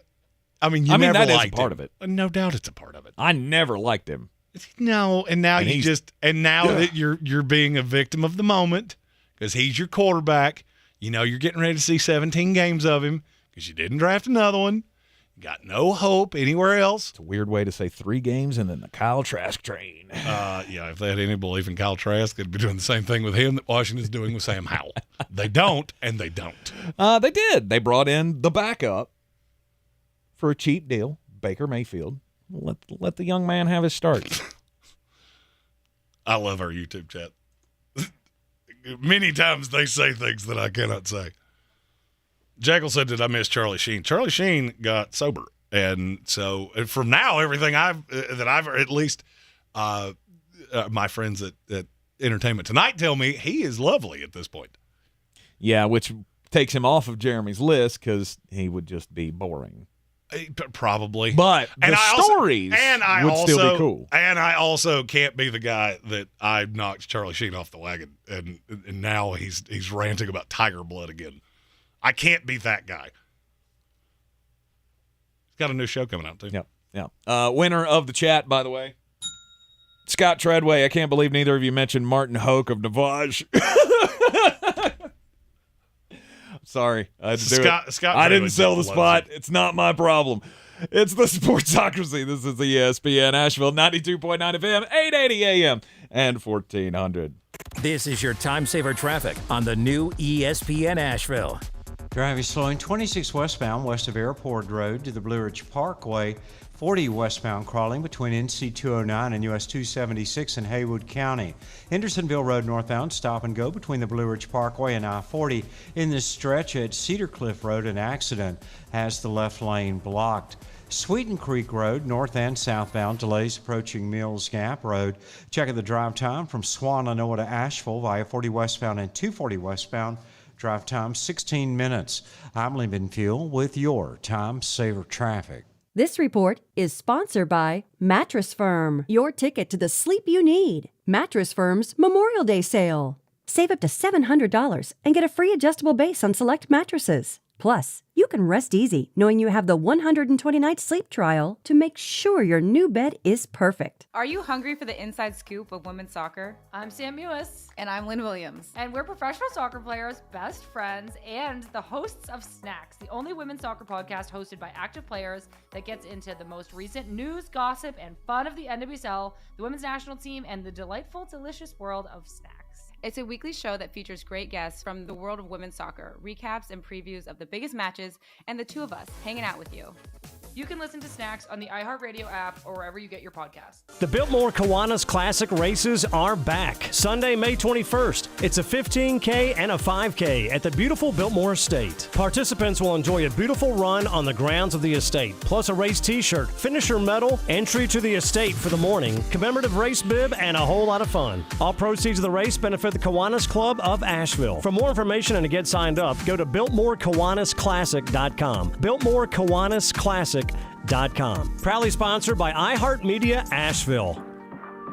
I mean, you never that liked is a part him. of it. No doubt it's a part of it. I never liked him. No, and now that you're being a victim of the moment because he's your quarterback. You know you're getting ready to see 17 games of him because you didn't draft another one. Got no hope anywhere else. It's a weird way to say 3 games and then the Kyle Trask train. Yeah, if they had any belief in Kyle Trask, they'd be doing the same thing with him that Washington's doing with Sam Howell. They don't, and they don't. They did. They brought in the backup for a cheap deal, Baker Mayfield. Let the young man have his start. I love our YouTube chat. Many times they say things that I cannot say. Jekyll said, did I miss Charlie Sheen? Charlie Sheen got sober. And so from now, everything I've at least my friends at Entertainment Tonight tell me he is lovely at this point. Yeah, which takes him off of Jeremy's list because he would just be boring. Probably. But the stories would still be cool. And I also can't be the guy that I knocked Charlie Sheen off the wagon and now he's ranting about tiger blood again. I can't be that guy. He's got a new show coming out, too. Yeah. Winner of the chat, by the way, Scott Treadway. I can't believe neither of you mentioned Martin Hoke of Navage. Sorry. I had to do it. Scott I didn't sell the spot. It's not my problem. It's the Sportsocracy. This is the ESPN Asheville, 92.9 FM, 880 AM, and 1400. This is your time saver traffic on the new ESPN Asheville. Driving slowing 26 westbound west of Airport Road to the Blue Ridge Parkway, 40 westbound crawling between NC 209 and US 276 in Haywood County. Hendersonville Road northbound stop and go between the Blue Ridge Parkway and I-40. In this stretch at Cedar Cliff Road, an accident has the left lane blocked. Sweeten Creek Road, north and southbound, delays approaching Mills Gap Road. Checking the drive time from Swannanoa to Asheville via 40 westbound and 240 westbound. Drive time 16 minutes. I'm Lee Fuel with your Time Saver Traffic. This report is sponsored by Mattress Firm, your ticket to the sleep you need. Mattress Firm's Memorial Day sale. Save up to $700 and get a free adjustable base on select mattresses. Plus, you can rest easy knowing you have the 120-night sleep trial to make sure your new bed is perfect. Are you hungry for the inside scoop of women's soccer? I'm Sam Mewis. And I'm Lynn Williams. And we're professional soccer players, best friends, and the hosts of Snacks, the only women's soccer podcast hosted by active players that gets into the most recent news, gossip, and fun of the NWSL, the women's national team, and the delightful, delicious world of snacks. It's a weekly show that features great guests from the world of women's soccer, recaps and previews of the biggest matches, and the two of us hanging out with you. You can listen to Snacks on the iHeartRadio app or wherever you get your podcasts. The Biltmore Kiwanis Classic races are back. Sunday, May 21st. It's a 15K and a 5K at the beautiful Biltmore Estate. Participants will enjoy a beautiful run on the grounds of the estate, plus a race t-shirt, finisher medal, entry to the estate for the morning, commemorative race bib, and a whole lot of fun. All proceeds of the race benefit the Kiwanis Club of Asheville. For more information and to get signed up, go to BiltmoreKiwanisClassic.com. BiltmoreKiwanisClassic.com. Proudly sponsored by iHeartMedia Asheville.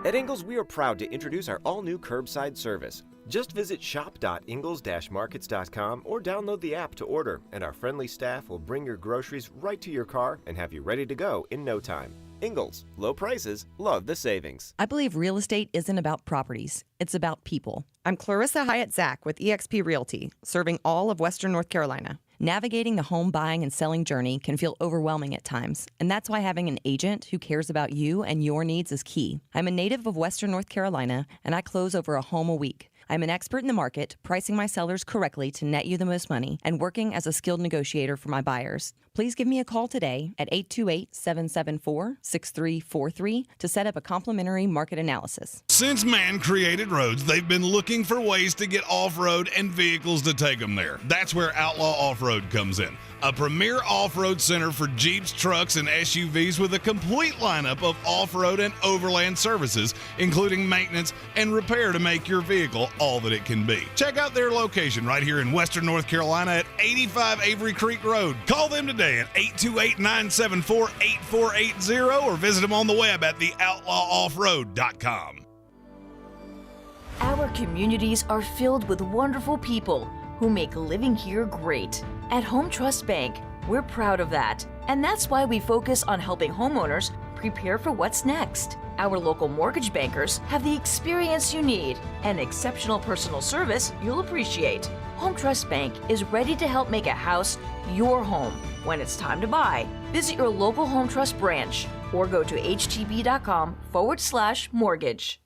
At Ingles, we are proud to introduce our all-new curbside service. Just visit shop.ingles-markets.com or download the app to order, and our friendly staff will bring your groceries right to your car and have you ready to go in no time. Ingles, low prices, love the savings. I believe real estate isn't about properties. It's about people. I'm Clarissa Hyatt Zach with eXp Realty, serving all of Western North Carolina. Navigating the home buying and selling journey can feel overwhelming at times, and that's why having an agent who cares about you and your needs is key. I'm a native of Western North Carolina, and I close over a home a week. I'm an expert in the market, pricing my sellers correctly to net you the most money, and working as a skilled negotiator for my buyers. Please give me a call today at 828-774-6343 to set up a complimentary market analysis. Since man created roads, they've been looking for ways to get off-road and vehicles to take them there. That's where Outlaw Off-Road comes in. A premier off-road center for Jeeps, trucks, and SUVs with a complete lineup of off-road and overland services, including maintenance and repair to make your vehicle all that it can be. Check out their location right here in Western North Carolina at 85 Avery Creek Road. Call them today at 828-974-8480 or visit them on the web at theoutlawoffroad.com. Our communities are filled with wonderful people who make living here great. At Home Trust Bank, we're proud of that. And that's why we focus on helping homeowners prepare for what's next. Our local mortgage bankers have the experience you need and exceptional personal service you'll appreciate. Home Trust Bank is ready to help make a house your home when it's time to buy. Visit your local Home Trust branch or go to htb.com/mortgage.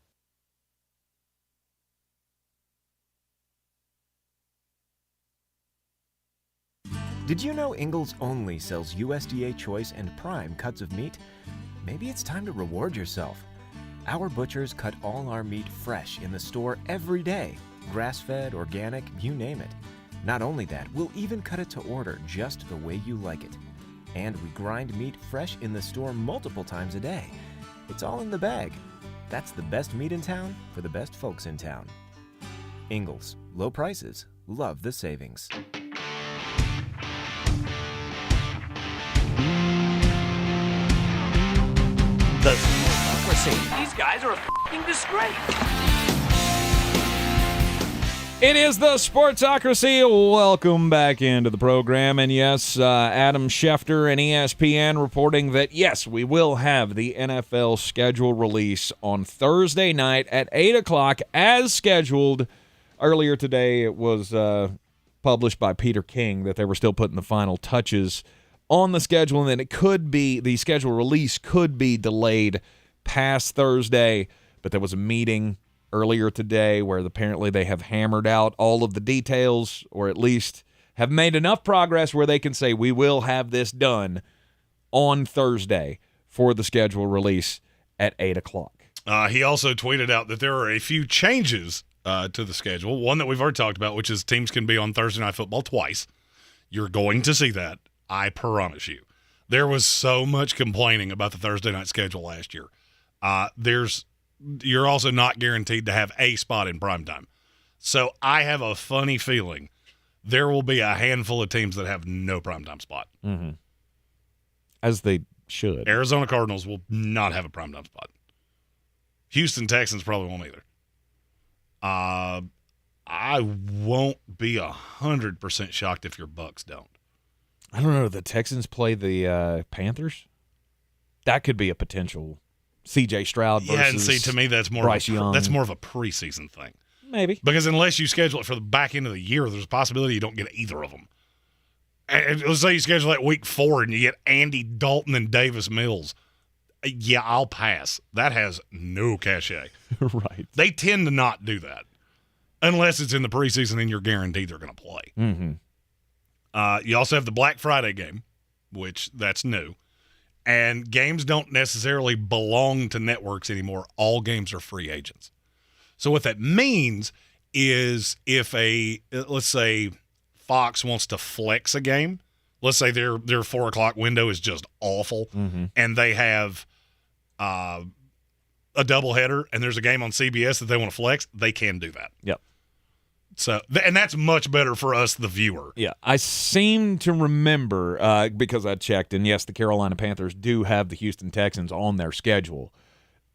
Did you know Ingles only sells USDA Choice and Prime cuts of meat? Maybe it's time to reward yourself. Our butchers cut all our meat fresh in the store every day. Grass-fed, organic, you name it. Not only that, we'll even cut it to order just the way you like it. And we grind meat fresh in the store multiple times a day. It's all in the bag. That's the best meat in town for the best folks in town. Ingles, low prices, love the savings. The Sportsocracy. These guys are a f***ing disgrace. It is the Sportsocracy. Welcome back into the program. And yes, Adam Schefter and ESPN reporting that, yes, we will have the NFL schedule release on Thursday night at 8 o'clock as scheduled. Earlier today, it was published by Peter King that they were still putting the final touches on the schedule, and then it could be, the schedule release could be delayed past Thursday, but there was a meeting earlier today where apparently they have hammered out all of the details, or at least have made enough progress where they can say we will have this done on Thursday for the schedule release at 8 o'clock. He also tweeted out that there are a few changes to the schedule. One that we've already talked about, which is teams can be on Thursday Night Football twice. You're going to see that. I promise you. There was so much complaining about the Thursday night schedule last year. You're also not guaranteed to have a spot in primetime. So I have a funny feeling there will be a handful of teams that have no primetime spot. Mm-hmm. As they should. Arizona Cardinals will not have a primetime spot. Houston Texans probably won't either. I won't be 100% shocked if your Bucks don't. I don't know. The Texans play the Panthers? That could be a potential C.J. Stroud versus and see, to me, that's more Bryce Young. That's more of a preseason thing. Maybe. Because unless you schedule it for the back end of the year, there's a possibility you don't get either of them. And let's say you schedule that week 4 and you get Andy Dalton and Davis Mills. Yeah, I'll pass. That has no cachet. Right. They tend to not do that. Unless it's in the preseason and you're guaranteed they're going to play. Mm-hmm. You also have the Black Friday game, which that's new. And games don't necessarily belong to networks anymore. All games are free agents. So what that means is if let's say Fox wants to flex a game, let's say their 4 o'clock window is just awful, mm-hmm. and they have a doubleheader and there's a game on CBS that they want to flex, they can do that. Yep. So, and that's much better for us, the viewer. Yeah, I seem to remember, because I checked, and yes, the Carolina Panthers do have the Houston Texans on their schedule,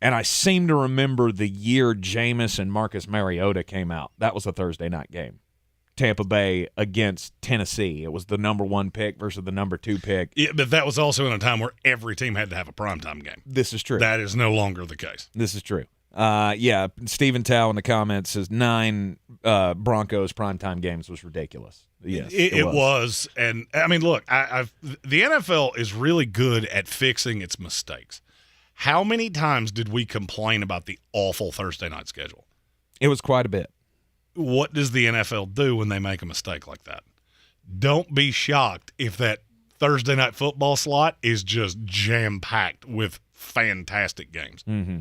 and I seem to remember the year Jameis and Marcus Mariota came out. That was a Thursday night game. Tampa Bay against Tennessee. It was the number 1 pick versus the number 2 pick. Yeah, but that was also in a time where every team had to have a primetime game. This is true. That is no longer the case. This is true. Stephen Tao in the comments says 9 Broncos primetime games was ridiculous. Yes, it was. And, I mean, look, the NFL is really good at fixing its mistakes. How many times did we complain about the awful Thursday night schedule? It was quite a bit. What does the NFL do when they make a mistake like that? Don't be shocked if that Thursday night football slot is just jam-packed with fantastic games. Mm-hmm.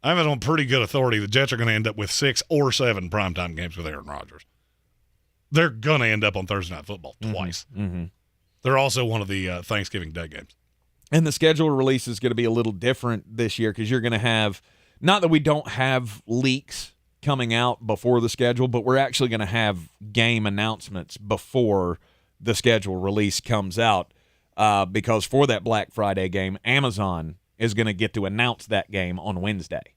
I have it on pretty good authority. The Jets are going to end up with 6 or 7 primetime games with Aaron Rodgers. They're going to end up on Thursday night football twice. Mm-hmm. They're also one of the Thanksgiving Day games. And the schedule release is going to be a little different this year because you're going to have, not that we don't have leaks coming out before the schedule, but we're actually going to have game announcements before the schedule release comes out because for that Black Friday game, Amazon is going to get to announce that game on Wednesday.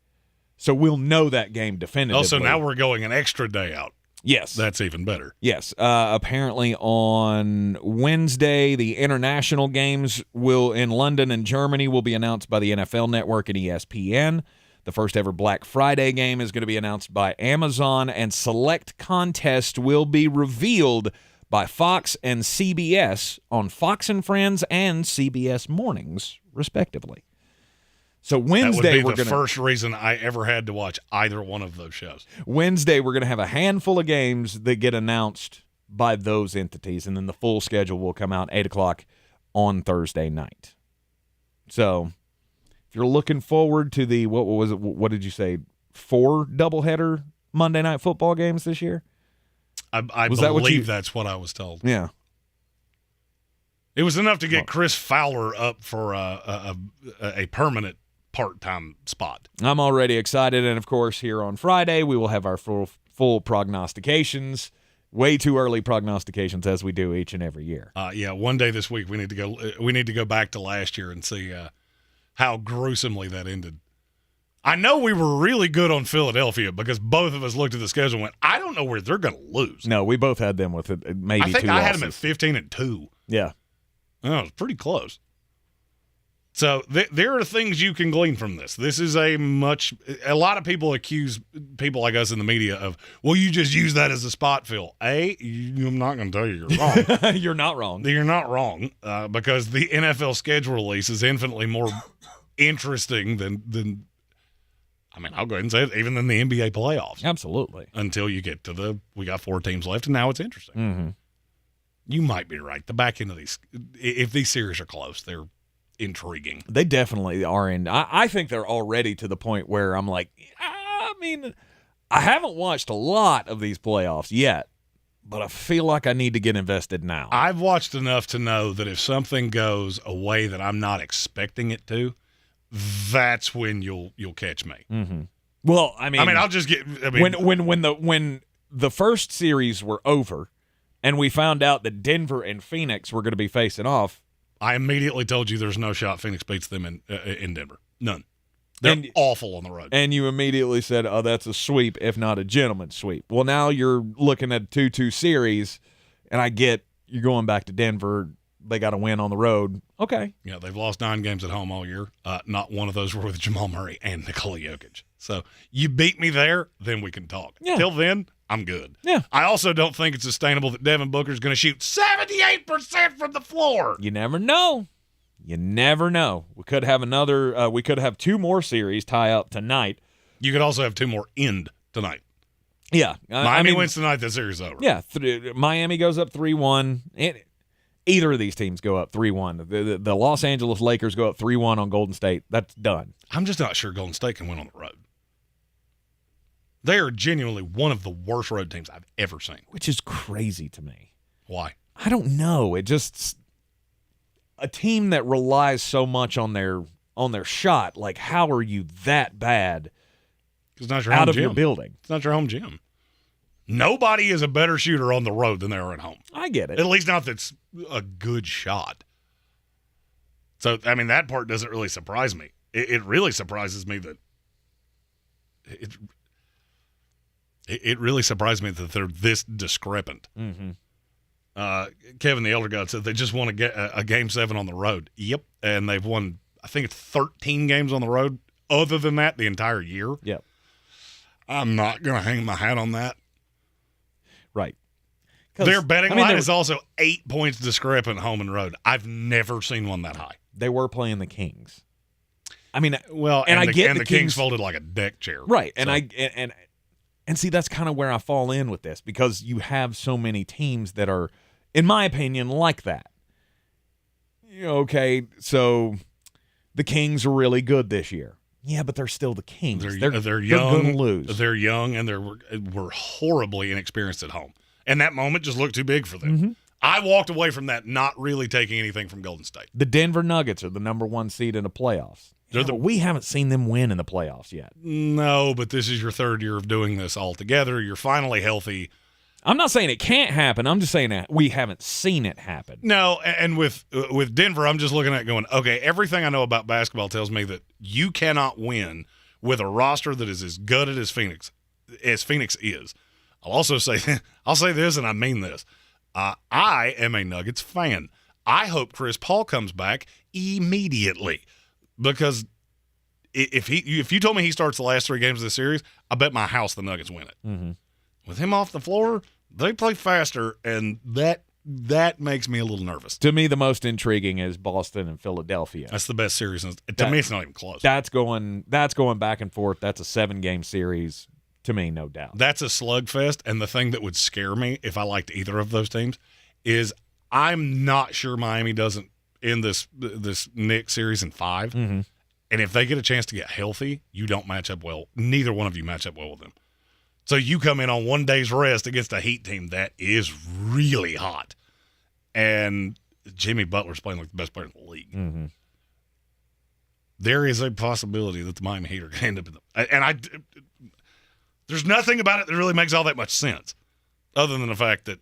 So we'll know that game definitively. Also, now we're going an extra day out. Yes. That's even better. Yes. Apparently on Wednesday, the international games in London and Germany will be announced by the NFL Network and ESPN. The first ever Black Friday game is going to be announced by Amazon, and select contest will be revealed by Fox and CBS on Fox and Friends and CBS Mornings, respectively. So Wednesday, that would be the first reason I ever had to watch either one of those shows. Wednesday, we're going to have a handful of games that get announced by those entities, and then the full schedule will come out 8 o'clock on Thursday night. So if you're looking forward to the, what did you say, 4 doubleheader Monday Night Football games this year? I believe that's what I was told. Yeah. It was enough to get Chris Fowler up for a permanent part-time spot. I'm already excited, and of course, here on Friday, we will have our full prognostications. Way too early prognostications, as we do each and every year. One day this week we need to go back to last year and see how gruesomely that ended. I know we were really good on Philadelphia because both of us looked at the schedule and went, I don't know where they're going to lose. No, we both had them with maybe 2 losses. I think I had them at 15-2. Yeah. Oh, it was pretty close. So there are things you can glean from this. This is a lot of people accuse people like us in the media of, well, you just use that as a spot fill. I'm not going to tell you you're wrong. You're not wrong. You're not wrong because the NFL schedule release is infinitely more interesting than I mean, I'll go ahead and say it, even than the NBA playoffs. Absolutely. Until you get to we got 4 teams left, and now it's interesting. Mm-hmm. You might be right. The back end of these, if these series are close, they're intriguing. They definitely are. I think they're already to the point where I'm like, I mean, I haven't watched a lot of these playoffs yet, but I feel like I need to get invested now. I've watched enough to know that if something goes a way that I'm not expecting it to, that's when you'll catch me. Mm-hmm. Well, I mean, I'll just get. When the first series were over, and we found out that Denver and Phoenix were going to be facing off, I immediately told you there's no shot Phoenix beats them in Denver. None. They're awful on the road. And you immediately said, "Oh, that's a sweep, if not a gentleman's sweep." Well, now you're looking at a 2-2 series, and I get you're going back to Denver. They got to win on the road. Okay. Yeah, they've lost 9 games at home all year. Not one of those were with Jamal Murray and Nikola Jokic. So you beat me there, then we can talk. Yeah. Till then, I'm good. Yeah. I also don't think it's sustainable that Devin Booker's going to shoot 78% from the floor. You never know. You never know. We could have another. We could have 2 more series tie up tonight. You could also have 2 more end tonight. Yeah. Miami wins tonight. The series is over. Yeah. Miami goes up 3-1. Either of these teams go up 3-1. The Los Angeles Lakers go up 3-1 on Golden State. That's done. I'm just not sure Golden State can win on the road. They are genuinely one of the worst road teams I've ever seen. Which is crazy to me. Why? I don't know. It just a team that relies so much on their shot. Like, how are you that bad? It's not your out home of gym. your building. It's not your home gym. Nobody is a better shooter on the road than they are at home. I get it. At least not that's a good shot. So, I mean, that part doesn't really surprise me. It really surprises me that It really surprised me that they're this discrepant. Mm-hmm. Kevin, the elder god, said they just won a Game 7 on the road. Yep. And they've won, I think it's 13 games on the road. Other than that, the entire year. Yep. I'm not going to hang my hat on that. Right. Their betting line is also 8 points discrepant home and road. I've never seen one that high. They were playing the Kings. I mean, well, and I get the Kings folded like a deck chair. Right. And so. And see, that's kind of where I fall in with this, because you have so many teams that are, in my opinion, like that. Okay, so the Kings are really good this year. Yeah, but they're still the Kings. They're young. They're going to lose. They're young, and we're horribly inexperienced at home. And that moment just looked too big for them. Mm-hmm. I walked away from that not really taking anything from Golden State. The Denver Nuggets are the number 1 seed in the playoffs. We haven't seen them win in the playoffs yet. No, but this is your third year of doing this all together. You're finally healthy. I'm not saying it can't happen. I'm just saying that we haven't seen it happen. No, and with Denver, I'm just looking at going, okay, everything I know about basketball tells me that you cannot win with a roster that is as gutted as Phoenix is. I'll also say this, and I mean this. I am a Nuggets fan. I hope Chris Paul comes back immediately, because if you told me he starts the last 3 games of the series, I bet my house the Nuggets win it. Mm-hmm. With him off the floor, they play faster, and that makes me a little nervous. To me, the most intriguing is Boston and Philadelphia. That's the best series. To me, it's not even close. That's going back and forth. That's a 7-game series. To me, no doubt. That's a slugfest, and the thing that would scare me if I liked either of those teams is I'm not sure Miami doesn't end this Knicks series in 5. Mm-hmm. And if they get a chance to get healthy, you don't match up well. Neither one of you match up well with them. So you come in on 1 day's rest against a Heat team that is really hot. And Jimmy Butler's playing like the best player in the league. Mm-hmm. There is a possibility that the Miami Heat are going to end up in the – there's nothing about it that really makes all that much sense, other than the fact that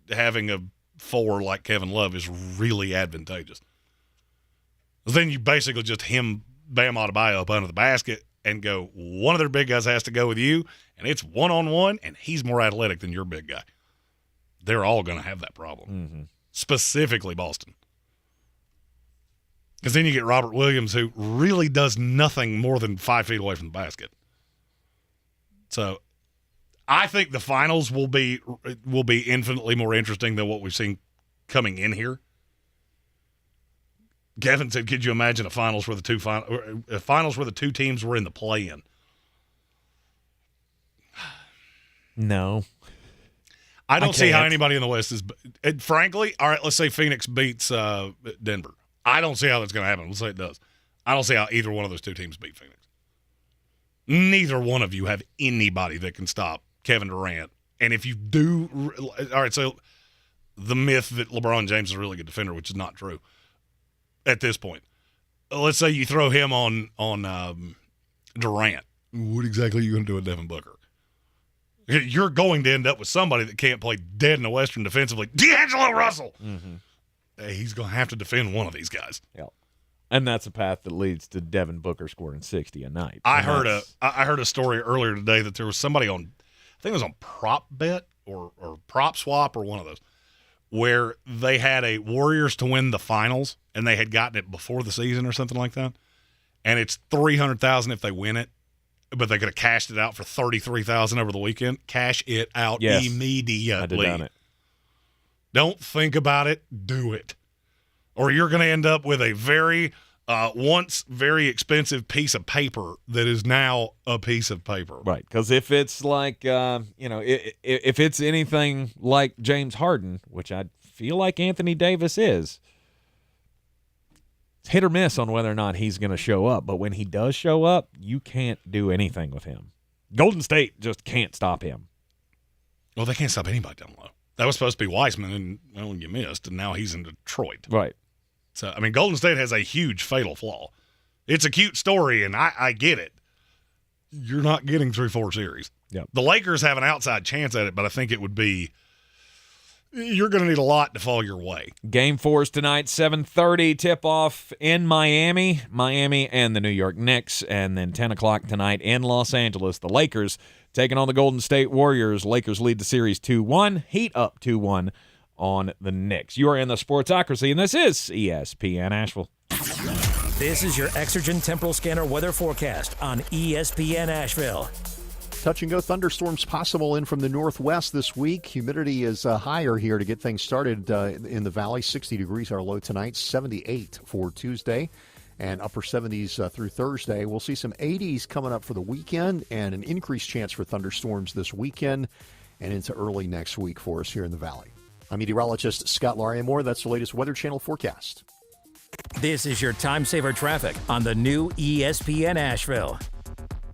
having a 4 like Kevin Love is really advantageous. Then you basically just Bam Adebayo up under the basket and go, one of their big guys has to go with you, and it's 1-on-1, and he's more athletic than your big guy. They're all going to have that problem, mm-hmm. specifically Boston. Because then you get Robert Williams, who really does nothing more than 5 feet away from the basket. So I think the finals will be infinitely more interesting than what we've seen coming in here. Kevin said, "Could you imagine a finals where the two teams were in the play-in?" No, I don't see how anybody in the West is. Frankly, all right, let's say Phoenix beats Denver. I don't see how that's going to happen. Let's say it does. I don't see how either one of those two teams beat Phoenix. Neither one of you have anybody that can stop Kevin Durant. And if you do, all right, so the myth that LeBron James is a really good defender, which is not true at this point. Let's say you throw him on Durant. What exactly are you going to do with Devin Booker? You're going to end up with somebody that can't play dead in the Western defensively. D'Angelo Russell. Mm-hmm. He's going to have to defend one of these guys. Yeah. And that's a path that leads to Devin Booker scoring 60 a night. I heard a story earlier today that there was somebody on, I think it was on Prop Bet or Prop Swap or one of those, where they had a Warriors to win the finals, and they had gotten it before the season or something like that. And it's $300,000 if they win it, but they could have cashed it out for $33,000 over the weekend. Cash it out immediately. I'd have done it. Don't think about it. Do it. Or you're going to end up with a once very expensive piece of paper that is now a piece of paper. Right, because if it's like, if it's anything like James Harden, which I feel like Anthony Davis is, it's hit or miss on whether or not he's going to show up. But when he does show up, you can't do anything with him. Golden State just can't stop him. Well, they can't stop anybody down low. That was supposed to be Weissman, and well, you missed, and now he's in Detroit. Right. So, I mean, Golden State has a huge fatal flaw. It's a cute story, and I get it. You're not getting through 4 series. Yep. The Lakers have an outside chance at it, but I think it would be – you're going to need a lot to fall your way. Game 4 is tonight, 7:30 tip-off in Miami and the New York Knicks, and then 10 o'clock tonight in Los Angeles. The Lakers taking on the Golden State Warriors. Lakers lead the series 2-1. Heat up 2-1 on the Knicks. You are in the Sportsocracy, and this is ESPN Asheville. This is your Exergen Temporal Scanner weather forecast on ESPN Asheville. Touch and go thunderstorms possible in from the northwest this week. Humidity is higher here to get things started in the valley. 60 degrees our low tonight, 78 for Tuesday, and upper 70s through Thursday. We'll see some 80s coming up for the weekend and an increased chance for thunderstorms this weekend and into early next week for us here in the valley. I'm meteorologist Scott Larimore. That's the latest Weather Channel forecast. This is your time saver traffic on the new ESPN Asheville.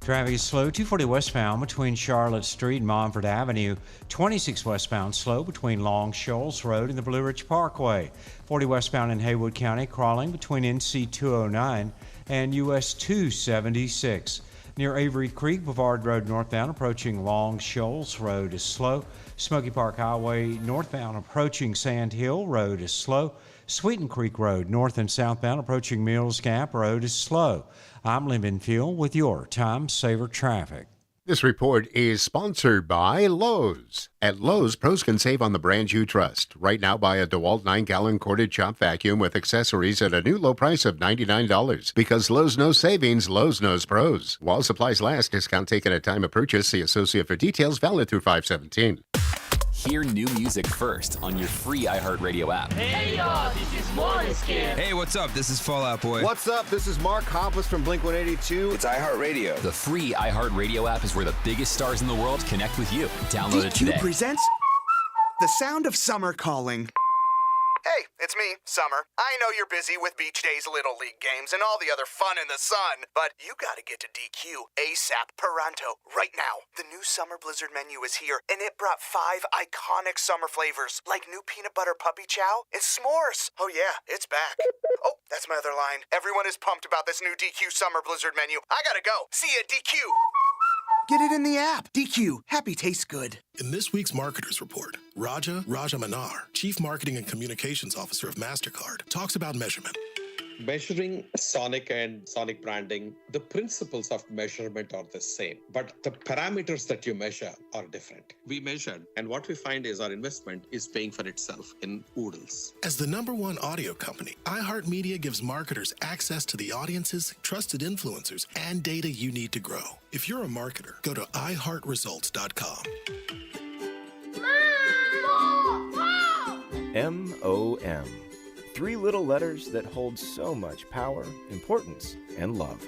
Traffic is slow, 240 westbound between Charlotte Street and Montford Avenue. 26 westbound slow between Long Shoals Road and the Blue Ridge Parkway. 40 westbound in Haywood County crawling between NC 209 and US 276. Near Avery Creek, Boulevard Road northbound approaching Long Shoals Road is slow. Smoky Park Highway northbound approaching Sand Hill Road is slow. Sweeten Creek Road north and southbound approaching Mills Gap Road is slow. I'm Lee Benfield with your Time Saver Traffic. This report is sponsored by Lowe's. At Lowe's, pros can save on the brands you trust. Right now, buy a DeWalt 9-gallon corded chop vacuum with accessories at a new low price of $99. Because Lowe's knows savings, Lowe's knows pros. While supplies last, discount taken at time of purchase. See associate for details, valid through 5/17. Hear new music first on your free iHeartRadio app. Hey y'all, this is Måneskin. Hey, what's up? This is Fall Out Boy. What's up? This is Mark Hoppus from Blink-182. It's iHeartRadio. The free iHeartRadio app is where the biggest stars in the world connect with you. Download it today. DQ presents The Sound of Summer Calling. Hey, it's me, Summer. I know you're busy with Beach Days Little League games and all the other fun in the sun, but you gotta get to DQ ASAP Pronto right now. The new Summer Blizzard menu is here, and it brought 5 iconic summer flavors, like new peanut butter puppy chow and s'mores. Oh yeah, it's back. Oh, that's my other line. Everyone is pumped about this new DQ Summer Blizzard menu. I gotta go. See ya, DQ. Get it in the app. DQ. Happy tastes good. In this week's Marketers Report, Raja Manar, Chief Marketing and Communications Officer of MasterCard, talks about measurement. Measuring sonic and sonic branding, the principles of measurement are the same, but the parameters that you measure are different. We measured, and what we find is our investment is paying for itself in oodles. As the #1 audio company, iHeartMedia gives marketers access to the audiences, trusted influencers, and data you need to grow. If you're a marketer, go to iHeartResults.com. MOM. 3 little letters that hold so much power, importance, and love.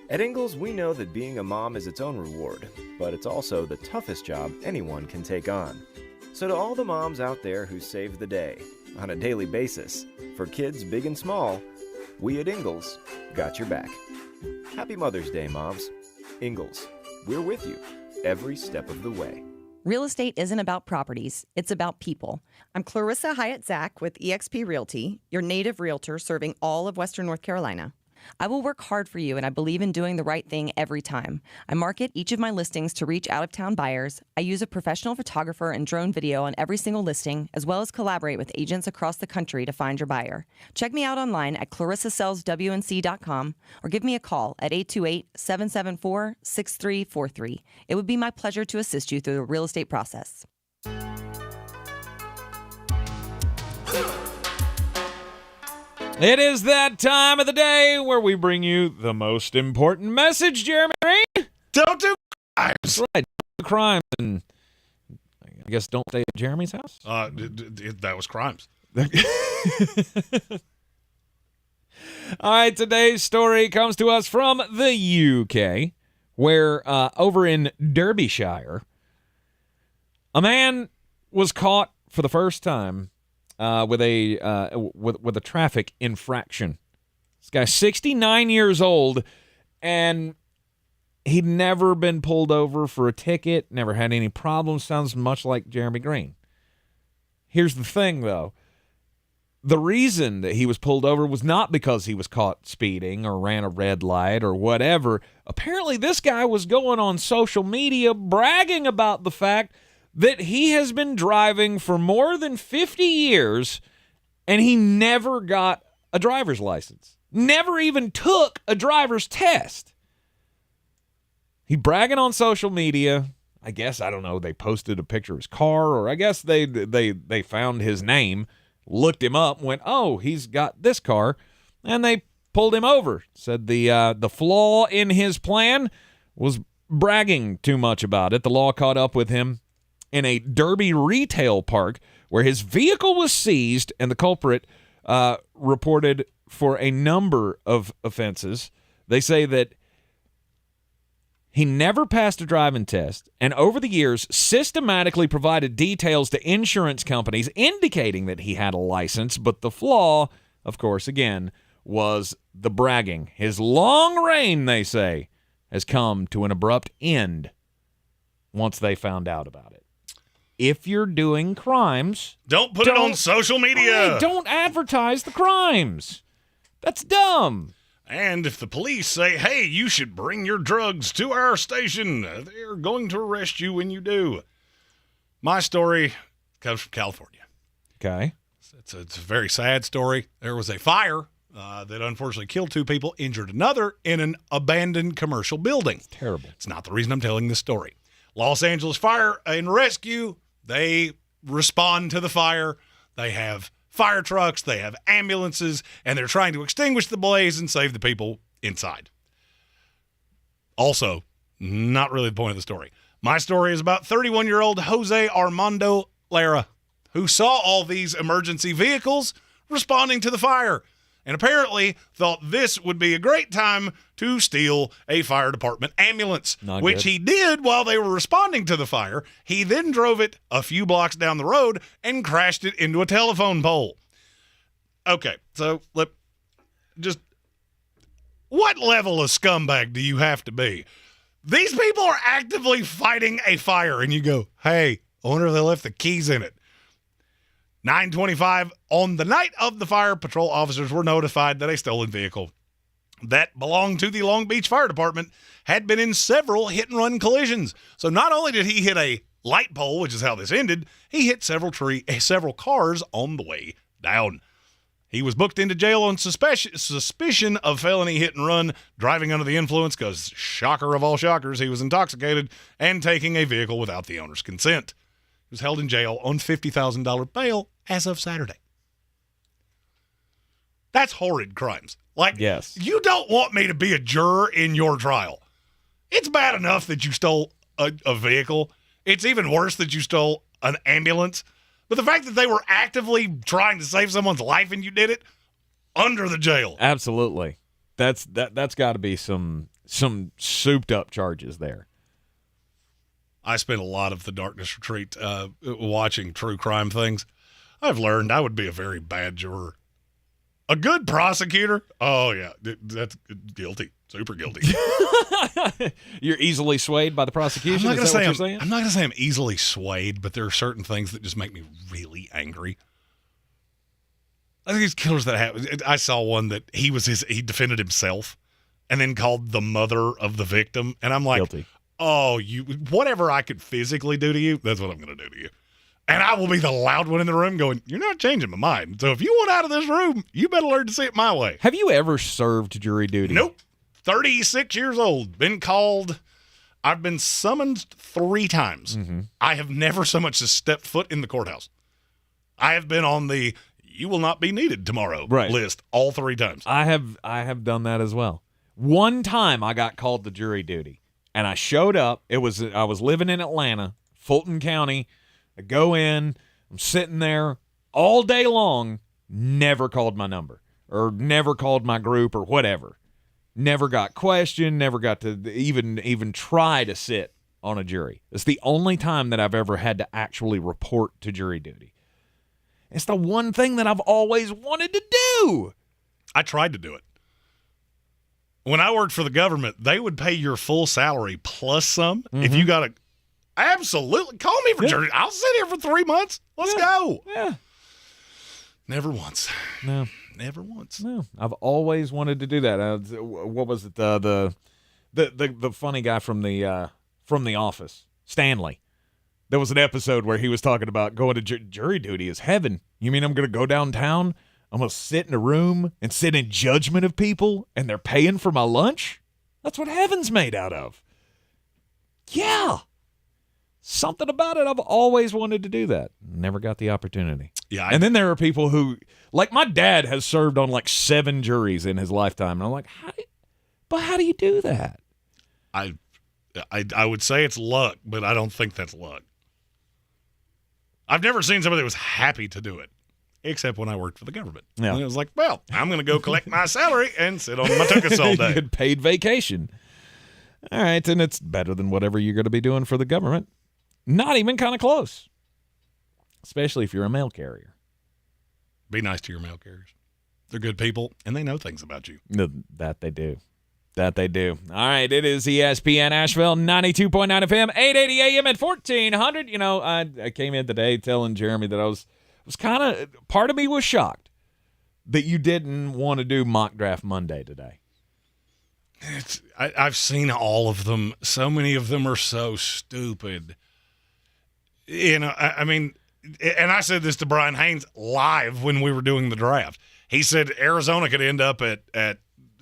At Ingles, we know that being a mom is its own reward, but it's also the toughest job anyone can take on. So to all the moms out there who save the day on a daily basis, for kids big and small, we at Ingles got your back. Happy Mother's Day, moms. Ingles, we're with you every step of the way. Real estate isn't about properties, it's about people. I'm Clarissa Hyatt-Zach with eXp Realty, your native realtor serving all of Western North Carolina. I will work hard for you, and I believe in doing the right thing every time. I market each of my listings to reach out-of-town buyers. I use a professional photographer and drone video on every single listing, as well as collaborate with agents across the country to find your buyer. Check me out online at clarissasellswnc.com or give me a call at 828-774-6343. It would be my pleasure to assist you through the real estate process. It is that time of the day where we bring you the most important message, Jeremy Greene. Don't do crimes. That's right. Don't do crimes. And I guess don't stay at Jeremy's house. That was crimes. All right, today's story comes to us from the UK, where over in Derbyshire, a man was caught for the first time with a traffic infraction. This guy's 69 years old, and he'd never been pulled over for a ticket, never had any problems. Sounds much like Jeremy Greene. Here's the thing, though. The reason that he was pulled over was not because he was caught speeding or ran a red light or whatever. Apparently, this guy was going on social media bragging about the fact that he has been driving for more than 50 years and he never got a driver's license. Never even took a driver's test. He bragging on social media, I guess, I don't know, they posted a picture of his car, or I guess they found his name, looked him up, went, oh, he's got this car, and they pulled him over. Said the flaw in his plan was bragging too much about it. The law caught up with him in a Derby retail park where his vehicle was seized, and the culprit reported for a number of offenses. They say that he never passed a driving test, and over the years systematically provided details to insurance companies indicating that he had a license, but the flaw, of course, again, was the bragging. His long reign, they say, has come to an abrupt end once they found out about it. If you're doing crimes, don't put it on social media. Don't advertise the crimes. That's dumb. And if the police say, hey, you should bring your drugs to our station, they're going to arrest you when you do. My story comes from California. Okay. It's a very sad story. There was a fire that unfortunately killed 2 people, injured another in an abandoned commercial building. It's terrible. It's not the reason I'm telling this story. Los Angeles Fire and Rescue, they respond to the fire. They have fire trucks, they have ambulances, and they're trying to extinguish the blaze and save the people inside. Also, not really the point of the story. My story is about 31-year-old Jose Armando Lara, who saw all these emergency vehicles responding to the fire, and apparently thought this would be a great time to steal a fire department ambulance, which he did while they were responding to the fire. He then drove it a few blocks down the road and crashed it into a telephone pole. Okay, so what level of scumbag do you have to be? These people are actively fighting a fire, and you go, hey, I wonder if they left the keys in it. 9:25 on the night of the fire, patrol officers were notified that a stolen vehicle that belonged to the Long Beach Fire Department had been in several hit-and-run collisions. So not only did he hit a light pole, which is how this ended, he hit several cars on the way down. He was booked into jail on suspicion of felony hit-and-run, driving under the influence, because, shocker of all shockers, he was intoxicated and taking a vehicle without the owner's consent. He was held in jail on $50,000 bail as of Saturday. That's horrid crimes. Like, yes. You don't want me to be a juror in your trial. It's bad enough that you stole a vehicle. It's even worse that you stole an ambulance. But the fact that they were actively trying to save someone's life and you did it, under the jail. Absolutely. That's got to be some souped up charges there. I spent a lot of the Darkness Retreat watching true crime things. I've learned I would be a very bad juror. A good prosecutor? Oh, yeah. That's guilty. Super guilty. You're easily swayed by the prosecution? I'm not going to say I'm easily swayed, but there are certain things that just make me really angry. I think these killers that happen. I saw one that he defended himself and then called the mother of the victim. And I'm like, guilty. Oh, whatever I could physically do to you, that's what I'm going to do to you. And I will be the loud one in the room going, you're not changing my mind. So if you want out of this room, you better learn to see it my way. Have you ever served jury duty? Nope. 36 years old. Been called. I've been summoned 3 times. Mm-hmm. I have never so much as stepped foot in the courthouse. I have been on the you will not be needed tomorrow list all 3 times. I have done that as well. One time I got called to jury duty, and I showed up. I was living in Atlanta, Fulton County. I go in, I'm sitting there all day long, never called my number or never called my group or whatever. Never got questioned, never got to even try to sit on a jury. It's the only time that I've ever had to actually report to jury duty. It's the one thing that I've always wanted to do. I tried to do it. When I worked for the government, they would pay your full salary plus some. Mm-hmm. If you got a absolutely. Call me for jury. I'll sit here for 3 months. Let's go. Yeah. Never once. No. Never once. No. I've always wanted to do that. What was it? The funny guy from the Office, Stanley. There was an episode where he was talking about going to jury duty is heaven. You mean I'm going to go downtown? I'm going to sit in a room and sit in judgment of people, and they're paying for my lunch? That's what heaven's made out of. Yeah. Something about it, I've always wanted to do that. Never got the opportunity. Yeah. And then there are people who, like my dad has served on like 7 juries in his lifetime. And I'm like, how do you do that? I would say it's luck, but I don't think that's luck. I've never seen somebody that was happy to do it, except when I worked for the government. Yeah. And it was like, well, I'm going to go collect my salary and sit on my tuchus all day. You get paid vacation. All right, and it's better than whatever you're going to be doing for the government. Not even kind of close, especially if you're a mail carrier. Be nice to your mail carriers. They're good people, and they know things about you. That they do. That they do. All right, it is ESPN Asheville, 92.9 FM, 880 AM at 1400. You know, I came in today telling Jeremy that I was kind of, part of me was shocked that you didn't want to do Mock Draft Monday today. I've seen all of them. So many of them are so stupid. You know, I mean, and I said this to Brian Haynes live when we were doing the draft. He said Arizona could end up at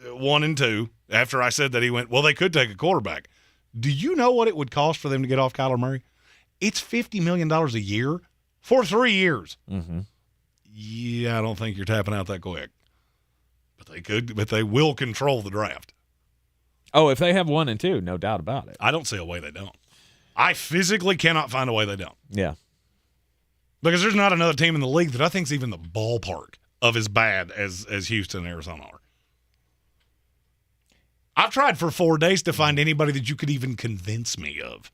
1 and 2. After I said that, he went, well, they could take a quarterback. Do you know what it would cost for them to get off Kyler Murray? It's $50 million a year for 3 years. Mm-hmm. Yeah, I don't think you're tapping out that quick. But they could, but they will control the draft. Oh, if they have 1 and 2, no doubt about it. I don't see a way they don't. I physically cannot find a way they don't. Yeah. Because there's not another team in the league that I think is even the ballpark of as bad as Houston and Arizona are. I've tried for 4 days to find anybody that you could even convince me of.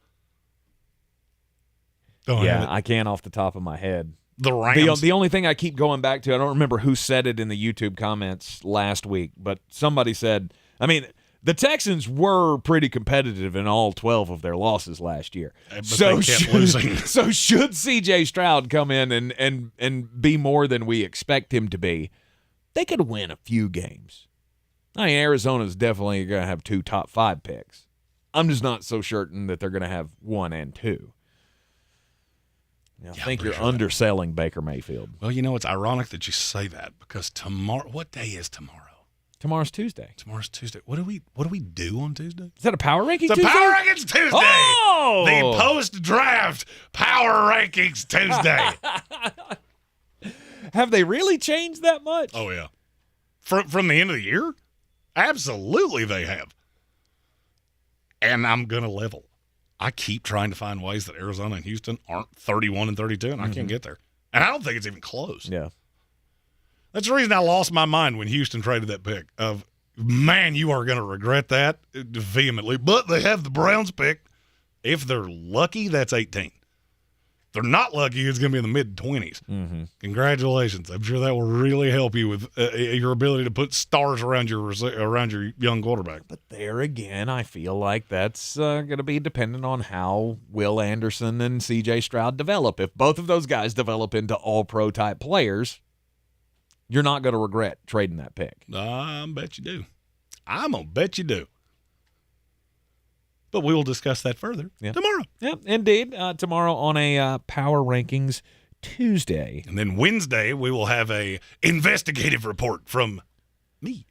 I can't off the top of my head. The Rams. The only thing I keep going back to, I don't remember who said it in the YouTube comments last week, but somebody said, I mean, the Texans were pretty competitive in all 12 of their losses last year. But they kept losing. So should C.J. Stroud come in and be more than we expect him to be, they could win a few games. I mean, Arizona's definitely going to have 2 top 5 picks. I'm just not so certain that they're going to have 1 and 2. I think you're underselling Baker Mayfield. Well, you know, it's ironic that you say that because tomorrow, what day is tomorrow? Tomorrow's Tuesday. Tomorrow's Tuesday. What do we do on Tuesday? Is that a Power Ranking Tuesday? Tuesday? Power Rankings Tuesday. Oh! The post-draft Power Rankings Tuesday. Have they really changed that much? Oh, yeah. From the end of the year? Absolutely they have. And I'm going to level. I keep trying to find ways that Arizona and Houston aren't 31 and 32, and I can't get there. And I don't think it's even close. Yeah. That's the reason I lost my mind when Houston traded that pick of, man, you are going to regret that vehemently. But they have the Browns pick. If they're lucky, that's 18. If they're not lucky, it's going to be in the mid-20s. Mm-hmm. Congratulations. I'm sure that will really help you with your ability to put stars around your young quarterback. But there again, I feel like that's going to be dependent on how Will Anderson and C.J. Stroud develop. If both of those guys develop into all-pro type players, you're not going to regret trading that pick. I bet you do. I'm going to bet you do. But we will discuss that further tomorrow. Yeah, indeed. Tomorrow on a Power Rankings Tuesday. And then Wednesday, we will have a investigative report from me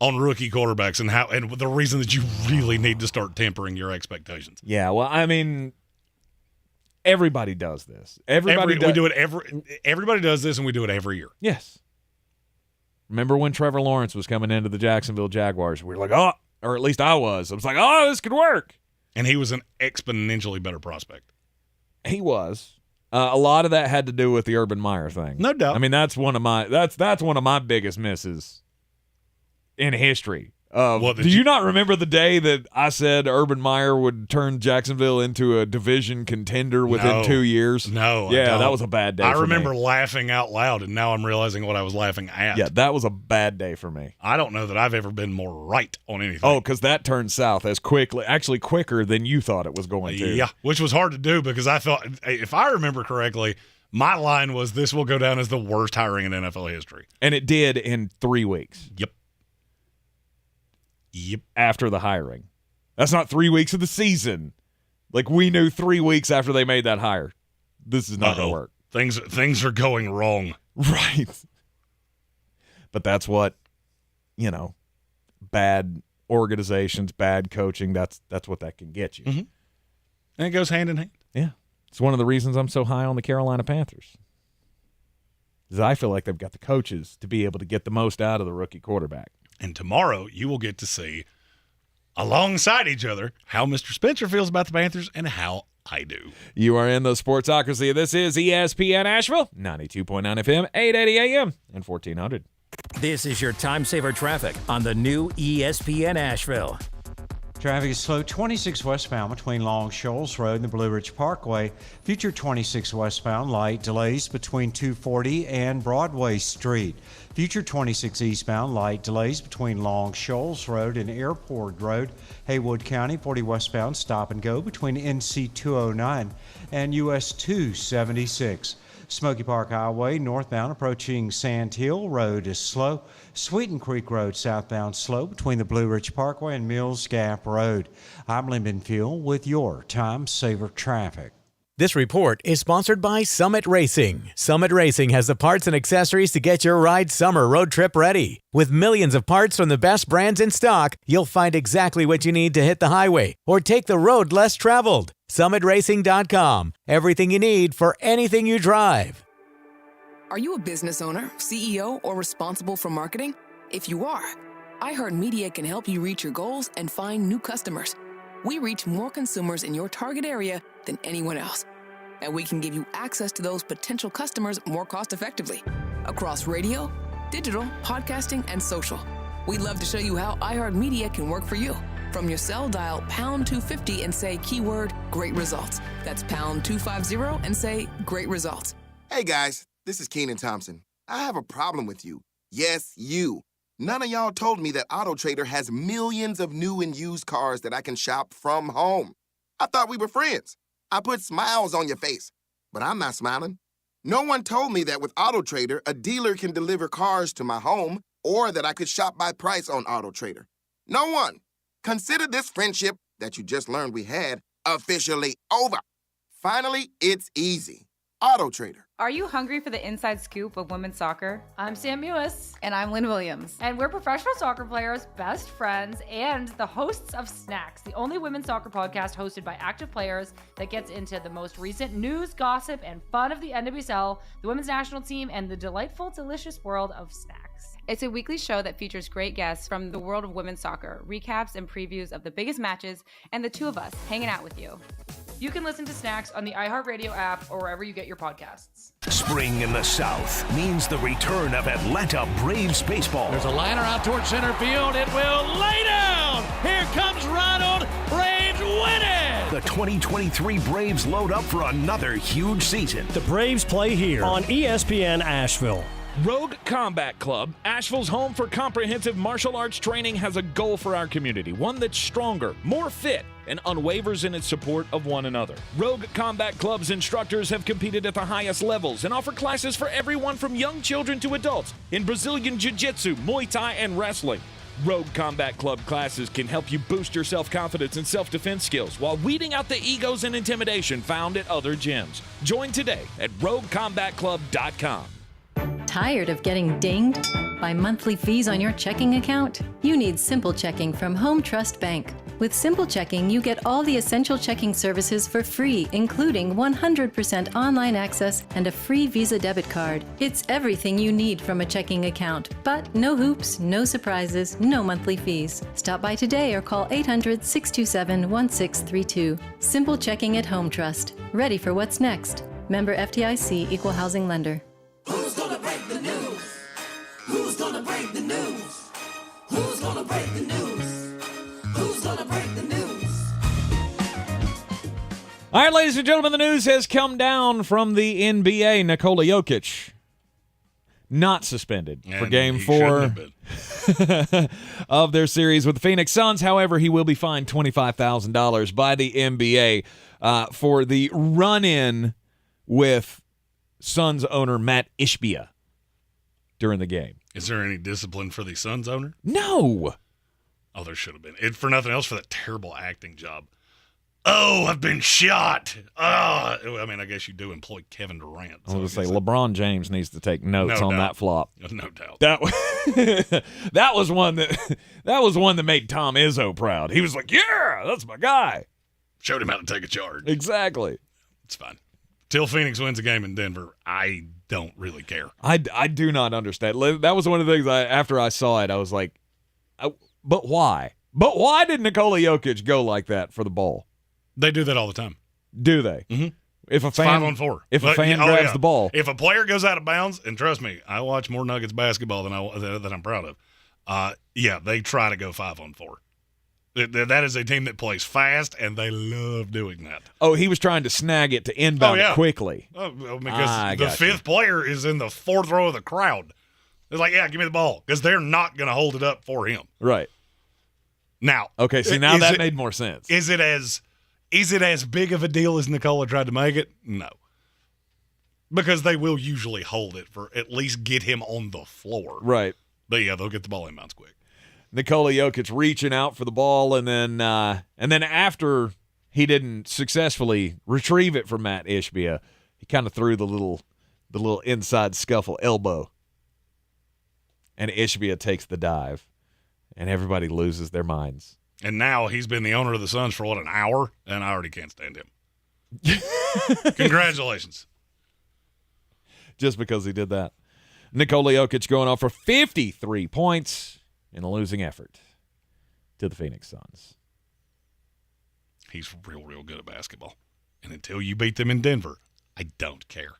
on rookie quarterbacks and the reason that you really need to start tempering your expectations. Yeah, well, I mean, everybody does this. Everybody does this, and we do it every year. Yes. Remember when Trevor Lawrence was coming into the Jacksonville Jaguars? We were like, oh, or at least I was. I was like, oh, this could work. And he was an exponentially better prospect. He was. A lot of that had to do with the Urban Meyer thing. No doubt. I mean, that's one of my biggest misses in history. Do you not remember the day that I said Urban Meyer would turn Jacksonville into a division contender within 2 years? No. Yeah, that was a bad day I for remember me. laughing out loud, and now I'm realizing what I was laughing at. Yeah, that was a bad day for me. I don't know that I've ever been more right on anything. Oh, because that turned south actually quicker than you thought it was going to. Yeah, which was hard to do because I thought, if I remember correctly, my line was this will go down as the worst hiring in NFL history. And it did in 3 weeks. Yep. After the hiring. That's not 3 weeks of the season. Like, we knew 3 weeks after they made that hire. This is not going to work. Things are going wrong. Right. But that's what, bad organizations, bad coaching, that's what that can get you. Mm-hmm. And it goes hand in hand. Yeah. It's one of the reasons I'm so high on the Carolina Panthers. Because I feel like they've got the coaches to be able to get the most out of the rookie quarterback. And tomorrow you will get to see, alongside each other, how Mr. Spencer feels about the Panthers and how I do. You are in the Sportsocracy. This is ESPN Asheville, 92.9 FM, 880 AM, and 1400. This is your time saver traffic on the new ESPN Asheville. Traffic is slow 26 westbound between Long Shoals Road and the Blue Ridge Parkway. Future 26 westbound light delays between 240 and Broadway Street. Future 26 eastbound light delays between Long Shoals Road and Airport Road. Haywood County 40 westbound stop and go between NC 209 and US 276. Smoky Park Highway northbound approaching Sand Hill Road is slow. Sweeten Creek Road southbound slow between the Blue Ridge Parkway and Mills Gap Road. I'm Lyndon Fuel with your Time Saver Traffic. This report is sponsored by Summit Racing. Summit Racing has the parts and accessories to get your ride summer road trip ready. With millions of parts from the best brands in stock, you'll find exactly what you need to hit the highway or take the road less traveled. SummitRacing.com. Everything you need for anything you drive. Are you a business owner, CEO, or responsible for marketing? If you are, iHeartMedia can help you reach your goals and find new customers. We reach more consumers in your target area than anyone else. And we can give you access to those potential customers more cost-effectively across radio, digital, podcasting, and social. We'd love to show you how iHeartMedia can work for you. From your cell, dial pound 250 and say keyword great results. That's pound 250 and say great results. Hey guys, this is Keenan Thompson. I have a problem with you. Yes, you. None of y'all told me that AutoTrader has millions of new and used cars that I can shop from home. I thought we were friends. I put smiles on your face, but I'm not smiling. No one told me that with AutoTrader, a dealer can deliver cars to my home or that I could shop by price on AutoTrader. No one. Consider this friendship that you just learned we had officially over. Finally, it's easy. AutoTrader. Are you hungry for the inside scoop of women's soccer? I'm Sam Mewis. And I'm Lynn Williams. And we're professional soccer players, best friends, and the hosts of Snacks, the only women's soccer podcast hosted by active players that gets into the most recent news, gossip, and fun of the NWSL, the women's national team, and the delightful, delicious world of snacks. It's a weekly show that features great guests from the world of women's soccer, recaps and previews of the biggest matches, and the two of us hanging out with you. You can listen to Snacks on the iHeartRadio app or wherever you get your podcasts. Spring in the South means the return of Atlanta Braves baseball. There's a liner out towards center field. It will lay down. Here comes Ronald. Braves win it. The 2023 Braves load up for another huge season. The Braves play here on ESPN Asheville. Rogue Combat Club, Asheville's home for comprehensive martial arts training, has a goal for our community, one that's stronger, more fit, and unwavers in its support of one another. Rogue Combat Club's instructors have competed at the highest levels and offer classes for everyone from young children to adults in Brazilian Jiu-Jitsu, Muay Thai, and wrestling. Rogue Combat Club classes can help you boost your self-confidence and self-defense skills while weeding out the egos and intimidation found at other gyms. Join today at roguecombatclub.com. Tired of getting dinged by monthly fees on your checking account? You need Simple Checking from Home Trust Bank. With Simple Checking, you get all the essential checking services for free, including 100% online access and a free Visa debit card. It's everything you need from a checking account, but no hoops, no surprises, no monthly fees. Stop by today or call 800-627-1632. Simple Checking at Home Trust. Ready for what's next. Member FDIC, Equal Housing Lender. Who's gonna break the news? Who's gonna break the news? Who's gonna break the news? Who's gonna break the news? All right, ladies and gentlemen, the news has come down from the NBA. Nikola Jokic not suspended for Game 4 of their series with the Phoenix Suns. However, he will be fined $25,000 by the NBA for the run-in with Suns owner Matt Ishbia during the game. Is there any discipline for the Suns owner? No. Oh, there should have been. For nothing else, for that terrible acting job. Oh, I've been shot. I mean, I guess you do employ Kevin Durant. So I was going to say, LeBron James needs to take notes on that flop. No doubt. That was one that made Tom Izzo proud. He was like, yeah, that's my guy. Showed him how to take a charge. Exactly. It's fine. Till Phoenix wins a game in Denver, I don't really care. I do not understand. That was one of the things after I saw it, I was like, but why? But why did Nikola Jokic go like that for the ball? They do that all the time. Do they? Mm-hmm. If a It's fan, 5-on-4. If a fan grabs the ball. If a player goes out of bounds, and trust me, I watch more Nuggets basketball than I'm proud of. They try to go 5-on-4. That is a team that plays fast, and they love doing that. Oh, he was trying to snag it to inbound it quickly. Because the fifth player is in the fourth row of the crowd. It's like, give me the ball, because they're not going to hold it up for him. Right. Now. Okay, see, now that made more sense. Is it as big of a deal as Nikola tried to make it? No. Because they will usually hold it for at least get him on the floor. Right. But, they'll get the ball inbounds quick. Nikola Jokic reaching out for the ball, and then after he didn't successfully retrieve it from Matt Ishbia, he kind of threw the little inside scuffle elbow, and Ishbia takes the dive, and everybody loses their minds. And now he's been the owner of the Suns for, an hour, and I already can't stand him. Congratulations. Just because he did that. Nikola Jokic going off for 53 points in a losing effort to the Phoenix Suns. He's real, real good at basketball. And until you beat them in Denver, I don't care.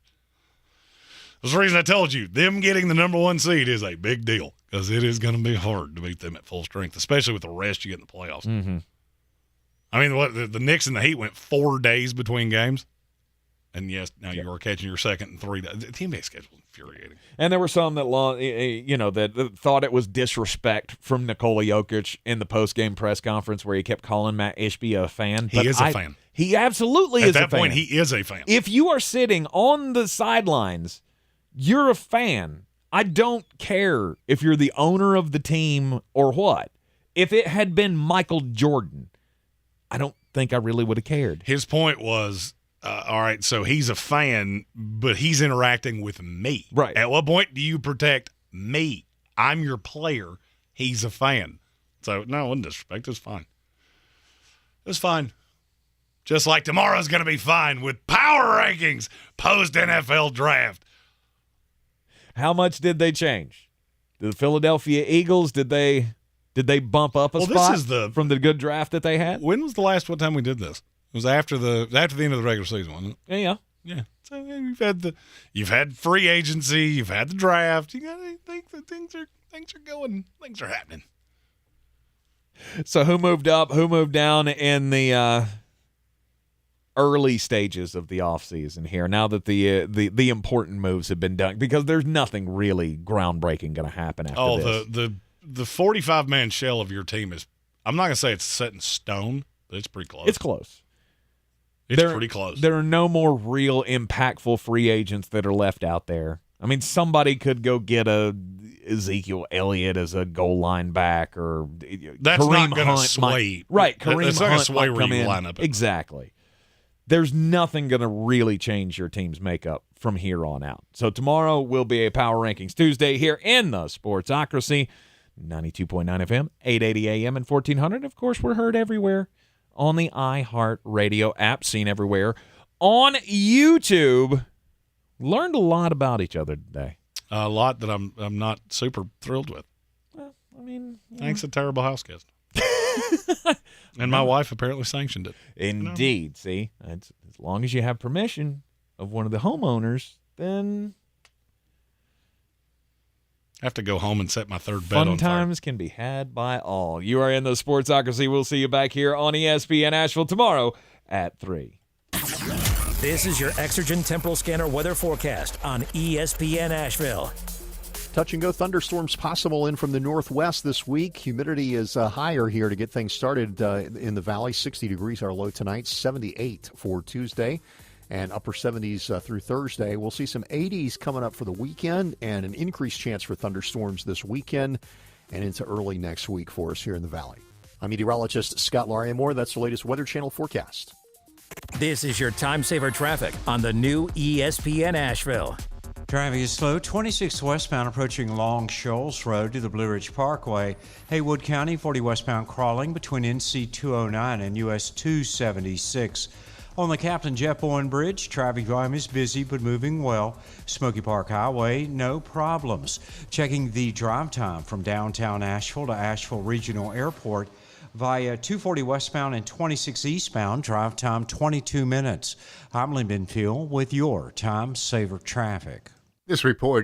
That's the reason I told you, them getting the number 1 seed is a big deal, because it is going to be hard to beat them at full strength, especially with the rest you get in the playoffs. Mm-hmm. I mean, the Knicks and the Heat went 4 days between games. And, yes, now you are catching your second in 3 days. The NBA schedule is infuriating. And there were some that, that thought it was disrespect from Nikola Jokic in the post-game press conference where he kept calling Matt Ishbia a fan. He is a fan. He absolutely is a fan. At that point, he is a fan. If you are sitting on the sidelines, you're a fan. I don't care if you're the owner of the team or what. If it had been Michael Jordan, I don't think I really would have cared. His point was, all right, so he's a fan, but he's interacting with me. Right. At what point do you protect me? I'm your player. He's a fan. So, no, it wasn't disrespect. It was fine. It was fine. Just like tomorrow's going to be fine with power rankings post-NFL draft. How much did they change? The Philadelphia Eagles, did they bump up a spot from the good draft that they had? When was the last one time we did this? It was after the end of the regular season, wasn't it? Yeah. So you've had free agency, you've had the draft. You got to think that things are going, things are happening. So who moved up? Who moved down in the early stages of the offseason here? Now that the important moves have been done, because there's nothing really groundbreaking going to happen after this. The 45-man shell of your team is, I'm not going to say it's set in stone, but it's pretty close. It's close. It's pretty close. There are no more real impactful free agents that are left out there. I mean, somebody could go get a Ezekiel Elliott as a goal line back, or that's Kareem not going to sway. Right, Kareem that's not Hunt to sway might where come you in. line up. Exactly. There's nothing going to really change your team's makeup from here on out. So tomorrow will be a Power Rankings Tuesday here in the Sportsocracy. 92.9 FM, 880 AM, and 1400. Of course, we're heard everywhere on the iHeart Radio app, seen everywhere on YouTube. Learned a lot about each other today. A lot that I'm not super thrilled with. Well, I mean, thanks, a terrible house guest. And my wife apparently sanctioned it. Indeed. See, as long as you have permission of one of the homeowners, then I have to go home and set my third bed on fire. Fun times can be had by all. You are in the Sportsocracy. We'll see you back here on ESPN Asheville tomorrow at 3. This is your Exergen Temporal Scanner weather forecast on ESPN Asheville. Touch and go thunderstorms possible in from the northwest this week. Humidity is higher here to get things started in the valley. 60 degrees our low tonight, 78 for Tuesday, and upper 70s through Thursday. We'll see some 80s coming up for the weekend and an increased chance for thunderstorms this weekend and into early next week for us here in the valley. I'm meteorologist Scott Larimore. That's the latest Weather Channel forecast. This is your time saver traffic on the new ESPN Asheville. Traffic is slow. 26 westbound approaching Long Shoals Road to the Blue Ridge Parkway. Haywood County, 40 westbound crawling between NC 209 and US 276. On the Captain Jeff Bowen Bridge, traffic volume is busy but moving well. Smoky Park Highway, no problems. Checking the drive time from downtown Asheville to Asheville Regional Airport via 240 westbound and 26 eastbound, drive time 22 minutes. I'm Lee Benfield with your Time Saver Traffic. This report